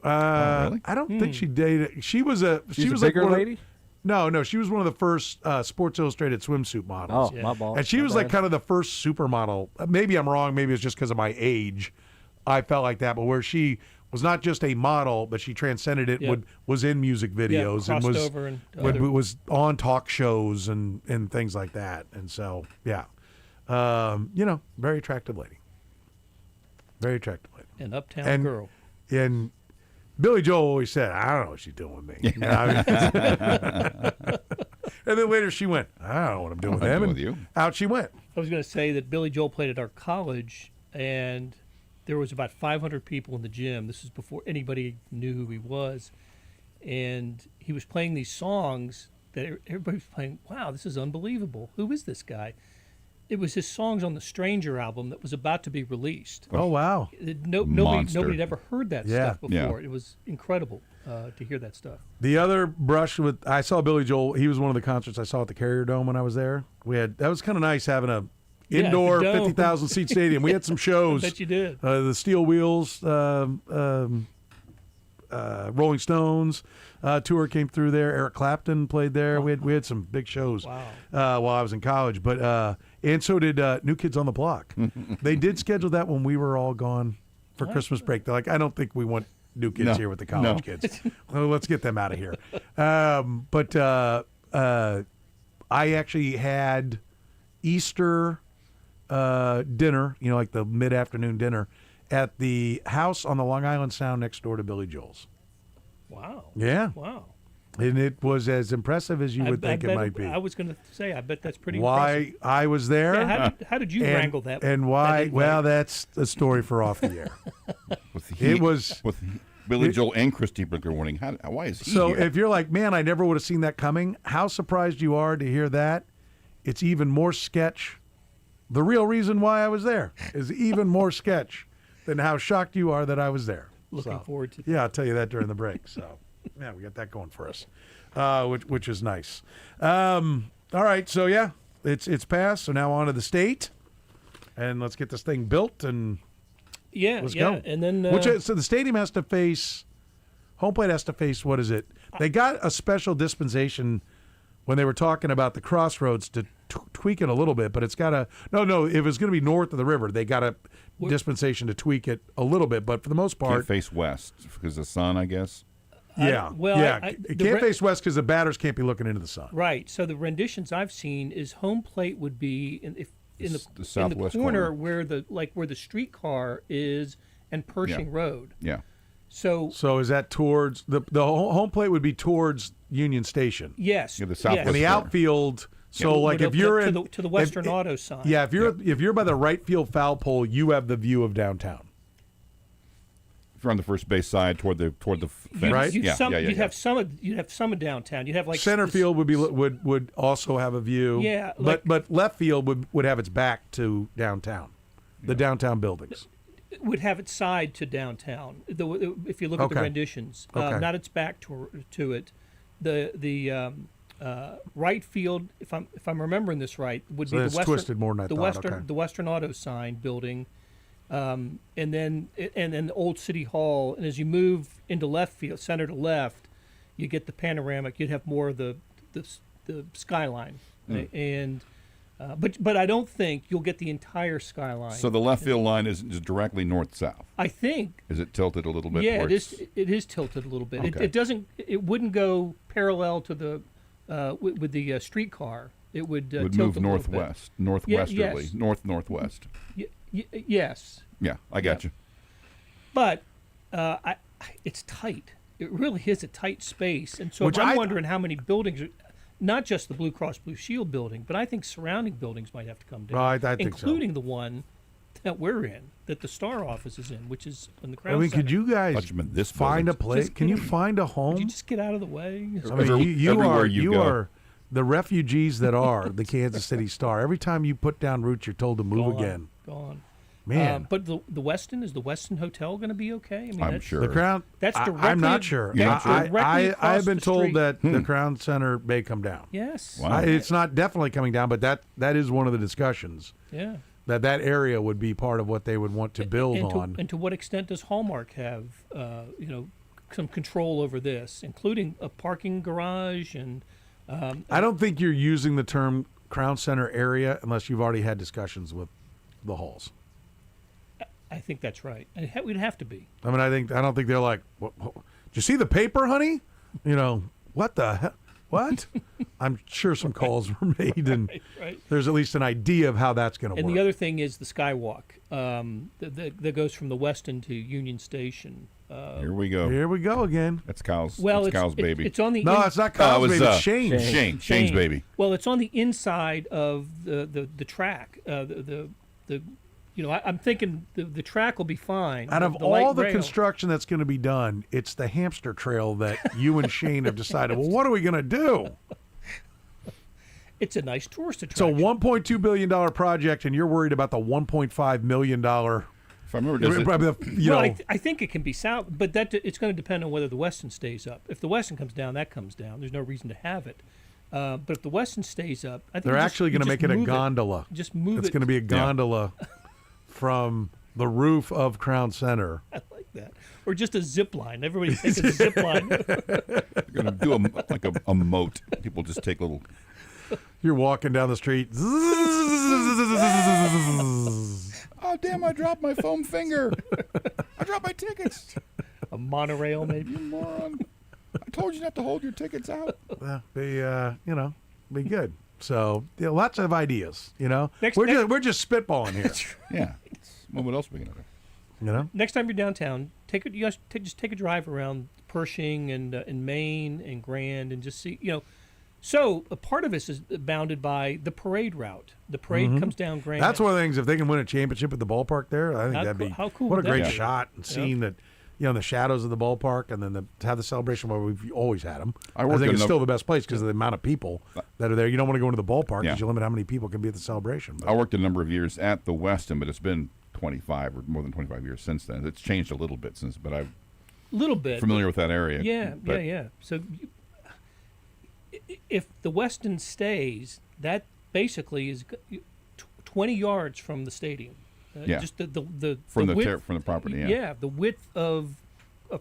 Really? I don't think she dated. She was a bigger like lady. No, she was one of the first Sports Illustrated swimsuit models. Oh, my ball. And she was like kind of the first supermodel. Maybe I'm wrong. Maybe it's just because of my age. I felt like that, but where she was not just a model, but she transcended it. Yep. Was in music videos and was over and was on talk shows and things like that. And so very attractive lady. Very attractive lady. An uptown girl. And Billy Joel always said, I don't know what she's doing with me. And then later she went, I don't know what I'm doing with him. And out she went. I was going to say that Billy Joel played at our college, and there was about 500 people in the gym. This is before anybody knew who he was. And he was playing these songs that everybody was playing, wow, this is unbelievable. Who is this guy? It was his songs on the Stranger album that was about to be released. Oh, wow. Nobody had ever heard that stuff before. Yeah. It was incredible to hear that stuff. The other brush I saw Billy Joel. He was one of the concerts I saw at the Carrier Dome when I was there. That was kind of nice having a indoor 50,000 seat stadium. We had some shows. I bet you did. The Steel Wheels, Rolling Stones tour came through there. Eric Clapton played there. Wow. We had some big shows. Wow. While I was in college, but and so did New Kids on the Block. They did schedule that when we were all gone for Christmas break. They're like, I don't think we want New Kids here with the college kids. Well, let's get them out of here. But I actually had Easter dinner, like the mid-afternoon dinner, at the house on the Long Island Sound next door to Billy Joel's. Wow. Yeah. Wow. And it was as impressive as you would think it might be. I was going to say, I bet that's pretty why impressive. I was there. Yeah, how did you wrangle that? And why? Well, that's a story for off the air. With Billy Joel and Christy Brinkley warning. Why is he so here? if you're like, man, I never would have seen that coming, how surprised you are to hear that. It's even more sketch. The real reason why I was there is even more sketch than how shocked you are that I was there. Looking forward to that. Yeah, I'll tell you that during the break. So, yeah, we got that going for us, which is nice. All right, so yeah, it's passed. So now on to the state, and let's get this thing built and let's go. And then so the stadium has to face, home plate has to face. What is it? They got a special dispensation when they were talking about the crossroads to tweak it a little bit, but it's got a no. If it's going to be north of the river, they got a dispensation to tweak it a little bit, but for the most part, can't face west because the sun, I guess. Yeah, it can't face west because the batters can't be looking into the sun. Right. So the renditions I've seen is home plate would be in the southwest corner where the streetcar is and Pershing Road. Yeah. So is that towards the home plate would be towards Union Station? Yes. Yeah, the southwest and the corner. outfield. So like if you're to the Western Auto side. Yeah, if you're by the right field foul pole, you have the view of downtown. If you're on the first base side toward the fence. Right? You'd have some of downtown. You'd have like center field would also have a view. Yeah, but left field would have its back to downtown, the downtown buildings. would have its side to downtown. If you look at the renditions, not its back to it. The right field, if I'm remembering this right, would be the western. Twisted more than I thought. The Western Auto Sign building, and then the old City Hall. And as you move into left field, center to left, you get the panoramic. You'd have more of the skyline, and. But I don't think you'll get the entire skyline. So the left field line is directly north-south. I think. Is it tilted a little bit? Yeah, it is tilted a little bit. Okay. It doesn't. It wouldn't go parallel to the with the streetcar. It would tilt move a northwest, northwesterly, yes. northwest. Yes. Yeah, I got you. But it's tight. It really is a tight space, and so I'm wondering how many buildings are. Not just the Blue Cross Blue Shield building, but I think surrounding buildings might have to come down, I think including the one that we're in, that the Star office is in, which is in the Crown Center. Could you guys find a place? Can you find a home? Would you just get out of the way? I mean, you are the refugees that are the Kansas City Star. Every time you put down roots, you're told to move again. Gone. Man, but the Westin, is the Westin Hotel going to be okay? I mean, I'm sure. The Crown. That's directly. I'm not sure. I have been told that the Crown Center may come down. Yes. Wow. It's not definitely coming down, but that is one of the discussions. Yeah. That area would be part of what they would want to build on. And to what extent does Hallmark have, some control over this, including a parking garage and? I don't think you're using the term Crown Center area unless you've already had discussions with the halls. I think that's right. We'd have to be. I mean, I don't think they're like, did you see the paper, honey? What the hell? What? I'm sure some calls were made, and right. There's at least an idea of how that's going to work. And the other thing is the skywalk that goes from the Westin to Union Station. Here we go. Here we go again. That's Kyle's. Well, that's Kyle's baby. It's on the. No, it's not Kyle's baby. It's Shane's baby. Well, it's on the inside of the track. I'm thinking the track will be fine. Out of all the construction that's going to be done, it's the hamster trail that you and Shane have decided, well, what are we going to do? It's a nice tourist attraction. It's a $1.2 billion project, and you're worried about the $1.5 million. If I remember, I think it can be south, but it's going to depend on whether the Westin stays up. If the Westin comes down, that comes down. There's no reason to have it. But if the Westin stays up, I think they're actually going to make it a gondola. Just move it. It's going to be a gondola from the roof of Crown Center. I like that. Or just a zip line. Everybody takes a zip line. They're going to do a moat. People just take little. You're walking down the street. Oh, damn, I dropped my foam finger. I dropped my tickets. A monorail, maybe. You moron. I told you not to hold your tickets out. Be good. So lots of ideas. We're just spitballing here. Yeah. Well, what else are we gonna do? Next time you're downtown, take a drive around Pershing and Maine and Grand and just see. So a part of this is bounded by the parade route. The parade comes down Grand. That's one of the things. If they can win a championship at the ballpark there, I think that'd be how cool. What a great be? shot and seeing that. The shadows of the ballpark, and then to have the celebration where we've always had them. I think it's still the best place because of the amount of people that are there. You don't want to go into the ballpark because you limit how many people can be at the celebration. But. I worked a number of years at the Westin, but it's been 25 or more than 25 years since then. It's changed a little bit since, but I'm familiar with that area. Yeah. So if the Westin stays, that basically is 20 yards from the stadium. Just from the property. Yeah, the width of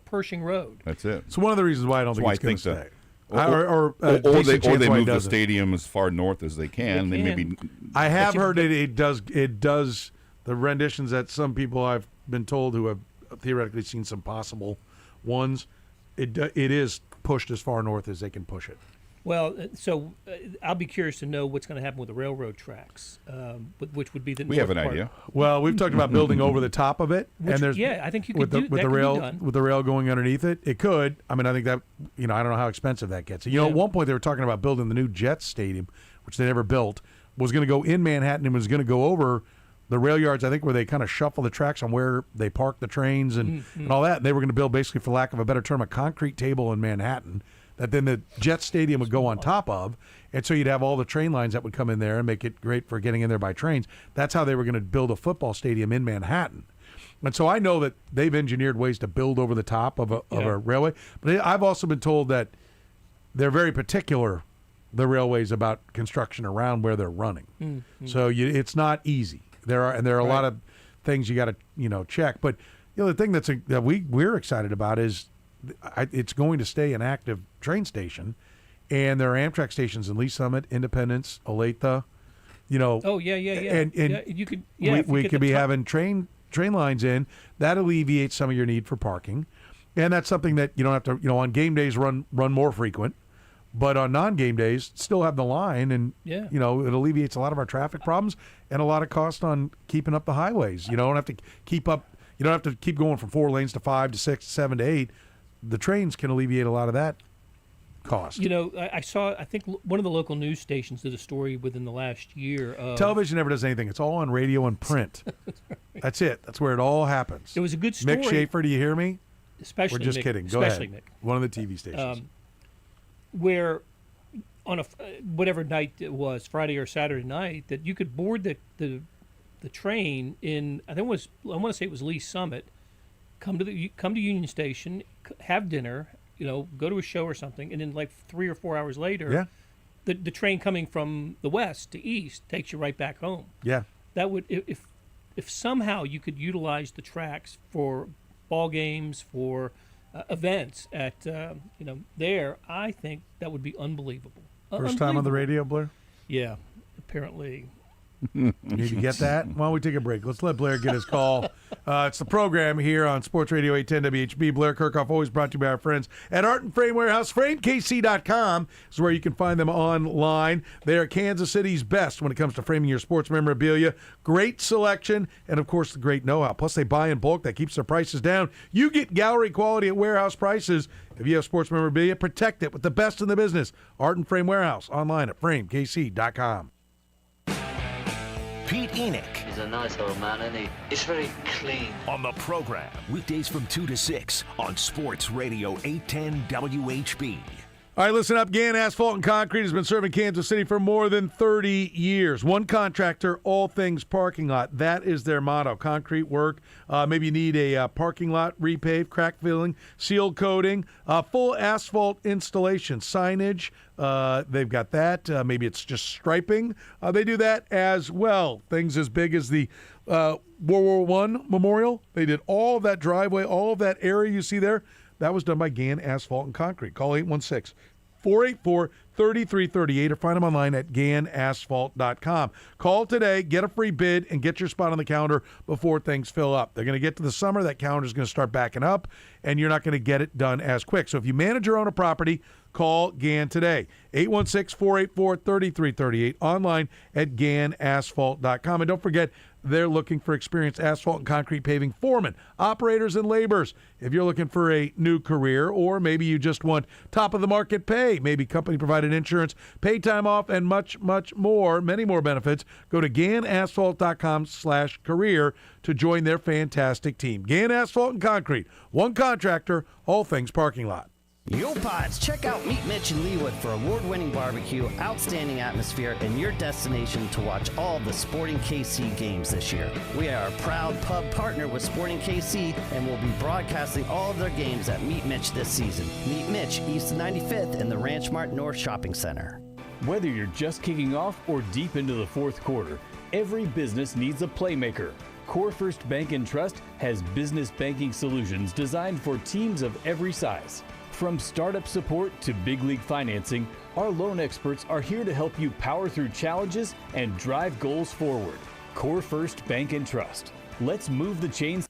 Pershing Road. That's it. So one of the reasons why I don't think it's going to stay. Or they move the stadium as far north as they can. They maybe. I have heard it does. The renditions that some people I've been told who have theoretically seen some possible ones. It is pushed as far north as they can push it. Well, so I'll be curious to know what's going to happen with the railroad tracks, which would be the. We have an idea. Well, we've talked about building over the top of it, and there's I think you could do with the rail going underneath it. It could. I mean, I think that I don't know how expensive that gets. At one point they were talking about building the new Jets stadium, which they never built. Was going to go in Manhattan and was going to go over the rail yards. I think where they kind of shuffle the tracks on where they park the trains and all that. And they were going to build basically, for lack of a better term, a concrete table in Manhattan. That then the Jet Stadium would go on top of, and so you'd have all the train lines that would come in there and make it great for getting in there by trains. That's how they were going to build a football stadium in Manhattan. And so I know that they've engineered ways to build over the top of a railway. But I've also been told that they're very particular, the railways, about construction around where they're running. Mm-hmm. So it's not easy. There are a lot of things you got to check. But the thing that we're excited about is it's going to stay an active train station, and there are Amtrak stations in Lee Summit, Independence, Olathe. Oh yeah. And you could. we could be having train lines in. That alleviates some of your need for parking, and that's something that you don't have to. On game days, run more frequent, but on non-game days, still have the line, and it alleviates a lot of our traffic problems and a lot of cost on keeping up the highways. You don't have to keep up. You don't have to keep going from 4 lanes to 5 to 6 to 7 to 8. The trains can alleviate a lot of that cost. I saw, I think one of the local news stations did a story within the last year. Television never does anything. It's all on radio and print. That's it. That's where it all happens. It was a good story. Mick Schaefer, do you hear me? Especially We're just Mick, kidding. Go especially ahead. Mick. One of the TV stations. Where on whatever night it was, Friday or Saturday night, that you could board the train in, I want to say it was Lee Summit, come to Union Station, have dinner, go to a show or something, and then like 3 or 4 hours later, the train coming from the west to east takes you right back home. Yeah. That would, if somehow you could utilize the tracks for ball games, for events at there, I think that would be unbelievable. First time on the radio, Blair? Yeah, apparently. You need to get that? Why don't we take a break? Let's let Blair get his call. It's the program here on Sports Radio 810 WHB. Blair Kirchhoff, always brought to you by our friends at Art and Frame Warehouse. FrameKC.com is where you can find them online. They are Kansas City's best when it comes to framing your sports memorabilia. Great selection and, of course, the great know-how. Plus, they buy in bulk. That keeps their prices down. You get gallery quality at warehouse prices. If you have sports memorabilia, protect it with the best in the business. Art and Frame Warehouse, online at FrameKC.com. Pete Enoch. He's a nice old man, isn't he? He's very clean. On the program, weekdays from 2 to 6 on Sports Radio 810 WHB. All right, listen up. Gann Asphalt and Concrete has been serving Kansas City for more than 30 years. One contractor, all things parking lot. That is their motto. Concrete work. Maybe you need a parking lot repaved, crack filling, seal coating, full asphalt installation, signage. They've got that. Maybe it's just striping. They do that as well. Things as big as the World War I Memorial. They did all of that driveway, all of that area you see there. That was done by Gann Asphalt and Concrete. Call 816-484-3338 or find them online at GannAsphalt.com. Call today, get a free bid, and get your spot on the calendar before things fill up. They're going to get to the summer. That calendar is going to start backing up, and you're not going to get it done as quick. So if you manage or own a property, call Gann today. 816-484-3338. Online at GannAsphalt.com. And don't forget, they're looking for experienced asphalt and concrete paving foremen, operators, and laborers. If you're looking for a new career, or maybe you just want top-of-the-market pay, maybe company-provided insurance, paid time off, and much, much more, many more benefits, go to GannAsphalt.com/career to join their fantastic team. Gann Asphalt and Concrete, one contractor, all things parking lot. Yo Pods, check out Meet Mitch and Leewood for award-winning barbecue, outstanding atmosphere, and your destination to watch all the Sporting KC games this year. We are a proud pub partner with Sporting KC and will be broadcasting all of their games at Meet Mitch this season. Meet Mitch, East of 95th in the Ranch Mart North Shopping Center. Whether you're just kicking off or deep into the fourth quarter, every business needs a playmaker. Core First Bank and Trust has business banking solutions designed for teams of every size. From startup support to big league financing, our loan experts are here to help you power through challenges and drive goals forward. Core First Bank and Trust. Let's move the chains.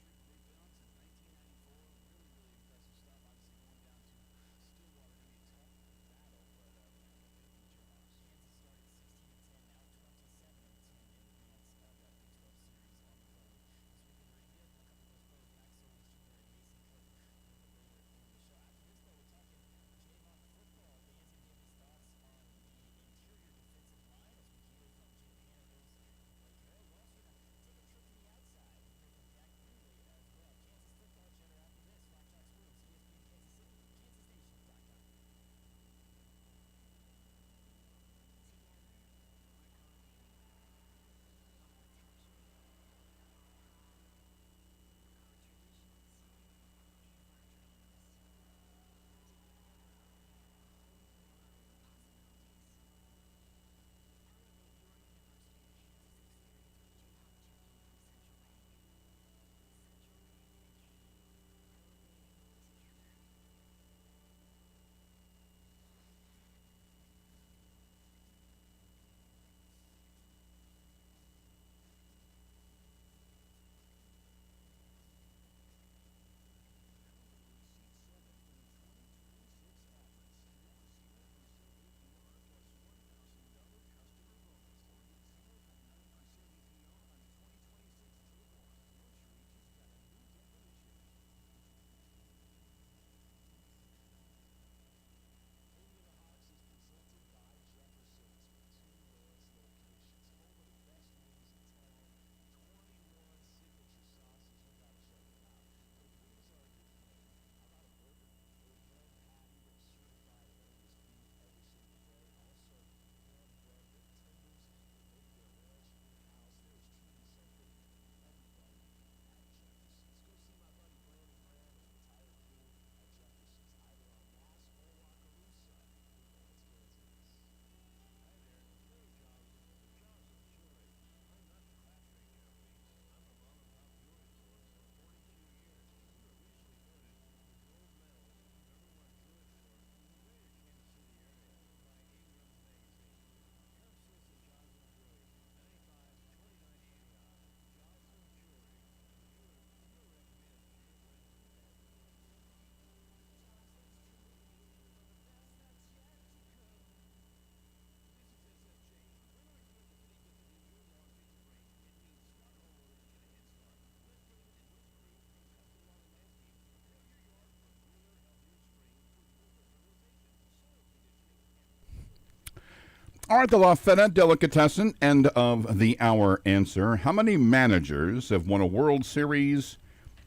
All right, the La Feta Delicatessen, end of the hour answer. How many managers have won a World Series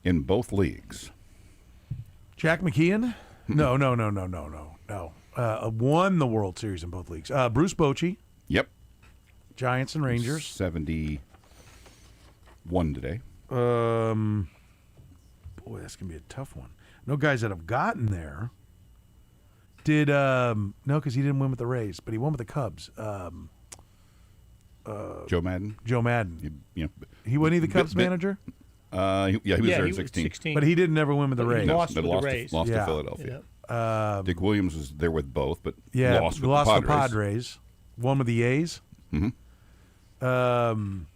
in both leagues? Jack McKeon? No. Won the World Series in both leagues. Bruce Bochy. Yep. Giants and Rangers. 71 today. Boy, that's going to be a tough one. No guys that have gotten there. Did no, because he didn't win with the Rays, but he won with the Cubs. Joe Madden. Joe Madden. He wasn't he the Cubs manager? He was there in 16. But he didn't ever win with the Rays. Lost to Philadelphia. Yeah. Dick Williams was there with both, but lost with the Padres. Won with the A's. Mm-hmm. Won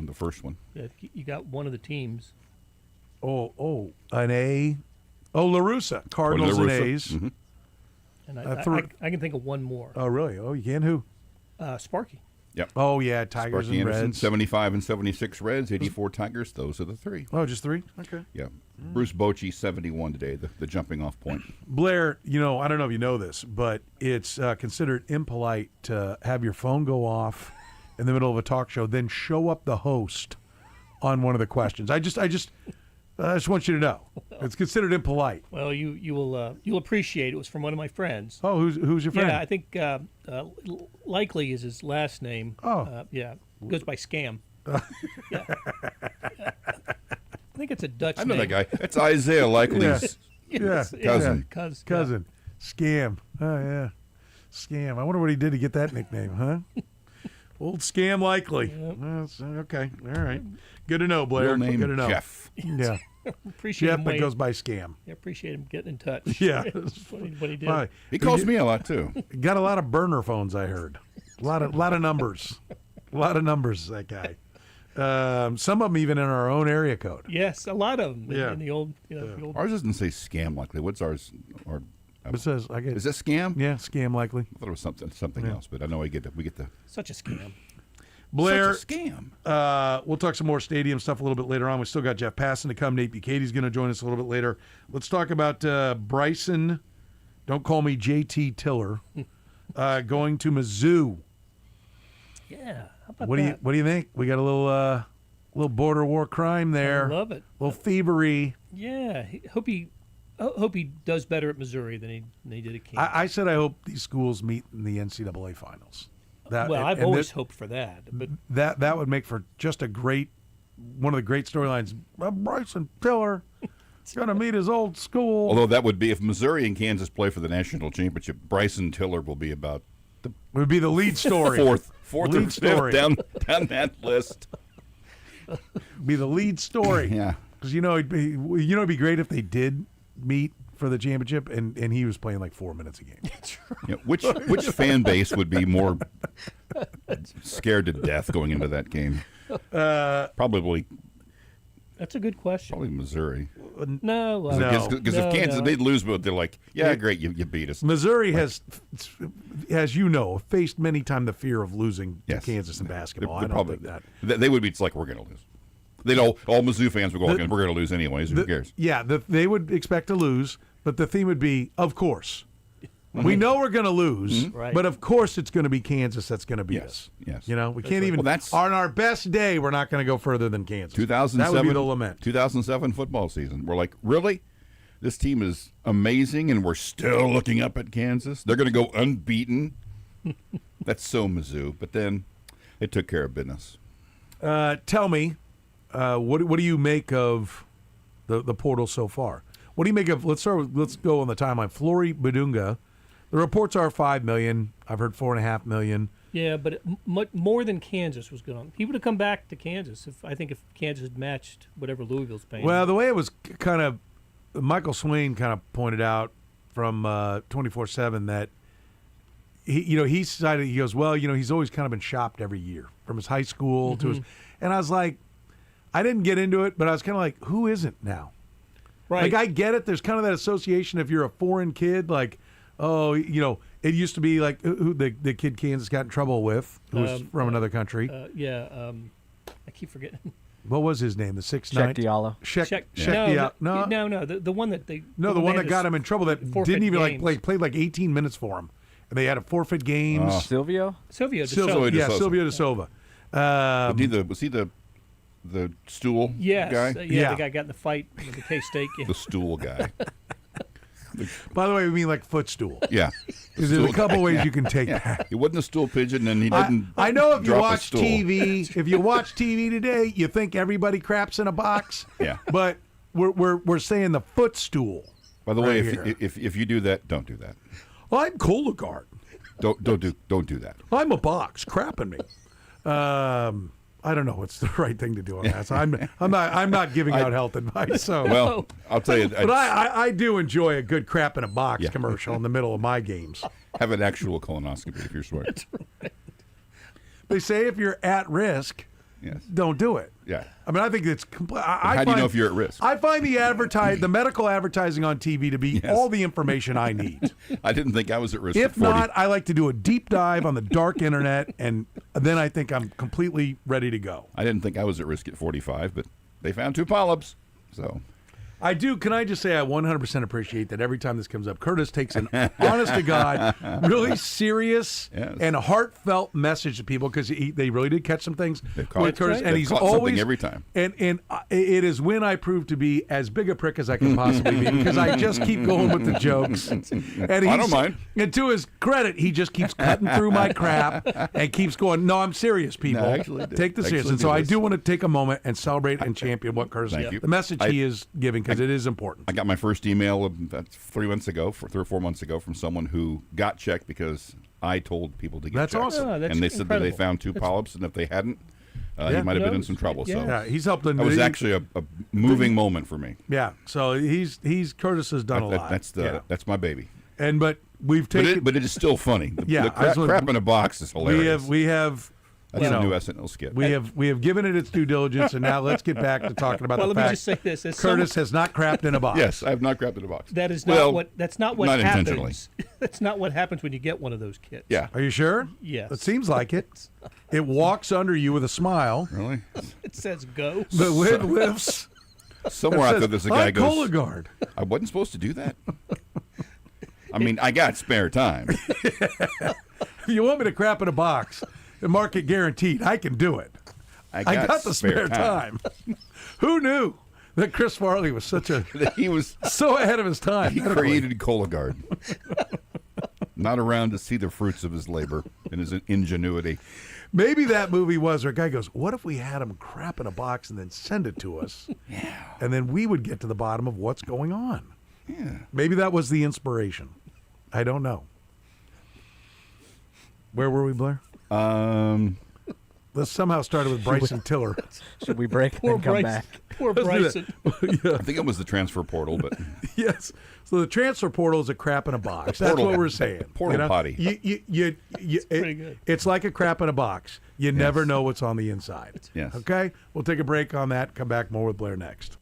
the first one. Yeah, you got one of the teams. An A. Oh, La Russa. Cardinals and A's. Mm-hmm. And I can think of one more. Oh, really? Oh, you can? Who? Sparky. Yep. Oh, yeah, Tigers Sparky and Anderson, Reds. 75 and 76 Reds, 84 Tigers. Those are the three. Oh, just three? Okay. Yeah. Bruce Bochy, 71 today, the jumping off point. Blair, I don't know if you know this, but it's considered impolite to have your phone go off in the middle of a talk show, then show up the host on one of the questions. I just want you to know. It's considered impolite. Well, you'll appreciate it. It was from one of my friends. Oh, who's your friend? Yeah, I think Likely is his last name. Oh. Yeah. Goes by Scam. Yeah. I think it's a Dutch I know name. that guy. It's Isaiah Likely's cousin. Cousin. Scam. Oh, yeah. Scam. I wonder what he did to get that nickname, huh? Old Scam Likely. Yep. Okay. All right. Good to know, Blair. Real name Good to know. Jeff. Yeah. Appreciate Jeff, him but goes by Scam. Yeah, appreciate him getting in touch. Yeah. what he did. Well, he calls me a lot, too. Got a lot of burner phones, I heard. A lot of numbers. A lot of numbers, that guy. Some of them even in our own area code. Yes, a lot of them. Yeah. In the old, the old. Ours doesn't say Scam Likely. What's ours? It says, is that Scam? Yeah, Scam Likely. I thought it was something else, but I know we get the. Such a scam. Blair, such a scam. We'll talk some more stadium stuff a little bit later on. We still got Jeff Passan to come. Nate Bucatey's going to join us a little bit later. Let's talk about Bryson. Don't call me JT Tiller. Going to Mizzou. Yeah. How about What that? do you think? We got a little border war crime there. I love it. A little thievery. Yeah. Hope he does better at Missouri than he did at Kansas. I said I hope these schools meet in the NCAA finals. I've always hoped for that, but that would make for just one of the great storylines. Bryson Tiller going to meet his old school. Although that would be if Missouri and Kansas play for the national championship, Bryson Tiller will be about would be the lead story. fourth lead or fifth story. down that list. Be the lead story. Yeah, because it'd be great if they did meet for the championship, and he was playing like 4 minutes a game. Yeah, which fan base would be more scared to death going into that game? Probably. That's a good question. Probably Missouri. No, because if Kansas they'd lose, but they're like, yeah, great, you beat us. Missouri has, as faced many times the fear of losing to Kansas in basketball. They're I don't think that they would be. It's like we're going to lose. They'd all Mizzou fans would go, we're going to lose anyways. Who cares? Yeah, they would expect to lose, but the theme would be, of course. We know we're going to lose, but of course it's going to be Kansas that's going to beat us. Yes. We can't even. On our best day, we're not going to go further than Kansas. 2007. That would be the lament. 2007 football season. We're like, really? This team is amazing, and we're still looking up at Kansas. They're going to go unbeaten. That's so Mizzou. But then they took care of business. Tell me, what do you make of the portal so far? What do you make of? Let's go on the timeline. Flory Badunga. The reports are $5 million. I've heard $4.5 million. Yeah, but more than Kansas was going on. He would have come back to Kansas if Kansas had matched whatever Louisville's paying. Well, the way it was kind of, Michael Swain kind of pointed out from 24/7 that he decided, he goes, well, he's always kind of been shopped every year from his high school to his, and I was like, I didn't get into it, but I was kind of like, who isn't now? Right. Like, I get it. There's kind of that association if you're a foreign kid, like, oh, it used to be like who the kid Kansas got in trouble with, who was from another country. I keep forgetting. What was his name? The 6'9"? Shek Diallo. Shek Diallo. No, the one that they. No, the one that got him in trouble that didn't even played like 18 minutes for him, and they had to forfeit games. Silvio De Sousa. Silvio De Sousa. Was he the stool Yes. guy? The guy got in the fight with the K-State game. The stool guy. By the way, we mean like footstool. Yeah. Because there's a couple ways you can take that. He wasn't a stool pigeon, and he didn't. I know if you drop a watch stool. TV, if you watch TV today, you think everybody craps in a box. Yeah. But we're saying the footstool. By the way, right if you do that, don't do that. I'm Collier. Don't do that. I'm a box crapping me. I don't know what's the right thing to do on that. So I'm not giving out health advice. So well, I'll tell you. But I do enjoy a good crap in a box commercial in the middle of my games. Have an actual colonoscopy if you're smart. That's right. They say if you're at risk, don't do it. Yeah. I mean, I think it's complete. How do you know if you're at risk? I find the medical advertising on TV to be all the information I need. I didn't think I was at risk. If at 40. not, I like to do a deep dive on the dark internet, and then I think I'm completely ready to go. I didn't think I was at risk at 45, but they found 2 polyps. So I do. Can I just say I 100% appreciate that every time this comes up, Kurtis takes an honest to God, really serious and heartfelt message to people because they really did catch some things with Kurtis, and he's always every time. And it is when I prove to be as big a prick as I can possibly be because I just keep going with the jokes. And I don't mind. And to his credit, he just keeps cutting through my crap and keeps going. No, I'm serious, people. No, I actually did. Take this serious. And so I do want to take a moment and celebrate and champion what Kurtis, the message he is giving. Because it is important. I got my first email about 3 or 4 months ago from someone who got checked because I told people to get checked. That's awesome. Oh, that's and they said that they incredible. found 2 polyps, and if they hadn't, he might have been in some trouble. So he's helped. That was actually a moving moment for me. Yeah. So Curtis has done a lot. That's my baby. And but we've taken, but it is still funny. The I just crap in a box is hilarious. We have. That's a new SNL skit. We have given it its due diligence, and now let's get back to talking about the let fact me just say this: Curtis has not crapped in a box. Yes, I have not crapped in a box. That is not That's not what not happens. Intentionally. That's not what happens when you get one of those kits. Yeah. Are you sure? Yes. It seems like it. It walks under you with a smile. Really? It says go. The lid lifts. Somewhere out there, there's a guy goes. Collier. I wasn't supposed to do that. I mean, I got spare time. If you want me to crap in a box, the market guaranteed, I can do it. I got the spare time. Who knew that Chris Farley was he was so ahead of his time? He created Collier. Not around to see the fruits of his labor and his ingenuity. Maybe that movie was where a guy goes, what if we had him crap in a box and then send it to us? Yeah. And then we would get to the bottom of what's going on. Yeah. Maybe that was the inspiration. I don't know. Where were we, Blair? This somehow started with Bryson Tiller. Should we break and then come back? Poor Bryson. I think it was the transfer portal, but yes. So the transfer portal is a crap in a box. That's what we're saying. Portal potty. It's pretty good. It's like a crap in a box. You never know what's on the inside. Yes. Okay? We'll take a break on that. Come back more with Blair next.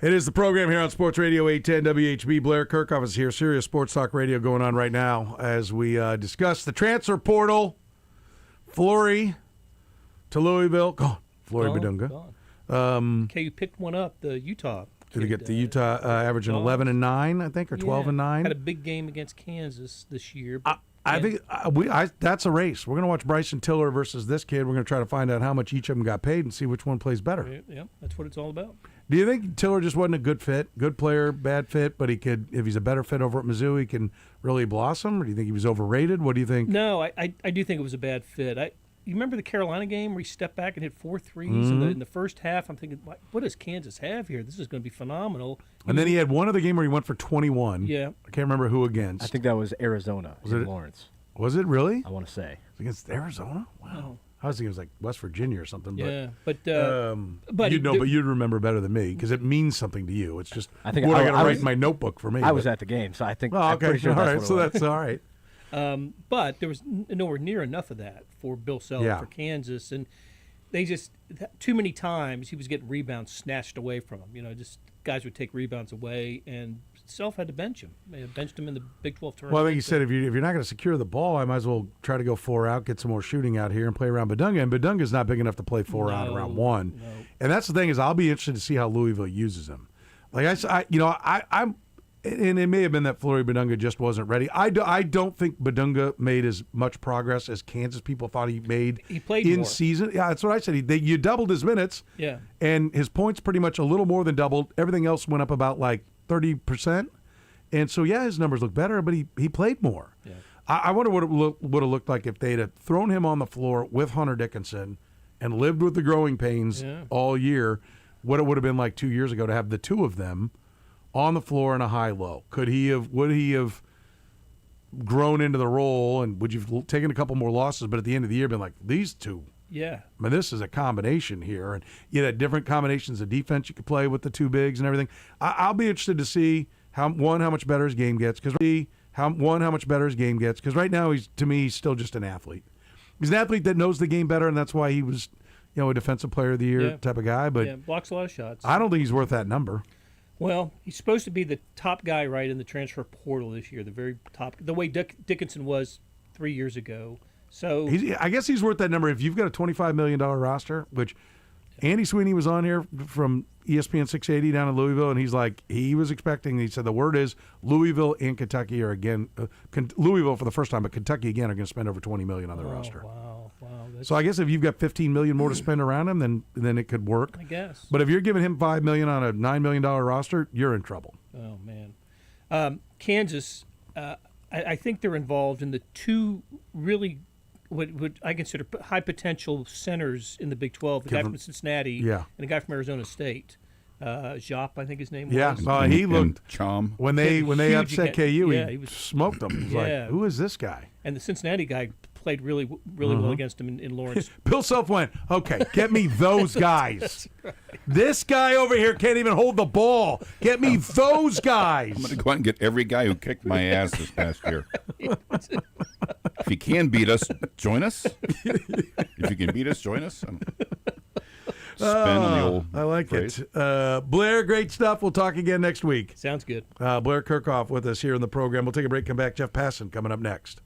It is the program here on Sports Radio 810 WHB. Blair Kirkhoff is here. Serious Sports Talk Radio going on right now as we discuss the transfer portal. Flory to Louisville. Gone. Flory Badunga. Okay, you picked one up, the Utah. Did he get the Utah averaging 11-9, I think, or 12-9? Had a big game against Kansas this year. I think that's a race. We're going to watch Bryson Tiller versus this kid. We're going to try to find out how much each of them got paid and see which one plays better. Yeah, that's what it's all about. Do you think Tiller just wasn't a good fit, good player, bad fit, but he could, if he's a better fit over at Mizzou, he can really blossom? Or do you think he was overrated? What do you think? No, I do think it was a bad fit. You remember the Carolina game where he stepped back and hit 4 threes in the first half? I'm thinking, what does Kansas have here? This is going to be phenomenal. And then he had one other game where he went for 21. Yeah. I can't remember who against. I think that was Arizona. Was it Lawrence? Was it really? I want to say. Against Arizona? Wow. Oh. I was thinking it was like West Virginia or something. Yeah, but you'd remember better than me because it means something to you. It's just I think what I got to write was, in my notebook for me. I was at the game, so I think. Oh, okay. I'm pretty sure all right. that's So what it was. that's all right. But there was nowhere near enough of that for Bill Self for Kansas, and they just too many times he was getting rebounds snatched away from him. Just guys would take rebounds away, and Self had to bench him. They benched him in the Big 12 tournament. Well, I think he said if you're not going to secure the ball, I might as well try to go 4 out, get some more shooting out here, and play around Badunga. And Badunga's not big enough to play 4 out around 1. No. And that's the thing is, I'll be interested to see how Louisville uses him. Like I'm, and it may have been that Flory Badunga just wasn't ready. I don't think Badunga made as much progress as Kansas people thought he made. He played in more. season. Yeah, that's what I said. You doubled his minutes. Yeah. And his points pretty much a little more than doubled. Everything else went up about like 30%. And so, his numbers look better, but he played more. Yeah. I wonder what it would have looked like if they'd have thrown him on the floor with Hunter Dickinson and lived with the growing pains all year, what it would have been like 2 years ago to have the two of them on the floor in a high-low. Would he have grown into the role, and would you have taken a couple more losses, but at the end of the year been like, these two? Yeah. I mean, this is a combination here. And you had different combinations of defense you could play with the two bigs and everything. I'll be interested to see how much better his game gets, because right now he's still just an athlete. He's an athlete that knows the game better, and that's why he was, a defensive player of the year type of guy. But blocks a lot of shots. I don't think he's worth that number. Well, he's supposed to be the top guy right in the transfer portal this year, the very top, the way Dickinson was 3 years ago. So I guess he's worth that number if you've got a $25 million roster, which Andy Sweeney was on here from ESPN 680 down in Louisville, and he was expecting, he said the word is Louisville and Kentucky are again, Louisville for the first time, but Kentucky again are going to spend over $20 million on their roster. Wow. So I guess if you've got $15 million more to spend around him, then it could work. I guess. But if you're giving him $5 million on a $9 million roster, you're in trouble. Oh, man. Kansas, I think they're involved in the two really what I consider high potential centers in the Big 12, the guy from Cincinnati and the guy from Arizona State. Jop, I think his name was. Yeah, he looked Chom. When they upset KU, he was smoked them. He was like, who is this guy? And the Cincinnati guy played really well against him in Lawrence. Bill Self went, okay, get me those guys. Right. This guy over here can't even hold the ball. Get me those guys. I'm going to go out and get every guy who kicked my ass this past year. If you can beat us, join us. If you can beat us, join us. Spin on the old I like phrase. it. Blair, great stuff. We'll talk again next week. Sounds good. Blair Kirkhoff with us here in the program. We'll take a break, come back. Jeff Passan coming up next.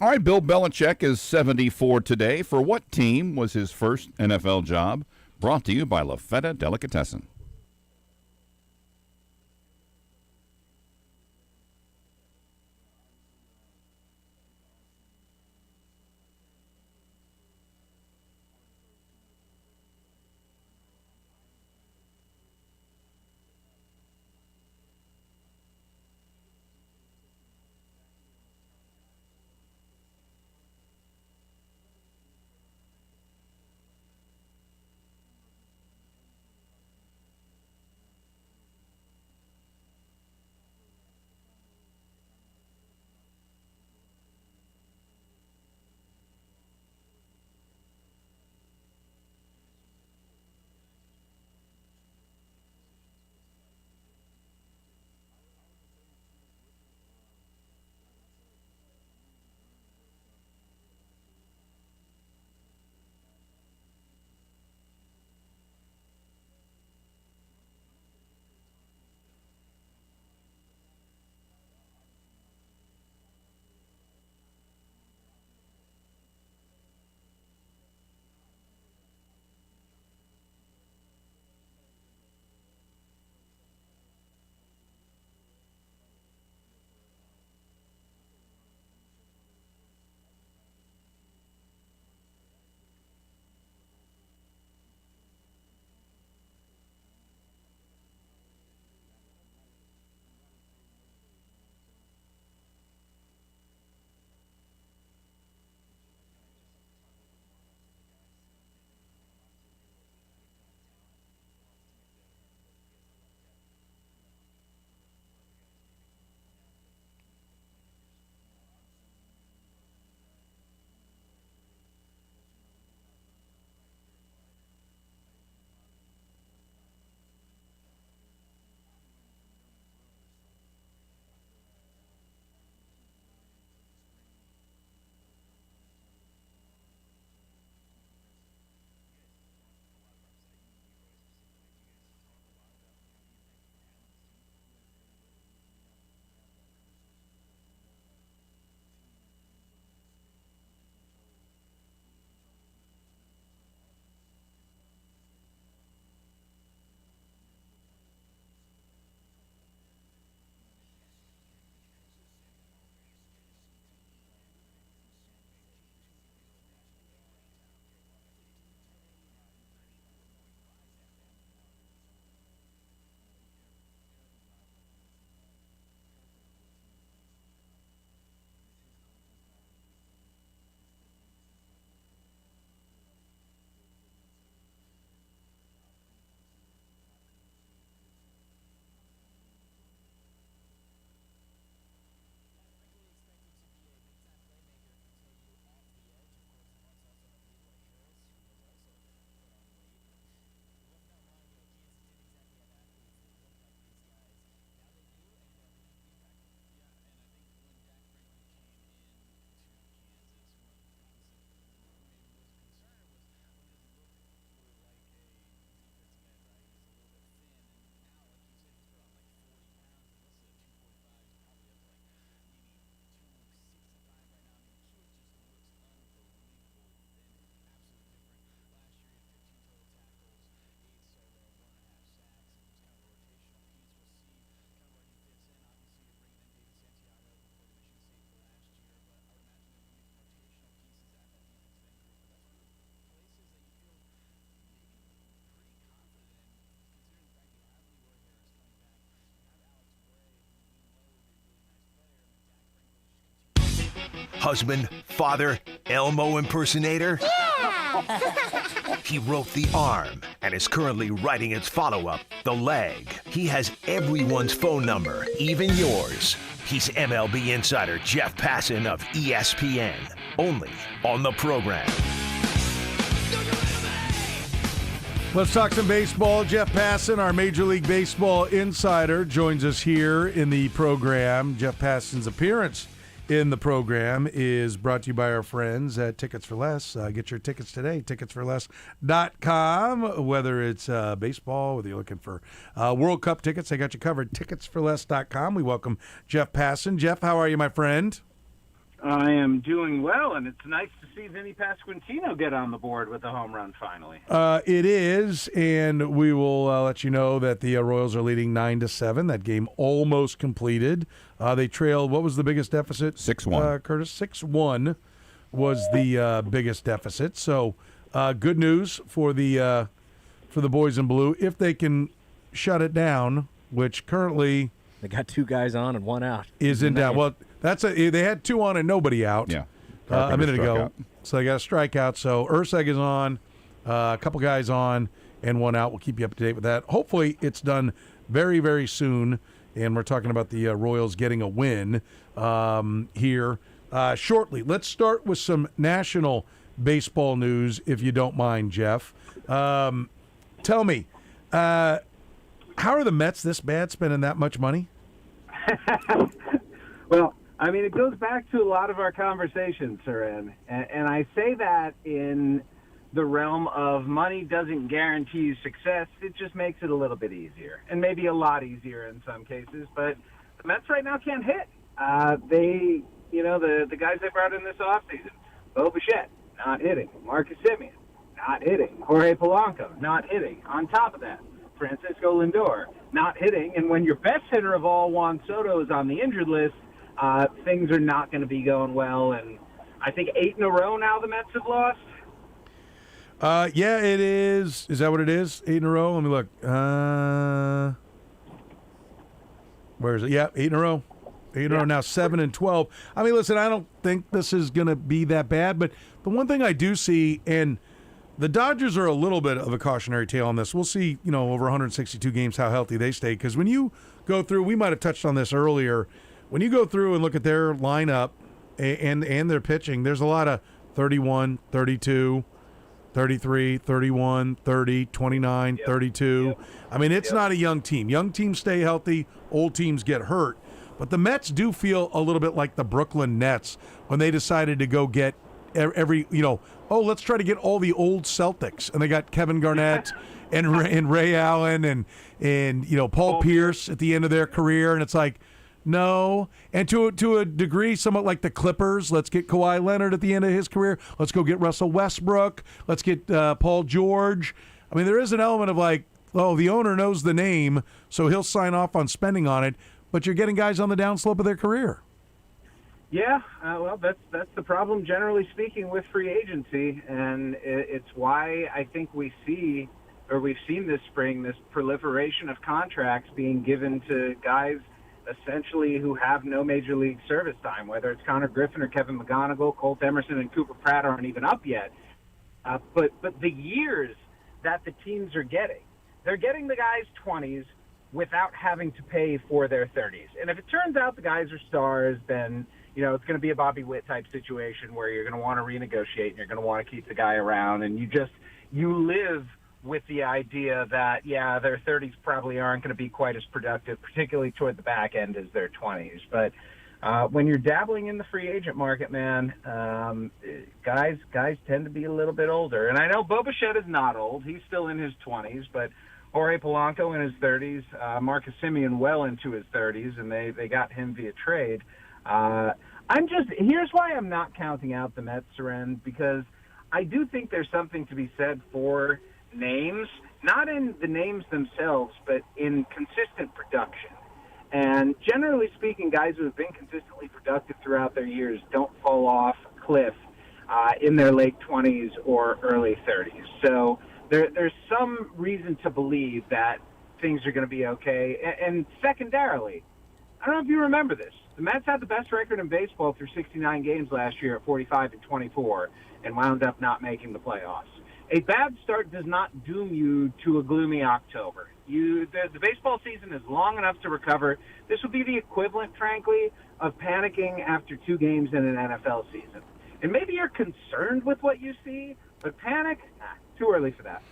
All right, Bill Belichick is 74 today. For what team was his first NFL job? Brought to you by La Feta Delicatessen. husband, father, Elmo impersonator? He wrote The Arm and is currently writing its follow-up, The Leg. He has everyone's phone number, even yours. He's MLB insider Jeff Passan of ESPN, only on the program. Let's talk some baseball. Jeff Passan, our Major League Baseball insider, joins us here in the program. Jeff Passan's appearance in the program is brought to you by our friends at Tickets for Less. Get your tickets today, ticketsforless.com. Whether it's baseball, whether you're looking for World Cup tickets, they got you covered, ticketsforless.com. We welcome Jeff Passan. Jeff, how are you, my friend? I am doing well, and it's nice to see Vinny Pasquantino get on the board with a home run finally. It is, and we will let you know that the Royals are leading 9-7. That game almost completed. They trailed, what was the biggest deficit? 6-1. Curtis, 6-1 was the biggest deficit. So good news for the boys in blue. If they can shut it down, which currently... They got 2 guys on and 1 out. Isn't down. Well, they had 2 on and nobody out. Yeah. A minute ago. So they got a strikeout. So Urseg is on, a couple guys on, and 1 out. We'll keep you up to date with that. Hopefully it's done very, very soon. And we're talking about the Royals getting a win here shortly. Let's start with some national baseball news, if you don't mind, Jeff. Tell me, how are the Mets this bad, spending that much money? Well, I mean, it goes back to a lot of our conversations, Soren, and I say that in the realm of money doesn't guarantee you success. It just makes it a little bit easier, and maybe a lot easier in some cases. But the Mets right now can't hit. The guys they brought in this offseason, Bo Bichette, not hitting. Marcus Semien, not hitting. Jorge Polanco, not hitting. On top of that, Francisco Lindor, not hitting. And when your best hitter of all, Juan Soto, is on the injured list, things are not going to be going well. And I think 8 in a row now the Mets have lost. Yeah, it is. Is that what it is? 8 in a row? Let me look. Where is it? Yeah, 8 in a row. 8 in a row now, 7-12. I mean, listen, I don't think this is going to be that bad, but the one thing I do see, and the Dodgers are a little bit of a cautionary tale on this. We'll see, over 162 games how healthy they stay. Because when you go through, we might have touched on this earlier, when you go through and look at their lineup and their pitching, there's a lot of 31, 32, 33, 31, 30, 29, 32. I mean, it's not a young team. Young teams stay healthy, old teams get hurt. But the Mets do feel a little bit like the Brooklyn Nets when they decided to go get let's try to get all the old Celtics. And they got Kevin Garnett and Ray Allen and Paul Pierce at the end of their career. And it's like, no. And to a degree, somewhat like the Clippers, let's get Kawhi Leonard at the end of his career. Let's go get Russell Westbrook. Let's get Paul George. I mean, there is an element of like, the owner knows the name, so he'll sign off on spending on it. But you're getting guys on the downslope of their career. Yeah, well, that's the problem, generally speaking, with free agency, and it's why I think we've seen this spring this proliferation of contracts being given to guys essentially who have no major league service time, whether it's Connor Griffin or Kevin McGonigal. Colt Emerson and Cooper Pratt aren't even up yet. But the years that the teams are getting, they're getting the guys' 20s without having to pay for their 30s. And if it turns out the guys are stars, then it's going to be a Bobby Witt type situation where you're going to want to renegotiate and you're going to want to keep the guy around, and you live with the idea that, their 30s probably aren't going to be quite as productive, particularly toward the back end, as their 20s. But when you're dabbling in the free agent market, man, guys tend to be a little bit older. And I know Bo Bichette is not old. He's still in his 20s, but Jorge Polanco in his 30s, Marcus Semien well into his 30s, and they got him via trade. Here's why I'm not counting out the Mets, Soren, because I do think there's something to be said for names, not in the names themselves, but in consistent production. And generally speaking, guys who have been consistently productive throughout their years don't fall off a cliff in their late 20s or early 30s. So there's some reason to believe that things are going to be okay. And secondarily, I don't know if you remember this. The Mets had the best record in baseball through 69 games last year at 45-24 and wound up not making the playoffs. A bad start does not doom you to a gloomy October. The baseball season is long enough to recover. This would be the equivalent, frankly, of panicking after 2 games in an NFL season. And maybe you're concerned with what you see, but panic, too early for that.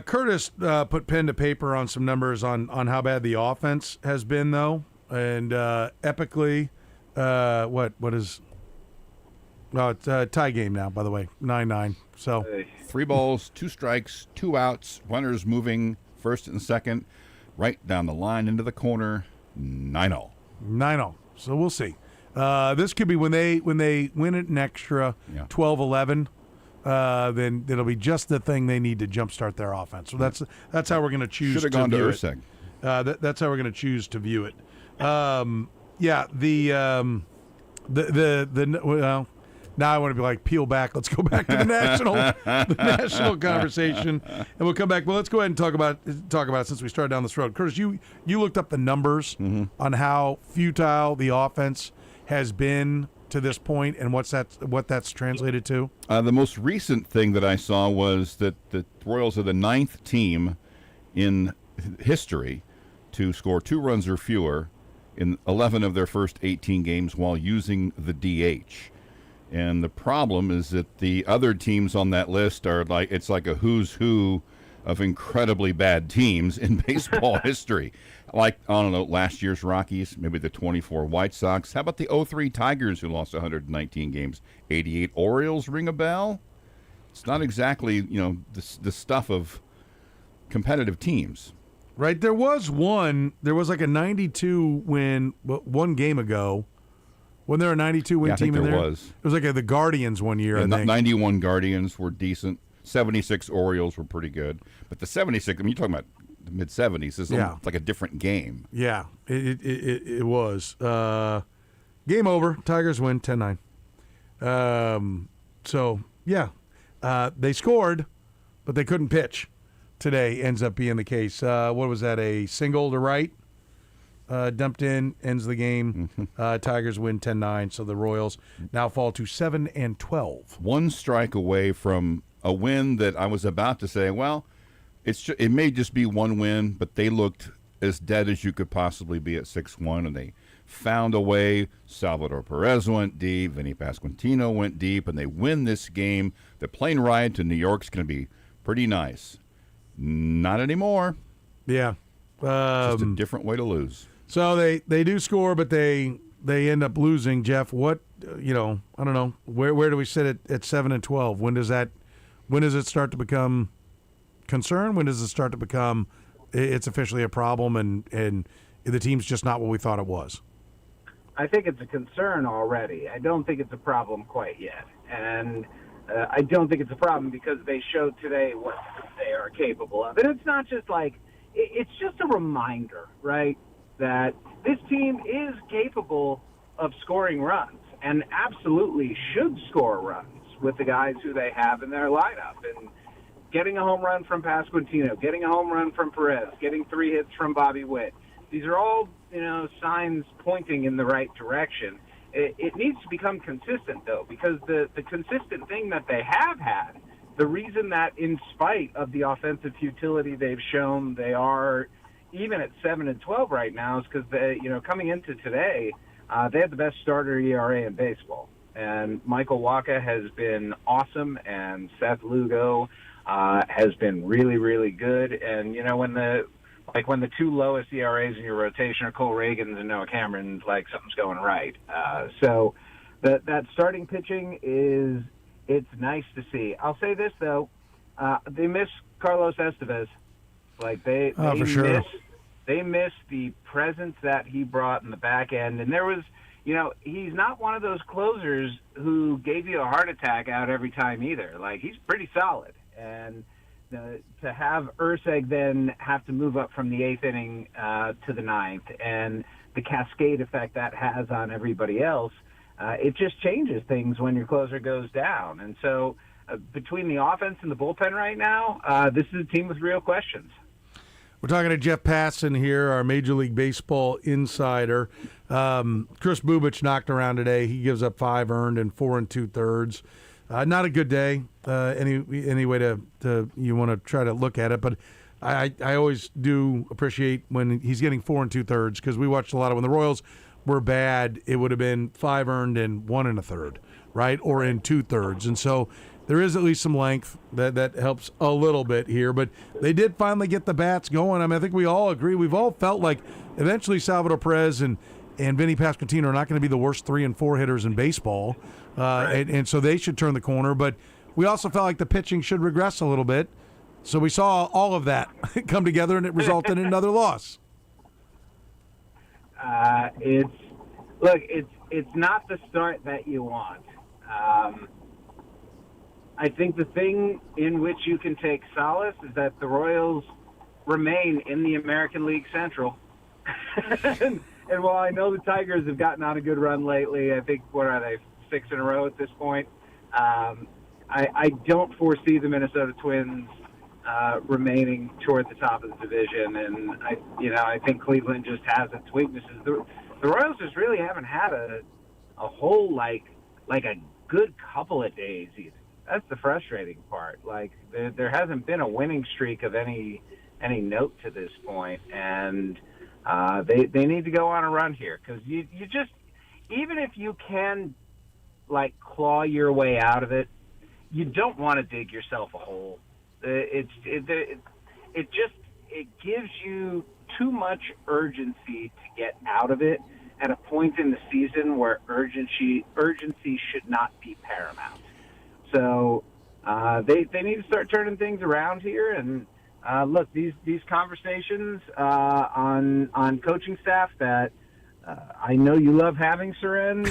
Kurtis put pen to paper on some numbers on how bad the offense has been, though. And epically, what is... Oh, it's a tie game now, by the way, 9-9. So 3 balls, 2 strikes, 2 outs, runners moving first and second, right down the line into the corner, 9-0. 9-0. So we'll see. This could be when they win it an extra 12-11. Then it'll be just the thing they need to jumpstart their offense. So that's how we're going to choose. Should have gone to Urseg. That's how we're going to choose to view it. Well, now I want to be like, peel back. Let's go back to the national conversation, and we'll come back. Well, let's go ahead and talk about it since we started down this road. Kurtis, you looked up the numbers on how futile the offense has been to this point and what that's translated to. The most recent thing that I saw was that the Royals are the 9th team in history to score 2 runs or fewer in 11 of their first 18 games while using the DH. And the problem is that the other teams on that list are it's like a who's who of incredibly bad teams in baseball history. Like, I don't know, last year's Rockies, maybe the 24 White Sox. How about the 03 Tigers who lost 119 games? 88 Orioles ring a bell? It's not exactly, the stuff of competitive teams. Right. There was like a 92 win one game ago. Wasn't there a 92-win team in there? There was. It was like the Guardians one year, I think. 91 Guardians were decent. 76 Orioles were pretty good. But the 76, you're talking about the mid-70s. It's like a different game. Yeah, it was. Game over. Tigers win 10-9. They scored, but they couldn't pitch today, ends up being the case. What was that, a single to right? Dumped in, ends the game. Tigers win 10-9, so the Royals now fall to 7-12. 1 strike away from a win that I was about to say, well, it may just be 1 win, but they looked as dead as you could possibly be at 6-1, and they found a way. Salvador Perez went deep, Vinny Pasquantino went deep, and they win this game. The plane ride to New York's going to be pretty nice. Not anymore. Yeah. Just a different way to lose. So they do score, but they end up losing. Jeff, what I don't know. Where do we sit at 7-12? When does it start to become concern? When does it start to become it's officially a problem and the team's just not what we thought it was? I think it's a concern already. I don't think it's a problem quite yet, and I don't think it's a problem because they showed today what they are capable of. And it's not just it's just a reminder, right, that this team is capable of scoring runs and absolutely should score runs with the guys who they have in their lineup. And getting a home run from Pasquantino, getting a home run from Perez, getting 3 hits from Bobby Witt. These are all, signs pointing in the right direction. It needs to become consistent, though, because the consistent thing that they have had, the reason that in spite of the offensive futility they've shown, they are even at 7-12 right now is because coming into today, they had the best starter ERA in baseball. And Michael Wacha has been awesome, and Seth Lugo has been really, really good. And, when the 2 lowest ERAs in your rotation are Cole Reagans and Noah Cameron, something's going right. So that starting pitching it's nice to see. I'll say this, though. They miss Carlos Estevez. They miss the presence that he brought in the back end. And there was, he's not one of those closers who gave you a heart attack out every time either. He's pretty solid. And to have Urseg then have to move up from the 8th inning to the 9th and the cascade effect that has on everybody else, it just changes things when your closer goes down. And so between the offense and the bullpen right now, this is a team with real questions. We're talking to Jeff Passan here, our Major League Baseball insider. Chris Bubich knocked around today. He gives up 5 earned and 4 2/3. Not a good day. Any way to you want to try to look at it, but I always do appreciate when he's getting 4 2/3 because we watched a lot of when the Royals were bad. It would have been 5 earned and 1 1/3, right, or in 2/3, and so. There is at least some length that helps a little bit here, but they did finally get the bats going. I mean, I think we all agree. We've all felt like eventually Salvador Perez and Vinny Pasquantino are not going to be the worst 3 and 4 hitters in baseball, and so they should turn the corner. But we also felt like the pitching should regress a little bit. So we saw all of that come together, and it resulted in another loss. It's not the start that you want. I think the thing in which you can take solace is that the Royals remain in the American League Central. and while I know the Tigers have gotten on a good run lately, I think, what are they, 6 in a row at this point? I don't foresee the Minnesota Twins remaining toward the top of the division, and I think Cleveland just has its weaknesses. The Royals just really haven't had a whole like a good couple of days either. That's the frustrating part. Like there hasn't been a winning streak of any note to this point, and they need to go on a run here because you just, even if you can like claw your way out of it, you don't want to dig yourself a hole. It gives you too much urgency to get out of it at a point in the season where urgency should not be paramount. So they need to start turning things around here. And look, these conversations on coaching staff that I know you love having, Soren.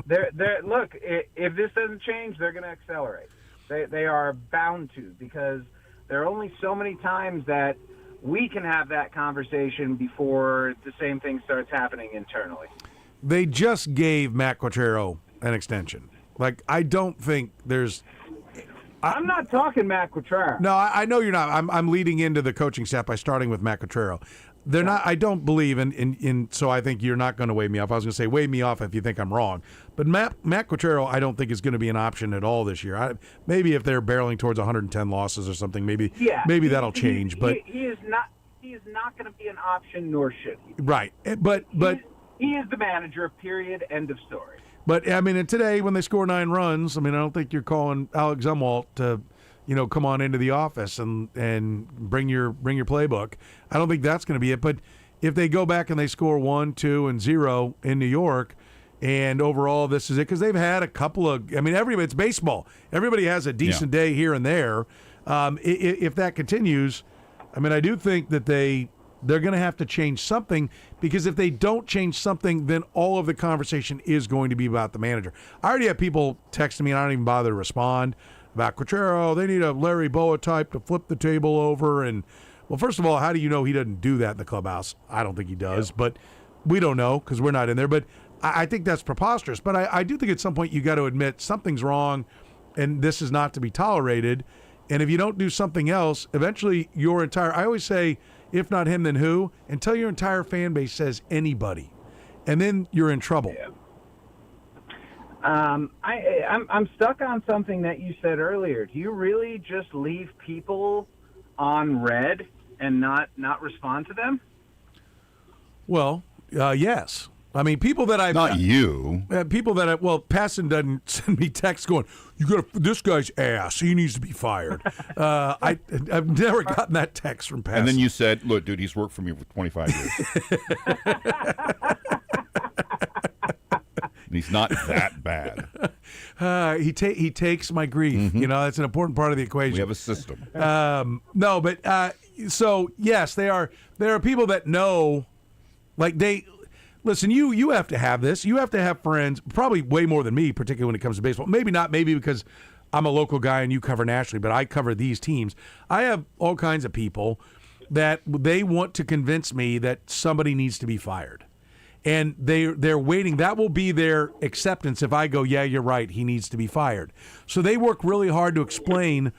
Look, if this doesn't change, they're going to accelerate. They are bound to, because there are only so many times that we can have that conversation before the same thing starts happening internally. They just gave Matt Quatraro an extension. Like, I don't think there's... I'm not talking Matt Quatraro. No, I know you're not. I'm leading into the coaching staff by starting with Matt Quatraro. They're not. I don't believe in. So I think you're not going to wave me off. I was going to say wave me off if you think I'm wrong. But Matt Quatraro, I don't think is going to be an option at all this year. Maybe if they're barreling towards 110 losses or something, maybe that'll change. But he is not. He is not going to be an option, nor should he. Right. But he is the manager. Period. End of story. But I mean, and today when they score 9 runs, I mean, I don't think you're calling Alex Zumwalt to, come on into the office and bring your playbook. I don't think that's going to be it. But if they go back and they score 1, 2, and 0 in New York, and overall this is it, because they've had a couple of. I mean, it's baseball. Everybody has a decent day here and there. If that continues, I mean, I do think that they're going to have to change something, because if they don't change something, then all of the conversation is going to be about the manager. I already have people texting me, and I don't even bother to respond, about Quatraro. They need a Larry Boa type to flip the table over. And, well, first of all, how do you know he doesn't do that in the clubhouse? I don't think he does, but we don't know because we're not in there. But I think that's preposterous. But I do think at some point you got to admit something's wrong, and this is not to be tolerated. And if you don't do something else, eventually your entire – I always say – if not him, then who? Until your entire fan base says anybody, and then you're in trouble. Yeah. I'm stuck on something that you said earlier. Do you really just leave people on red and not respond to them? Well, yes. I mean, people that I've not you. People that Passan doesn't send me texts going, this guy's ass. He needs to be fired. I've never gotten that text from Passan. And then you said, "Look, dude, he's worked for me for 25 years. And he's not that bad." He takes my grief. Mm-hmm. That's an important part of the equation. We have a system. No, but so yes, there are people that know, like they. Listen, you have to have this. You have to have friends, probably way more than me, particularly when it comes to baseball. Maybe not, maybe because I'm a local guy and you cover nationally, but I cover these teams. I have all kinds of people that they want to convince me that somebody needs to be fired. And they're waiting. That will be their acceptance if I go, yeah, you're right, he needs to be fired. So they work really hard to explain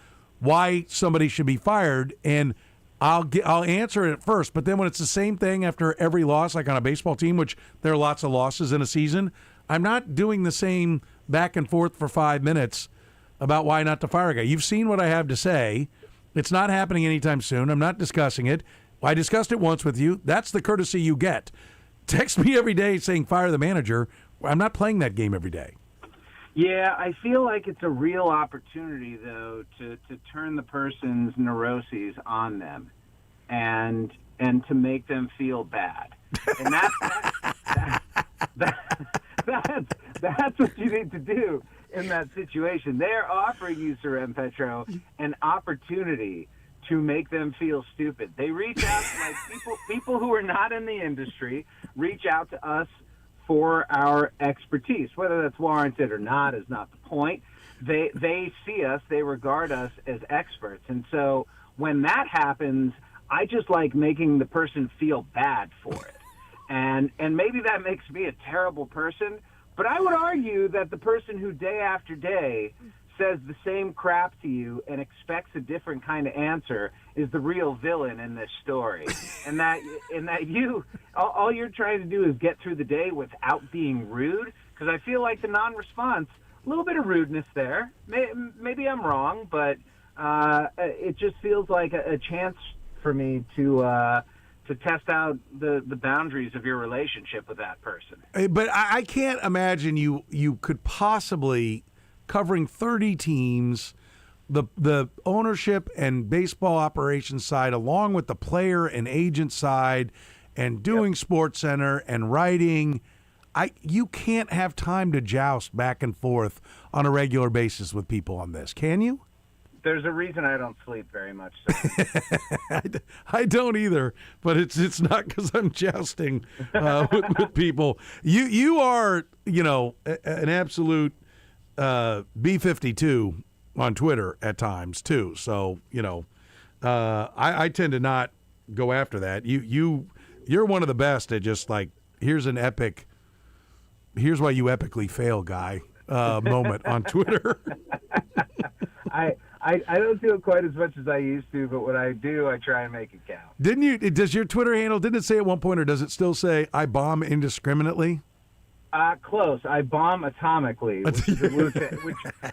why somebody should be fired, and I'll answer it at first. But then when it's the same thing after every loss, like on a baseball team, which there are lots of losses in a season, I'm not doing the same back and forth for 5 minutes about why not to fire a guy. You've seen what I have to say. It's not happening anytime soon. I'm not discussing it. I discussed it once with you. That's the courtesy you get. Text me every day saying fire the manager. I'm not playing that game every day. Yeah, I feel like it's a real opportunity, though, to turn the person's neuroses on them and to make them feel bad. And that's what you need to do in that situation. They're offering you, Soren Petro, an opportunity to make them feel stupid. They reach out to, like, people who are not in the industry reach out to us for our expertise. Whether that's warranted or not is not the point. They see us, they regard us as experts. And so when that happens, I just like making the person feel bad for it. And maybe that makes me a terrible person, but I would argue that the person who day after day says the same crap to you and expects a different kind of answer is the real villain in this story. and that you, all you're trying to do is get through the day without being rude, because I feel like the non-response, a little bit of rudeness there. Maybe I'm wrong, but it just feels like a chance for me to test out the boundaries of your relationship with that person. But I can't imagine you could possibly, covering 30 teams, the ownership and baseball operations side, along with the player and agent side, and doing Sports Center and writing, you can't have time to joust back and forth on a regular basis with people on this, can you? There's a reason I don't sleep very much. So. I don't either, but it's not because I'm jousting with people. You are, an absolute B-52 on Twitter at times too. So I tend to not go after that. You're one of the best at just like, here's why you epically fail, guy. Moment on Twitter. I don't do it quite as much as I used to, but when I do, I try and make it count. Does your Twitter handle, didn't it say at one point, or does it still say, I bomb indiscriminately? Close. I bomb atomically,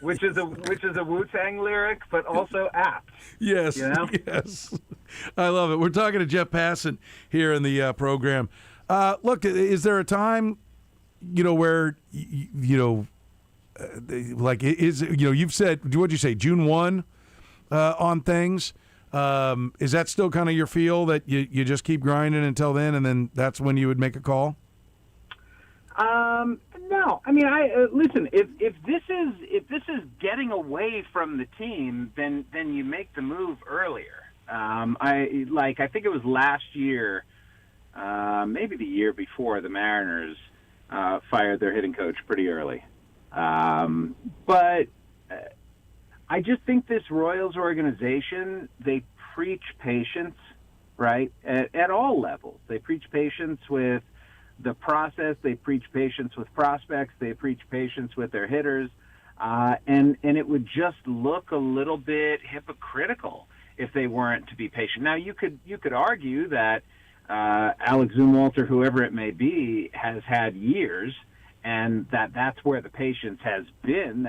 which is a Wu-Tang lyric, but also apt. Yes, yes. I love it. We're talking to Jeff Passan here in the program. Look, is there a time, where, you've said, what'd you say, June 1 on things? Is that still kind of your feel that you just keep grinding until then, and then that's when you would make a call? No. I mean, listen. If this is getting away from the team, then you make the move earlier. I think it was last year, maybe the year before, the Mariners fired their hitting coach pretty early. But I just think this Royals organization, they preach patience, right? At all levels. They preach patience with the process. They preach patience with prospects. They preach patience with their hitters. And it would just look a little bit hypocritical if they weren't to be patient. Now, you could argue that Alex Zumwalt or whoever it may be has had years, and that's where the patience has been.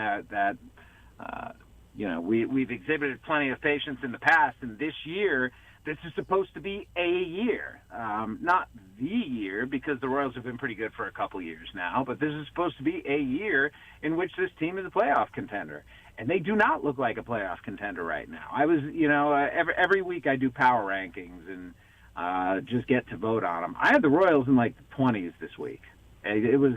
We've exhibited plenty of patience in the past, and this year, this is supposed to be a year, not the year, because the Royals have been pretty good for a couple years now, but this is supposed to be a year in which this team is a playoff contender, and they do not look like a playoff contender right now. I was, every week I do power rankings and just get to vote on them. I had the Royals in like the 20s this week. It was,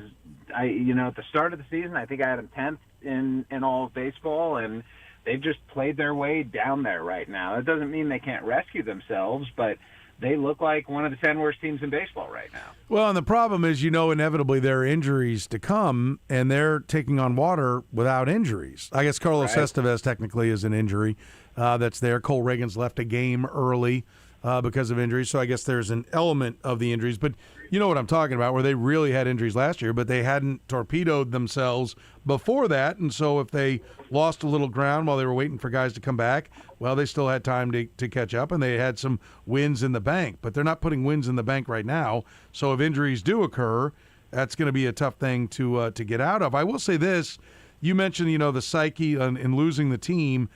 at the start of the season, I think I had them 10th in all of baseball, and they've just played their way down there right now. It doesn't mean they can't rescue themselves, but they look like one of the 10 worst teams in baseball right now. Well, and the problem is, inevitably there are injuries to come, and they're taking on water without injuries. I guess Carlos Estevez technically is an injury that's there. Cole Reagan's left a game early. because of injuries. So I guess there's an element of the injuries. But you know what I'm talking about, where they really had injuries last year, but they hadn't torpedoed themselves before that. And so if they lost a little ground while they were waiting for guys to come back, well, they still had time to catch up, and they had some wins in the bank. But they're not putting wins in the bank right now. So if injuries do occur, that's going to be a tough thing to get out of. I will say this. You mentioned, the psyche in losing the team.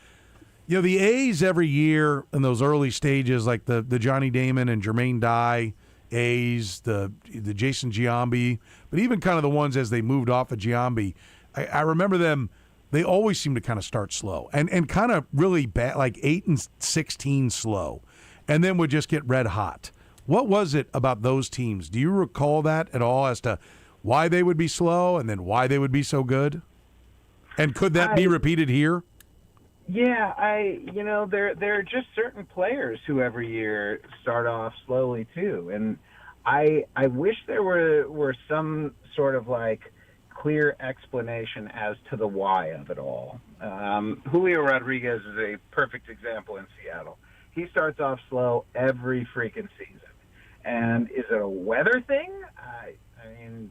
The A's every year in those early stages, like the Johnny Damon and Jermaine Dye A's, the Jason Giambi, but even kind of the ones as they moved off of Giambi, I remember them, they always seem to kind of start slow and kind of really bad, like 8-16 slow, and then would just get red hot. What was it about those teams? Do you recall that at all as to why they would be slow and then why they would be so good? And could that be repeated here? Yeah, there are just certain players who every year start off slowly too, and I wish there were some sort of like clear explanation as to the why of it all. Julio Rodriguez is a perfect example in Seattle. He starts off slow every freaking season, and is it a weather thing? I mean,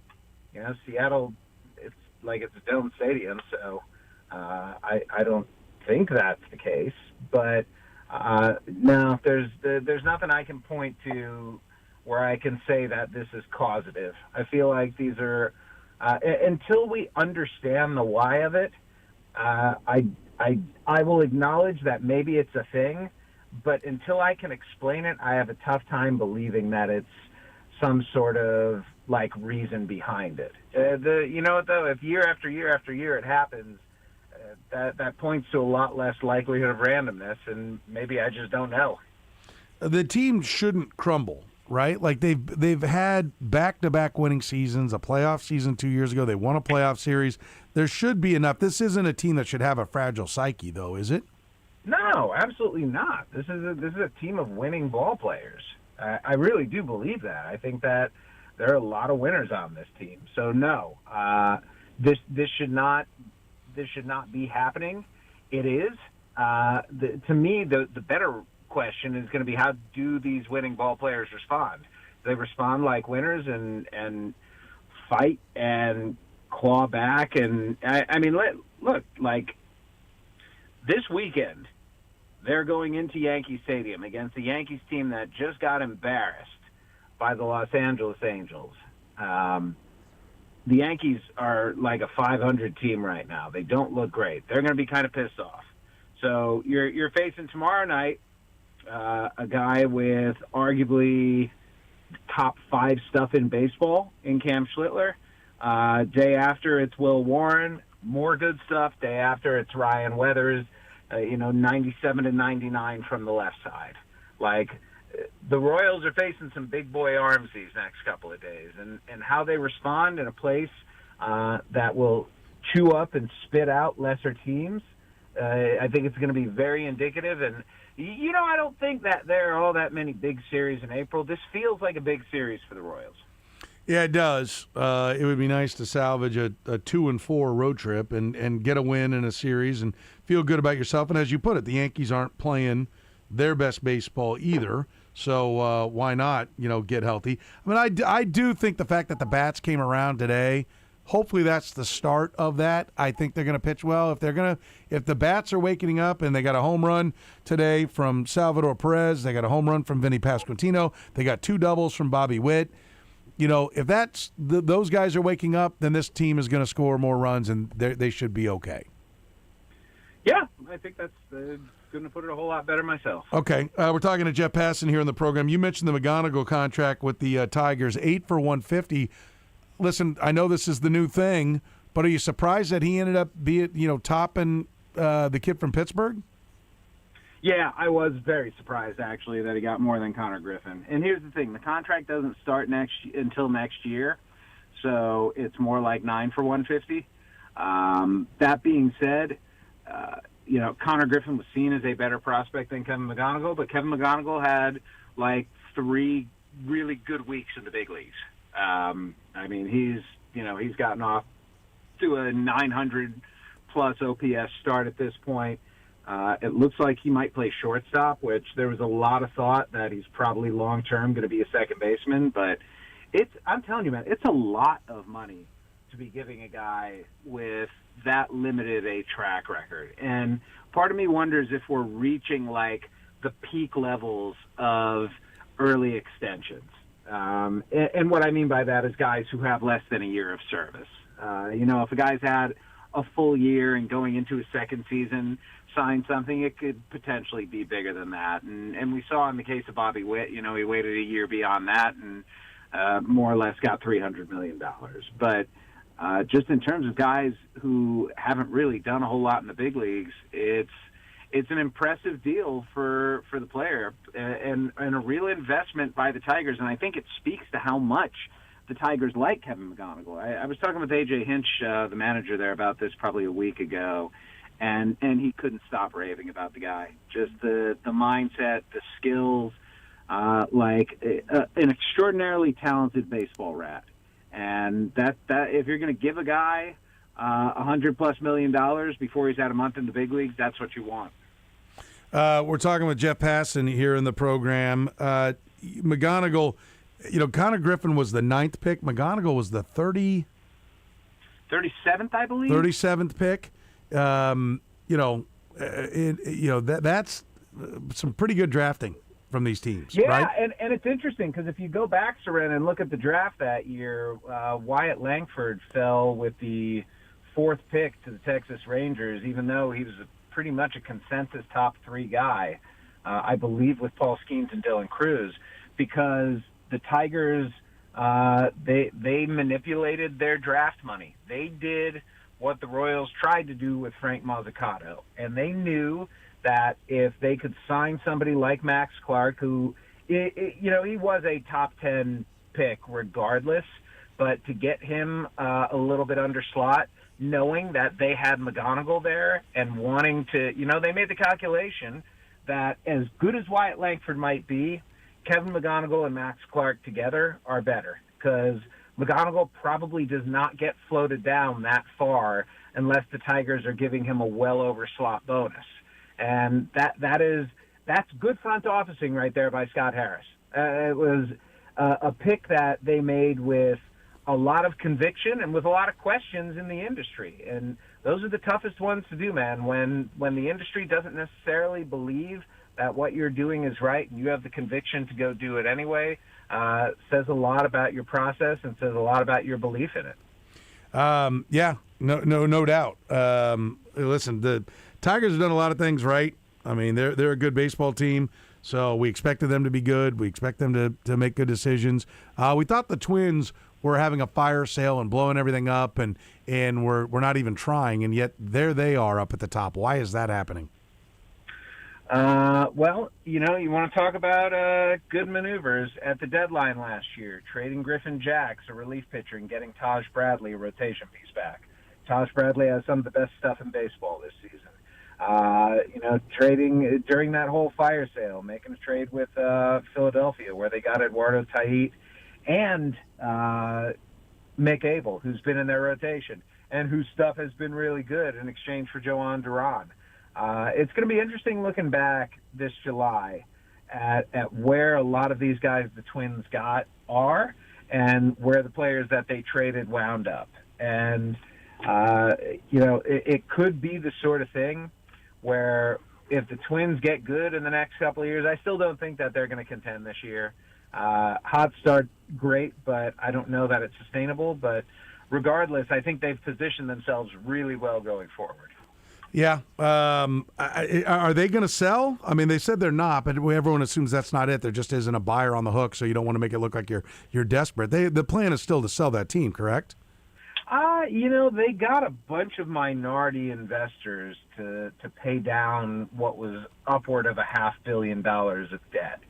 Seattle, it's like it's a dome stadium, so I don't think that's the case, but no, there's nothing I can point to where I can say that this is causative. I feel like these are until we understand the why of it. I will acknowledge that maybe it's a thing, but until I can explain it, I have a tough time believing that it's some sort of like reason behind it. You know what though? If year after year after year it happens. That points to a lot less likelihood of randomness, and maybe I just don't know. The team shouldn't crumble, right? Like they've had back-to-back winning seasons, a playoff season 2 years ago. They won a playoff series. There should be enough. This isn't a team that should have a fragile psyche, though, is it? No, absolutely not. This is a team of winning ball players. I really do believe that. I think that there are a lot of winners on this team. So no, this should not be happening. It is. To me, the better question is going to be, how do these winning ball players respond? Do they respond like winners and fight and claw back? And I mean, look, like this weekend, they're going into Yankee Stadium against the Yankees team that just got embarrassed by the Los Angeles Angels. The Yankees are like a 500 team right now. They don't look great. They're going to be kind of pissed off. So you're facing tomorrow night a guy with arguably top 5 stuff in baseball in Cam Schlittler. Day after, it's Will Warren, more good stuff. Day after, it's Ryan Weathers, 97-99 from the left side. Like, the Royals are facing some big boy arms these next couple of days, and how they respond in a place that will chew up and spit out lesser teams, I think it's going to be very indicative. And, I don't think that there are all that many big series in April. This feels like a big series for the Royals. Yeah, it does. It would be nice to salvage a 2-4 road trip and get a win in a series and feel good about yourself. And as you put it, the Yankees aren't playing their best baseball either. So why not, get healthy? I mean, I do think the fact that the bats came around today, hopefully that's the start of that. I think they're going to pitch well. If the bats are waking up and they got a home run today from Salvador Perez, they got a home run from Vinny Pasquantino, they got 2 doubles from Bobby Witt. If that's those guys are waking up, then this team is going to score more runs and they should be okay. Yeah, I think that's couldn't have put it a whole lot better myself. Okay, we're talking to Jeff Passan here on the program. You mentioned the McGonigal contract with the Tigers, 8 for $150. Listen, I know this is the new thing, but are you surprised that he ended up topping the kid from Pittsburgh? Yeah, I was very surprised actually that he got more than Connor Griffin. And here's the thing: the contract doesn't start until next year, so it's more like 9 for $150. That being said, Connor Griffin was seen as a better prospect than Kevin McGonigal, but Kevin McGonigal had like 3 really good weeks in the big leagues. He's gotten off to a 900 plus OPS start at this point. It looks like he might play shortstop, which there was a lot of thought that he's probably long-term going to be a second baseman. But I'm telling you, man, it's a lot of money to be giving a guy with that limited a track record. And part of me wonders if we're reaching, like, the peak levels of early extensions. And what I mean by that is guys who have less than a year of service. If a guy's had a full year and going into his second season, sign something, it could potentially be bigger than that. And we saw in the case of Bobby Witt, he waited a year beyond that and more or less got $300 million. But just in terms of guys who haven't really done a whole lot in the big leagues, it's an impressive deal for the player and a real investment by the Tigers. And I think it speaks to how much the Tigers like Kevin McGonigal. I was talking with A.J. Hinch, the manager there, about this probably a week ago, and he couldn't stop raving about the guy. Just the mindset, the skills, an extraordinarily talented baseball rat. And that if you're going to give a guy $100+ million before he's had a month in the big leagues, that's what you want. We're talking with Jeff Passan here in the program. McGonigal, Connor Griffin was the 9th pick. McGonigal was the 37th, I believe. 37th pick. That's some pretty good drafting from these teams. Yeah, right? and it's interesting because if you go back, Soren, and look at the draft that year, Wyatt Langford fell with the 4th pick to the Texas Rangers, even though he was pretty much a consensus top 3 guy, I believe, with Paul Skeens and Dylan Cruz, because the Tigers, they manipulated their draft money. They did what the Royals tried to do with Frank Mazzucato, and they knew that if they could sign somebody like Max Clark, who, he was a top 10 pick regardless, but to get him a little bit under slot, knowing that they had McGonigal there and wanting to, they made the calculation that as good as Wyatt Langford might be, Kevin McGonigal and Max Clark together are better, because McGonigal probably does not get floated down that far unless the Tigers are giving him a well over slot bonus. And that's good front officing right there by Scott Harris. It was a pick that they made with a lot of conviction and with a lot of questions in the industry. And those are the toughest ones to do, man, when the industry doesn't necessarily believe that what you're doing is right and you have the conviction to go do it anyway. Says a lot about your process and says a lot about your belief in it. No doubt. Listen, the Tigers have done a lot of things right. I mean, they're a good baseball team, so we expected them to be good. We expect them to make good decisions. We thought the Twins were having a fire sale and blowing everything up, and we're not even trying, and yet there they are up at the top. Why is that happening? Well, you want to talk about good maneuvers at the deadline last year, trading Griffin Jacks, a relief pitcher, and getting Taj Bradley, a rotation piece, back. Taj Bradley has some of the best stuff in baseball this season. Trading during that whole fire sale, making a trade with Philadelphia where they got Eduardo Tait and Mick Abel, who's been in their rotation and whose stuff has been really good in exchange for Joan Duran. It's going to be interesting looking back this July at where a lot of these guys the Twins are and where the players that they traded wound up. And, it could be the sort of thing where if the Twins get good in the next couple of years, I still don't think that they're going to contend this year. Hot start, great, but I don't know that it's sustainable. But regardless, I think they've positioned themselves really well going forward. Yeah. Are they going to sell? I mean, they said they're not, but everyone assumes that's not it. There just isn't a buyer on the hook, so you don't want to make it look like you're desperate. The plan is still to sell that team, correct? They got a bunch of minority investors to pay down what was upward of $500 million of debt.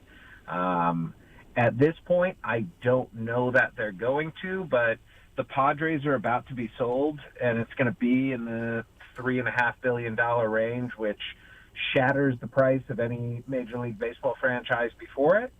At this point, I don't know that they're going to, but the Padres are about to be sold, and it's going to be in the $3.5 billion range, which shatters the price of any Major League Baseball franchise before it.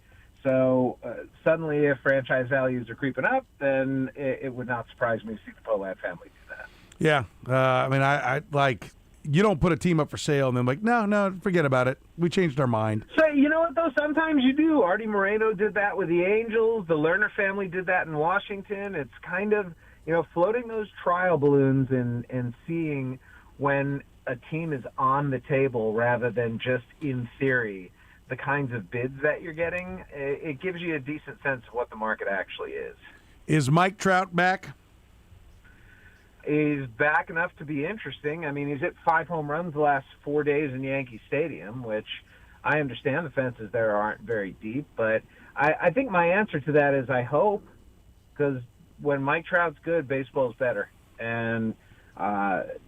So suddenly, if franchise values are creeping up, then it would not surprise me to see the Pohlad family do that. Yeah, I mean, I like, you don't put a team up for sale and then like, no, forget about it. We changed our mind. So you know what though? Sometimes you do. Artie Moreno did that with the Angels. The Lerner family did that in Washington. It's kind of floating those trial balloons and seeing when a team is on the table rather than just in theory the kinds of bids that you're getting. It gives you a decent sense of what the market actually is. Is Mike Trout back? He's back enough to be interesting. I mean, he's hit 5 home runs the last 4 days in Yankee Stadium, which I understand the fences there aren't very deep. But I think my answer to that is I hope, because when Mike Trout's good, baseball's better. And,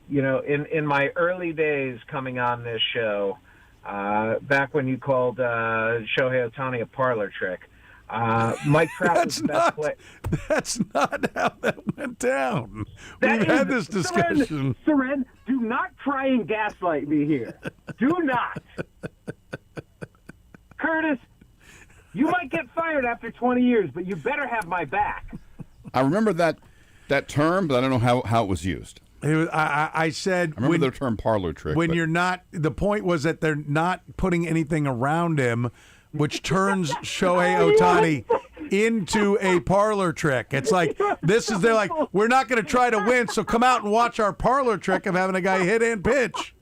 in my early days coming on this show, back when you called Shohei Ohtani a parlor trick, Mike Trout was the best player. That's not how that went down. We've had this discussion. Soren, do not try and gaslight me here. Do not. Kurtis, you might get fired after 20 years, but you better have my back. I remember that term, but I don't know how it was used. I said I remember the term parlor trick. When you're not, the point was that they're not putting anything around him, which turns Shohei Ohtani into a parlor trick. It's like, they're like, we're not going to try to win, so come out and watch our parlor trick of having a guy hit and pitch.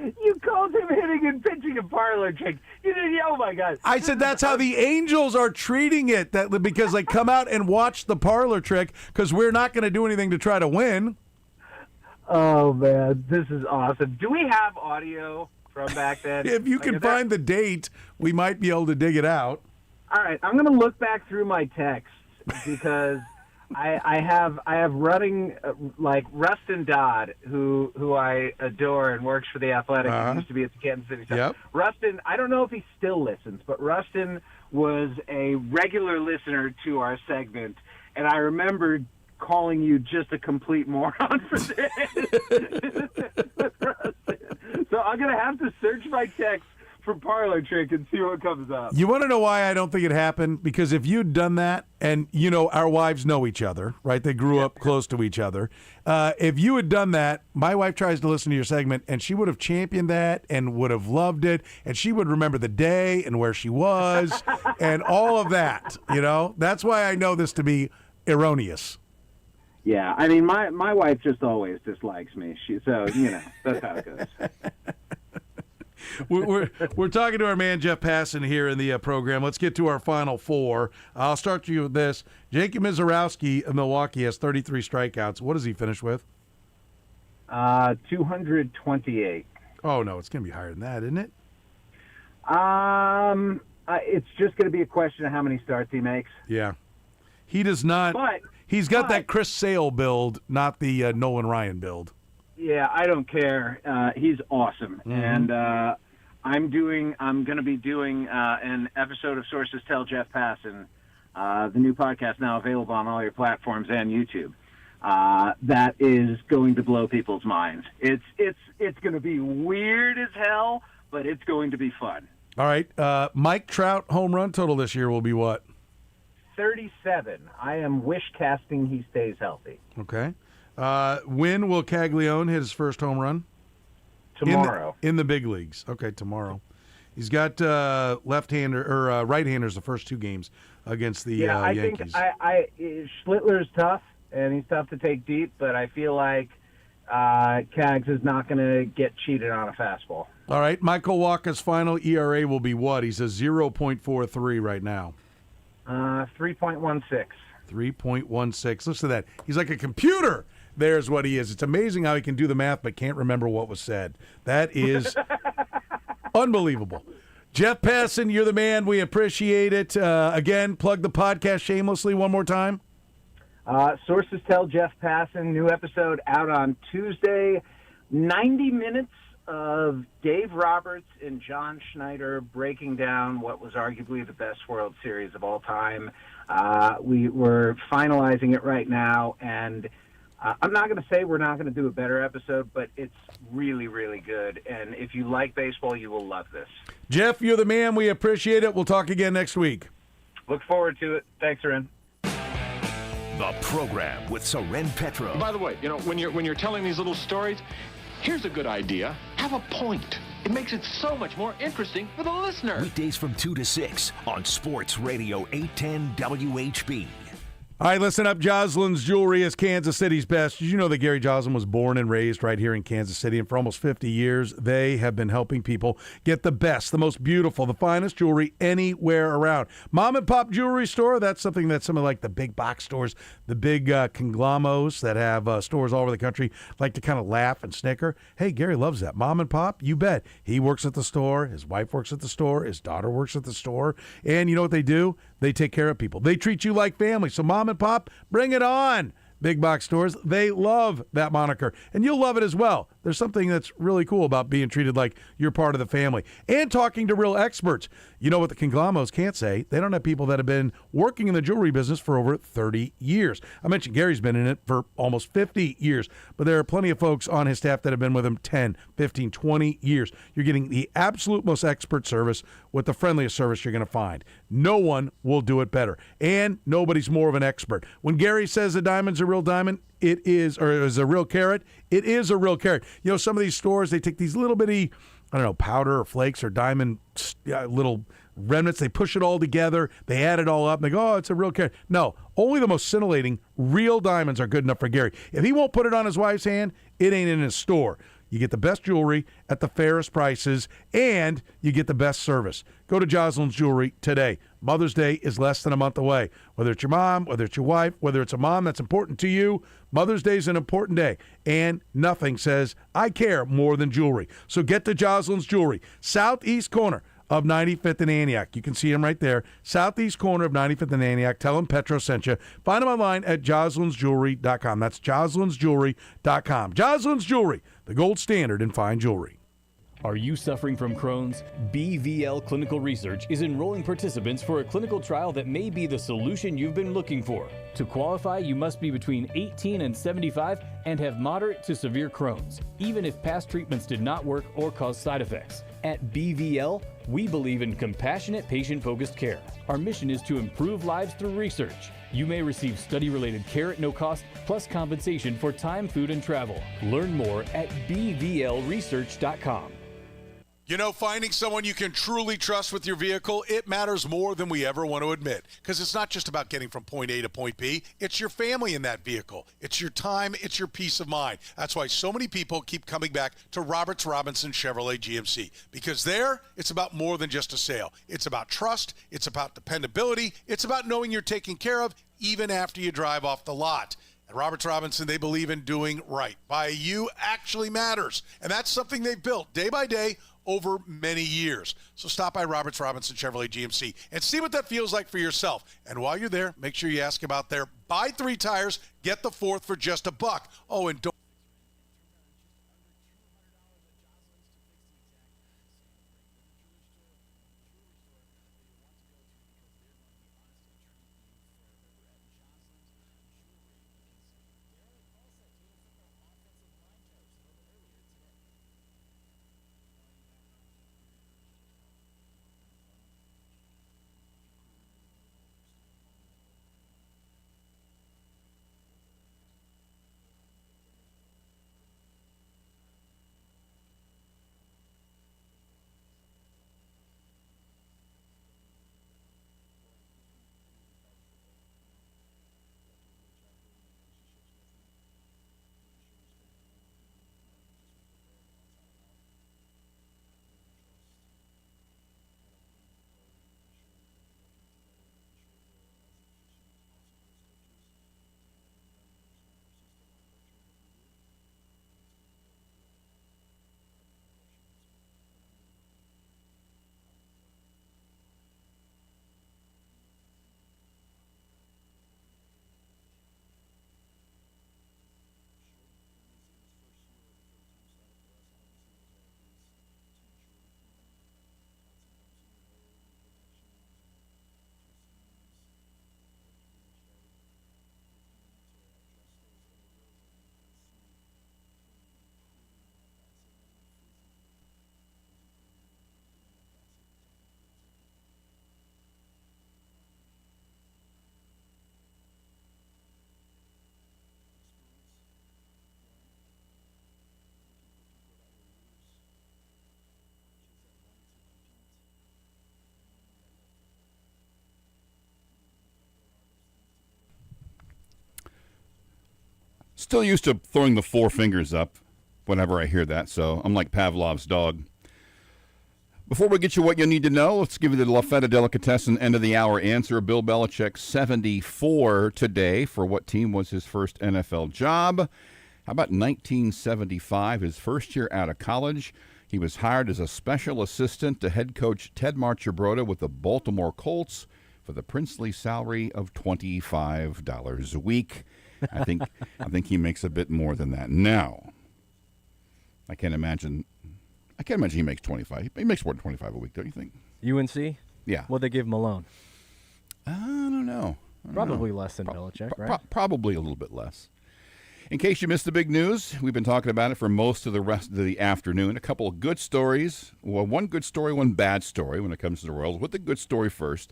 You called him hitting and pitching a parlor trick. You didn't, oh my God. I said that's how the Angels are treating it, because they come out and watch the parlor trick because we're not going to do anything to try to win. Oh, man, this is awesome. Do we have audio from back then? If you can find the date, we might be able to dig it out. All right, I'm going to look back through my texts because I have running like Rustin Dodd, who I adore and works for the Athletic. He used to be at the Kansas City Sun. Yep. Rustin, I don't know if he still listens, but Rustin was a regular listener to our segment, and I remember calling you just a complete moron for this. So I'm going to have to search my text for parlor trick and see what comes up. You want to know why I don't think it happened? Because if you'd done that, and our wives know each other, right? They grew up close to each other. If you had done that, my wife tries to listen to your segment, and she would have championed that and would have loved it, and she would remember the day and where she was and all of that. That's why I know this to be erroneous. Yeah, I mean, my wife just always dislikes me. So that's how it goes. We're talking to our man Jeff Passan here in the program. Let's get to our final four. I'll start you with this. Jacob Mizorowski of Milwaukee has 33 strikeouts. What does he finish with? 228. Oh no, it's going to be higher than that, isn't it? It's just going to be a question of how many starts he makes. Yeah, he does not. But he's got that Chris Sale build, not the Nolan Ryan build. Yeah, I don't care. He's awesome, and I'm going to be doing an episode of Sources Tell Jeff Passan, the new podcast now available on all your platforms and YouTube. That is going to blow people's minds. It's going to be weird as hell, but it's going to be fun. All right, Mike Trout home run total this year will be what? 37. I am wish casting he stays healthy. Okay. When will Caglione hit his first home run? Tomorrow. In the big leagues. Okay, tomorrow. He's got left-hander or right-handers the first 2 games against the Yankees. I think Schlittler's tough, and he's tough to take deep, but I feel like Cags is not going to get cheated on a fastball. All right, Michael Wacha's final ERA will be what? He's a 0.43 right now. 3.16. 3.16. Listen to that. He's like a computer. There's what he is. It's amazing how he can do the math but can't remember what was said. That is unbelievable. Jeff Passan, you're the man. We appreciate it. Again, plug the podcast shamelessly one more time. Sources Tell Jeff Passan, new episode out on Tuesday. 90 minutes of Dave Roberts and John Schneider breaking down what was arguably the best World Series of all time. We're finalizing it right now, and I'm not going to say we're not going to do a better episode, but it's really, really good. And if you like baseball, you will love this. Jeff, you're the man. We appreciate it. We'll talk again next week. Look forward to it. Thanks, Soren. The program with Soren Petro. By the way, when you're telling these little stories, Here's a good idea. Have a point. It makes it so much more interesting for the listener. Weekdays from 2 to 6 on Sports Radio 810 WHB. All right, listen up. Joslin's Jewelry is Kansas City's best. Did you know that Gary Joslin was born and raised right here in Kansas City? And for almost 50 years, they have been helping people get the best, the most beautiful, the finest jewelry anywhere around. Mom and pop jewelry store, that's something that some of like the big box stores, the big conglomos that have stores all over the country like to kind of laugh and snicker. Hey, Gary loves that. Mom and pop, you bet. He works at the store. His wife works at the store. His daughter works at the store. And you know what they do? They take care of people. They treat you like family. So Mom and Pop, bring it on. Big box stores, they love that moniker. And you'll love it as well. There's something that's really cool about being treated like you're part of the family and talking to real experts. You know what the conglomos can't say? They don't have people that have been working in the jewelry business for over 30 years. I mentioned Gary's been in it for almost 50 years, but there are plenty of folks on his staff that have been with him 10, 15, 20 years. You're getting the absolute most expert service with the friendliest service you're going to find. No one will do it better, and nobody's more of an expert. When Gary says a diamond's a real diamond, it is, or is a real carat, it is a real carat. You know, some of these stores, they take these little bitty, I don't know, powder or flakes or diamond little remnants. They push it all together. They add it all up. And they go, oh, it's a real carat. No, only the most scintillating real diamonds are good enough for Gary. If he won't put it on his wife's hand, it ain't in his store. You get the best jewelry at the fairest prices, and you get the best service. Go to Joslin's Jewelry today. Mother's Day is less than a month away. Whether it's your mom, whether it's your wife, whether it's a mom that's important to you, Mother's Day is an important day, and nothing says I care more than jewelry. So get to Joslin's Jewelry, southeast corner of 95th and Antioch. You can see him right there, southeast corner of 95th and Antioch. Tell him Petro sent you. Find him online at joslinsjewelry.com. That's joslinsjewelry.com. Joslin's Jewelry, the gold standard in fine jewelry. Are you suffering from Crohn's? BVL Clinical Research is enrolling participants for a clinical trial that may be the solution you've been looking for. To qualify, you must be between 18 and 75 and have moderate to severe Crohn's, even if past treatments did not work or cause side effects. At BVL, we believe in compassionate, patient-focused care. Our mission is to improve lives through research. You may receive study-related care at no cost, plus compensation for time, food, and travel. Learn more at bvlresearch.com. You know, finding someone you can truly trust with your vehicle, it matters more than we ever want to admit. Because it's not just about getting from point A to point B. It's your family in that vehicle. It's your time. It's your peace of mind. That's why so many people keep coming back to Roberts Robinson Chevrolet GMC. Because there, it's about more than just a sale. It's about trust. It's about dependability. It's about knowing you're taken care of even after you drive off the lot. At Roberts Robinson, they believe in doing right by you actually matters. And that's something they've built day by day over many years. So stop by Roberts Robinson Chevrolet GMC and see what that feels like for yourself. And while you're there, make sure you ask about their buy 3 tires, get the 4th for just $1. Oh, and don't Still used to throwing the four fingers up whenever I hear that, so I'm like Pavlov's dog. Before we get you what you need to know, let's give you the La Feta Delicatessen end of the hour answer. Bill Belichick, 74 today. For what team was his first NFL job? How about 1975, his first year out of college? He was hired as a special assistant to head coach Ted Marchibroda with the Baltimore Colts for the princely salary of $25 a week. I think he makes a bit more than that now. I can't imagine he makes 25. He makes more than 25 a week, don't you think? UNC? Yeah. What'd they give Malone? I don't know. Probably less than Belichick, right? Probably a little bit less. In case you missed the big news, we've been talking about it for most of the rest of the afternoon. A couple of good stories. Well, one good story, one bad story when it comes to the Royals. With the good story first,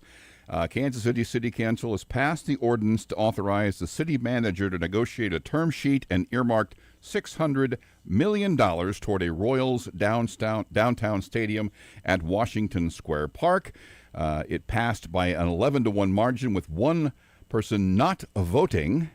Kansas City Council has passed the ordinance to authorize the city manager to negotiate a term sheet and earmarked $600 million toward a Royals downtown stadium at Washington Square Park. It passed by an 11-1 margin with one person not voting.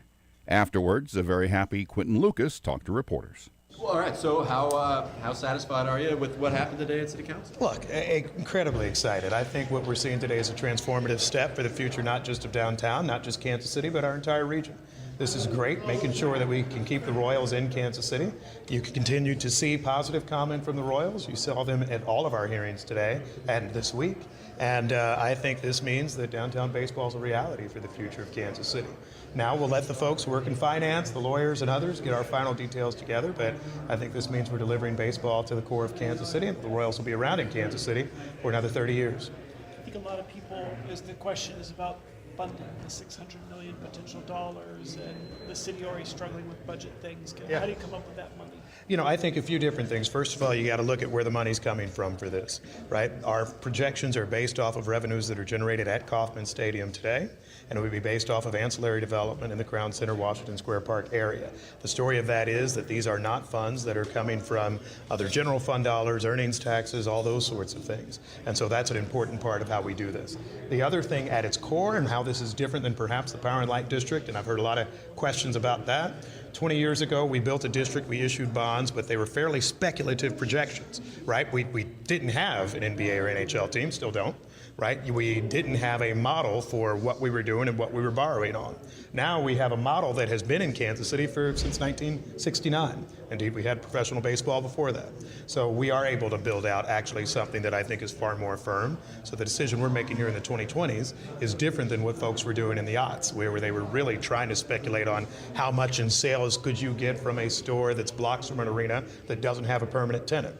Afterwards, a very happy Quentin Lucas talked to reporters. Well, all right, so how satisfied are you with what happened today at City Council? Look, incredibly excited. I think what we're seeing today is a transformative step for the future, not just of downtown, not just Kansas City, but our entire region. This is great, making sure that we can keep the Royals in Kansas City. You can continue to see positive comment from the Royals. You saw them at all of our hearings today and this week. And I think this means that downtown baseball is a reality for the future of Kansas City. Now we'll let the folks who work in finance, the lawyers and others, get our final details together, but I think this means we're delivering baseball to the core of Kansas City, and the Royals will be around in Kansas City for another 30 years. I think a lot of people, the question is about funding the $600 million potential dollars, and the city already struggling with budget things. How do you come up with that money? I think a few different things. First of all, you got to look at where the money's coming from for this, right? Our projections are based off of revenues that are generated at Kauffman Stadium today, and it would be based off of ancillary development in the Crown Center, Washington Square Park area. The story of that is that these are not funds that are coming from other general fund dollars, earnings taxes, all those sorts of things. And so that's an important part of how we do this. The other thing at its core, and how this is different than perhaps the Power and Light District, and I've heard a lot of questions about that. 20 years ago, we built a district, we issued bonds, but they were fairly speculative projections, right? We didn't have an NBA or NHL team, still don't, right? We didn't have a model for what we were doing and what we were borrowing on. Now we have a model that has been in Kansas City since 1969. Indeed, we had professional baseball before that. So we are able to build out actually something that I think is far more firm. So the decision we're making here in the 2020s is different than what folks were doing in the aughts, where they were really trying to speculate on how much in sales could you get from a store that's blocks from an arena that doesn't have a permanent tenant.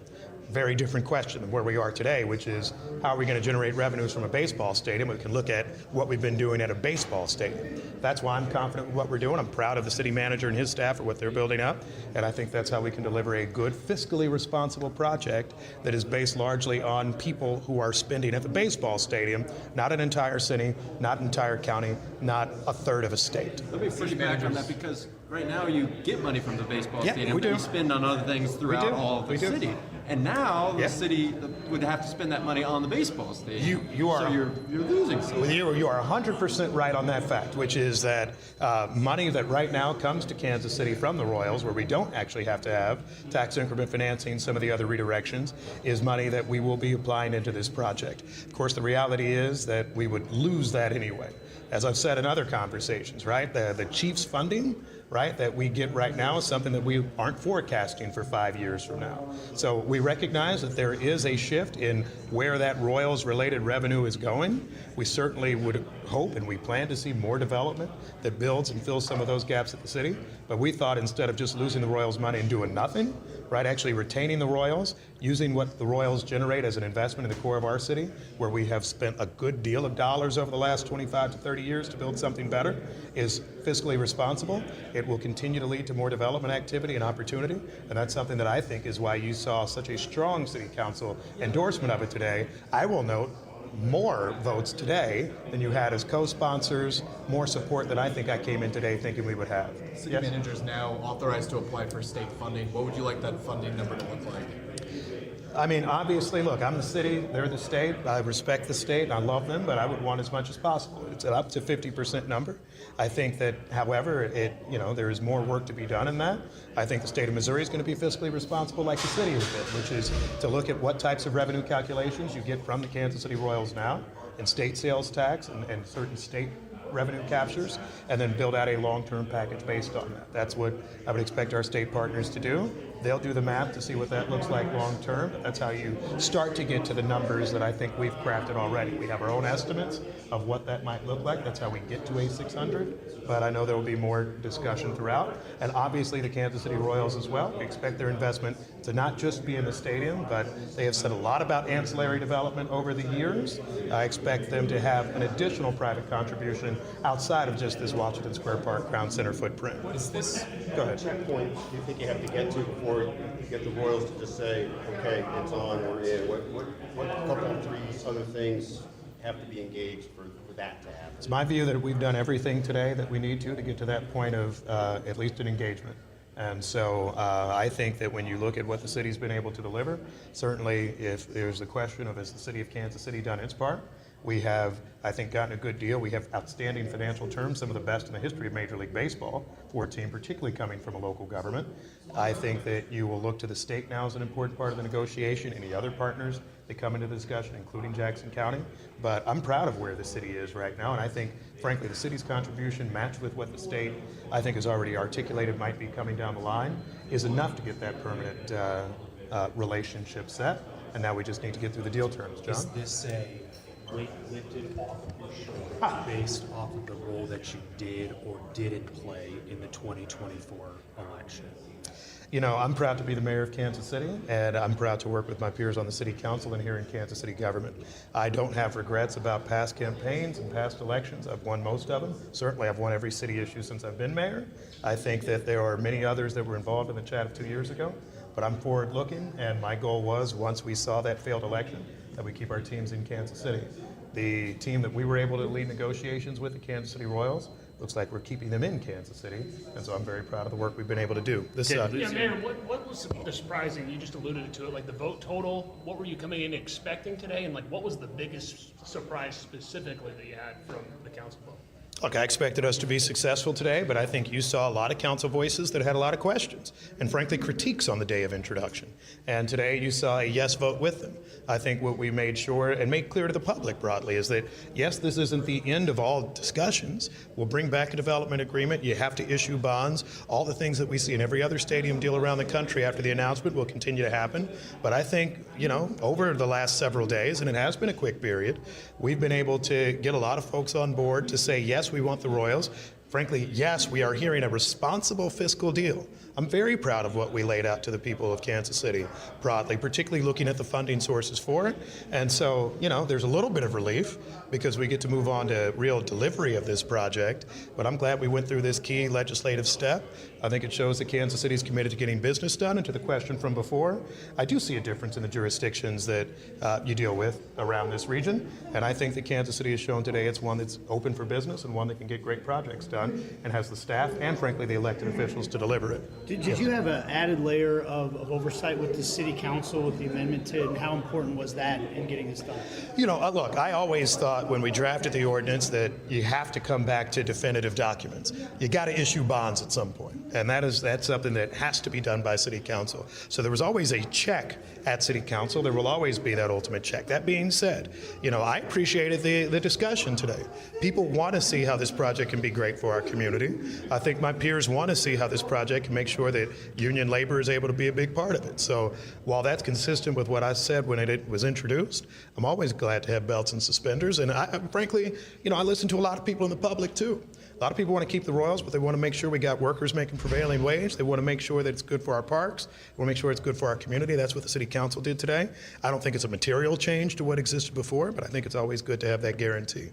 Very different question than where we are today, which is how are we going to generate revenues from a baseball stadium? We can look at what we've been doing at a baseball stadium. That's why I'm confident with what we're doing. I'm proud of the city manager and his staff for what they're building up, and I think that's how we can deliver a good, fiscally responsible project that is based largely on people who are spending at the baseball stadium, not an entire city, not an entire county, not a third of a state. Let me push back on that, because right now you get money from the baseball stadium, we do. but you spend on other things throughout all of the city. And now the city would have to spend that money on the baseball stadium. So you're losing something. You are 100% right on that fact, which is that money that right now comes to Kansas City from the Royals, where we don't actually have to have tax increment financing, some of the other redirections, is money that we will be applying into this project. Of course, the reality is that we would lose that anyway. As I've said in other conversations, right, the Chiefs funding, right, that we get right now is something that we aren't forecasting for 5 years from now. So we recognize that there is a shift in where that Royals-related revenue is going. We certainly would hope and we plan to see more development that builds and fills some of those gaps at the city. But we thought instead of just losing the Royals money and doing nothing, right, actually retaining the Royals, using what the Royals generate as an investment in the core of our city, where we have spent a good deal of dollars over the last 25 to 30 years to build something better, is fiscally responsible. It will continue to lead to more development activity and opportunity, and that's something that I think is why you saw such a strong City Council endorsement of it today. I will note more votes today than you had as co-sponsors, more support than I think I came in today thinking we would have. City manager is now authorized to apply for state funding. What would you like that funding number to look like? I mean, obviously, look, I'm the city, they're the state. I respect the state, and I love them, but I would want as much as possible. It's an up to 50% number. I think that, however, there is more work to be done in that. I think the state of Missouri is going to be fiscally responsible like the city has been, which is to look at what types of revenue calculations you get from the Kansas City Royals now in state sales tax and certain state revenue captures, and then build out a long-term package based on that. That's what I would expect our state partners to do. They'll do the math to see what that looks like long-term, but that's how you start to get to the numbers that I think we've crafted already. We have our own estimates of what that might look like. That's how we get to a 600, but I know there will be more discussion throughout. And obviously the Kansas City Royals as well. We expect their investment to not just be in the stadium, but they have said a lot about ancillary development over the years. I expect them to have an additional private contribution outside of just this Washington Square Park Crown Center footprint. What is this checkpoint do you think you have to get to before you get the Royals to just say, okay, it's on, we're in? What couple of three other things have to be engaged for that to happen? It's my view that we've done everything today that we need to get to that point of at least an engagement. And so I think that when you look at what the city's been able to deliver, certainly if there's the question of has the city of Kansas City done its part, we have, I think, gotten a good deal. We have outstanding financial terms, some of the best in the history of Major League Baseball for a team, particularly coming from a local government. I think that you will look to the state now as an important part of the negotiation, any other partners that come into the discussion, including Jackson County. But I'm proud of where the city is right now, and I think, frankly, the city's contribution matched with what the state, I think, has already articulated might be coming down the line, is enough to get that permanent relationship set. And now we just need to get through the deal terms, John. Is this a weight lifted off of your shoulders based off of the role that you did or didn't play in the 2024 election? You know, I'm proud to be the mayor of Kansas City, and I'm proud to work with my peers on the city council and here in Kansas City government. I don't have regrets about past campaigns and past elections. I've won most of them. Certainly, I've won every city issue since I've been mayor. I think that there are many others that were involved in the chat of 2 years ago, but I'm forward looking, and my goal was, once we saw that failed election, that we keep our teams in Kansas City. The team that we were able to lead negotiations with, the Kansas City Royals, looks like we're keeping them in Kansas City, and so I'm very proud of the work we've been able to do. Mayor, what was the surprising? You just alluded to it, like the vote total. What were you coming in expecting today, and like what was the biggest surprise specifically that you had from the council vote? Look, I expected us to be successful today, but I think you saw a lot of council voices that had a lot of questions and, frankly, critiques on the day of introduction. And today you saw a yes vote with them. I think what we made sure and made clear to the public broadly is that, yes, this isn't the end of all discussions. We'll bring back a development agreement. You have to issue bonds. All the things that we see in every other stadium deal around the country after the announcement will continue to happen. But I think, over the last several days, and it has been a quick period, we've been able to get a lot of folks on board to say, yes, we want the Royals. Frankly, yes, we are hearing a responsible fiscal deal. I'm very proud of what we laid out to the people of Kansas City broadly, particularly looking at the funding sources for it. And so, there's a little bit of relief because we get to move on to real delivery of this project. But I'm glad we went through this key legislative step. I think it shows that Kansas City is committed to getting business done. And to the question from before, I do see a difference in the jurisdictions that you deal with around this region. And I think that Kansas City has shown today it's one that's open for business and one that can get great projects done and has the staff and, frankly, the elected officials to deliver it. Did you have an added layer of oversight with the city council with the amendment to, and how important was that in getting this done? Look, I always thought when we drafted the ordinance that you have to come back to definitive documents. You got to issue bonds at some point, and that's something that has to be done by city council. So there was always a check at city council. There will always be that ultimate check. That being said, I appreciated the discussion today. People want to see how this project can be great for our community. I think my peers want to see how this project can make sure that union labor is able to be a big part of it. So while that's consistent with what I said when it was introduced, I'm always glad to have belts and suspenders. And frankly, I listen to a lot of people in the public too. A lot of people want to keep the Royals, but they want to make sure we got workers making prevailing wage. They want to make sure that it's good for our parks. They want to make sure it's good for our community. That's what the city council did today. I don't think it's a material change to what existed before, but I think it's always good to have that guarantee.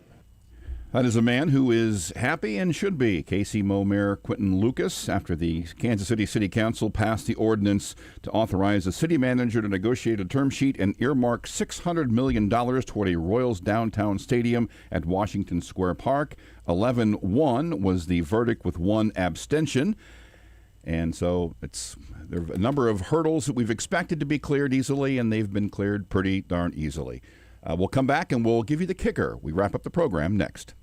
That is a man who is happy and should be. KCMO Mayor Quinton Lucas, after the Kansas City City Council passed the ordinance to authorize the city manager to negotiate a term sheet and earmark $600 million toward a Royals downtown stadium at Washington Square Park. 11-1 was the verdict with one abstention. And so there are a number of hurdles that we've expected to be cleared easily, and they've been cleared pretty darn easily. We'll come back and we'll give you the kicker. We wrap up the program next.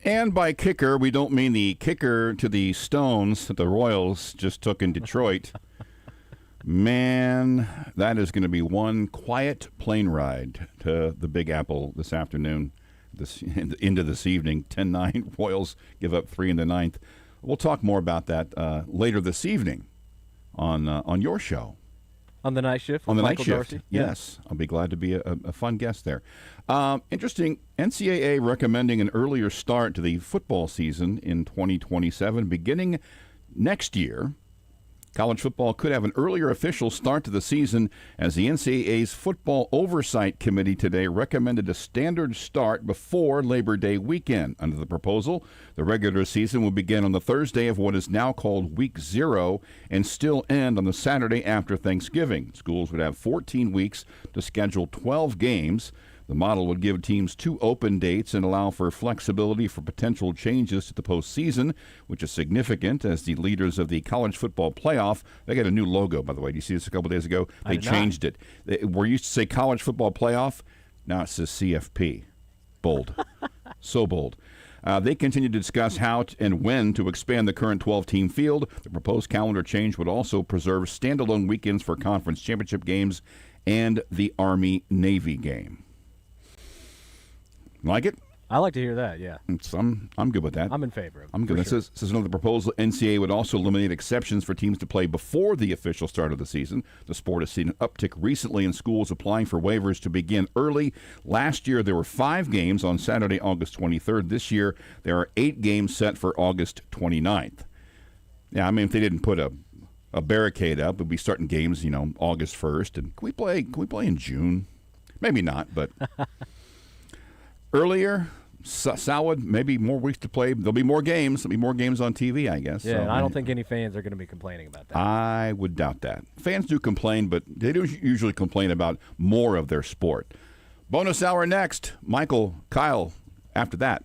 And by kicker, we don't mean the kicker to the stones that the Royals just took in Detroit. Man, that is going to be one quiet plane ride to the Big Apple this afternoon, into this evening. 10-9, Royals give up 3 in the ninth. We'll talk more about that later this evening on your show. On the night shift? On the Michael night shift, Dorsey? yes. I'll be glad to be a fun guest there. Interesting, NCAA recommending an earlier start to the football season in 2027, beginning next year. College football could have an earlier official start to the season as the NCAA's Football Oversight Committee today recommended a standard start before Labor Day weekend. Under the proposal, the regular season will begin on the Thursday of what is now called Week 0 and still end on the Saturday after Thanksgiving. Schools would have 14 weeks to schedule 12 games. The model would give teams 2 open dates and allow for flexibility for potential changes to the postseason, which is significant as the leaders of the college football playoff, they got a new logo, by the way. Did you see this a couple days ago? They changed it. Where used to say college football playoff, now it says CFP. Bold. So bold. They continue to discuss how and when to expand the current 12-team field. The proposed calendar change would also preserve standalone weekends for conference championship games and the Army-Navy game. Like it? I like to hear that, yeah. I'm good with that. I'm in favor of it. I'm good. This is another proposal. NCAA would also eliminate exceptions for teams to play before the official start of the season. The sport has seen an uptick recently in schools applying for waivers to begin early. Last year, there were 5 games on Saturday, August 23rd. This year, there are 8 games set for August 29th. Yeah, I mean, if they didn't put a barricade up, we'd be starting games, August 1st. And can we play in June? Maybe not, but... Earlier, Salwood, maybe more weeks to play. There'll be more games. There'll be more games on TV, I guess. Yeah, so, and I don't think any fans are going to be complaining about that. I would doubt that. Fans do complain, but they do usually complain about more of their sport. Bonus hour next. Michael, Kyle, after that.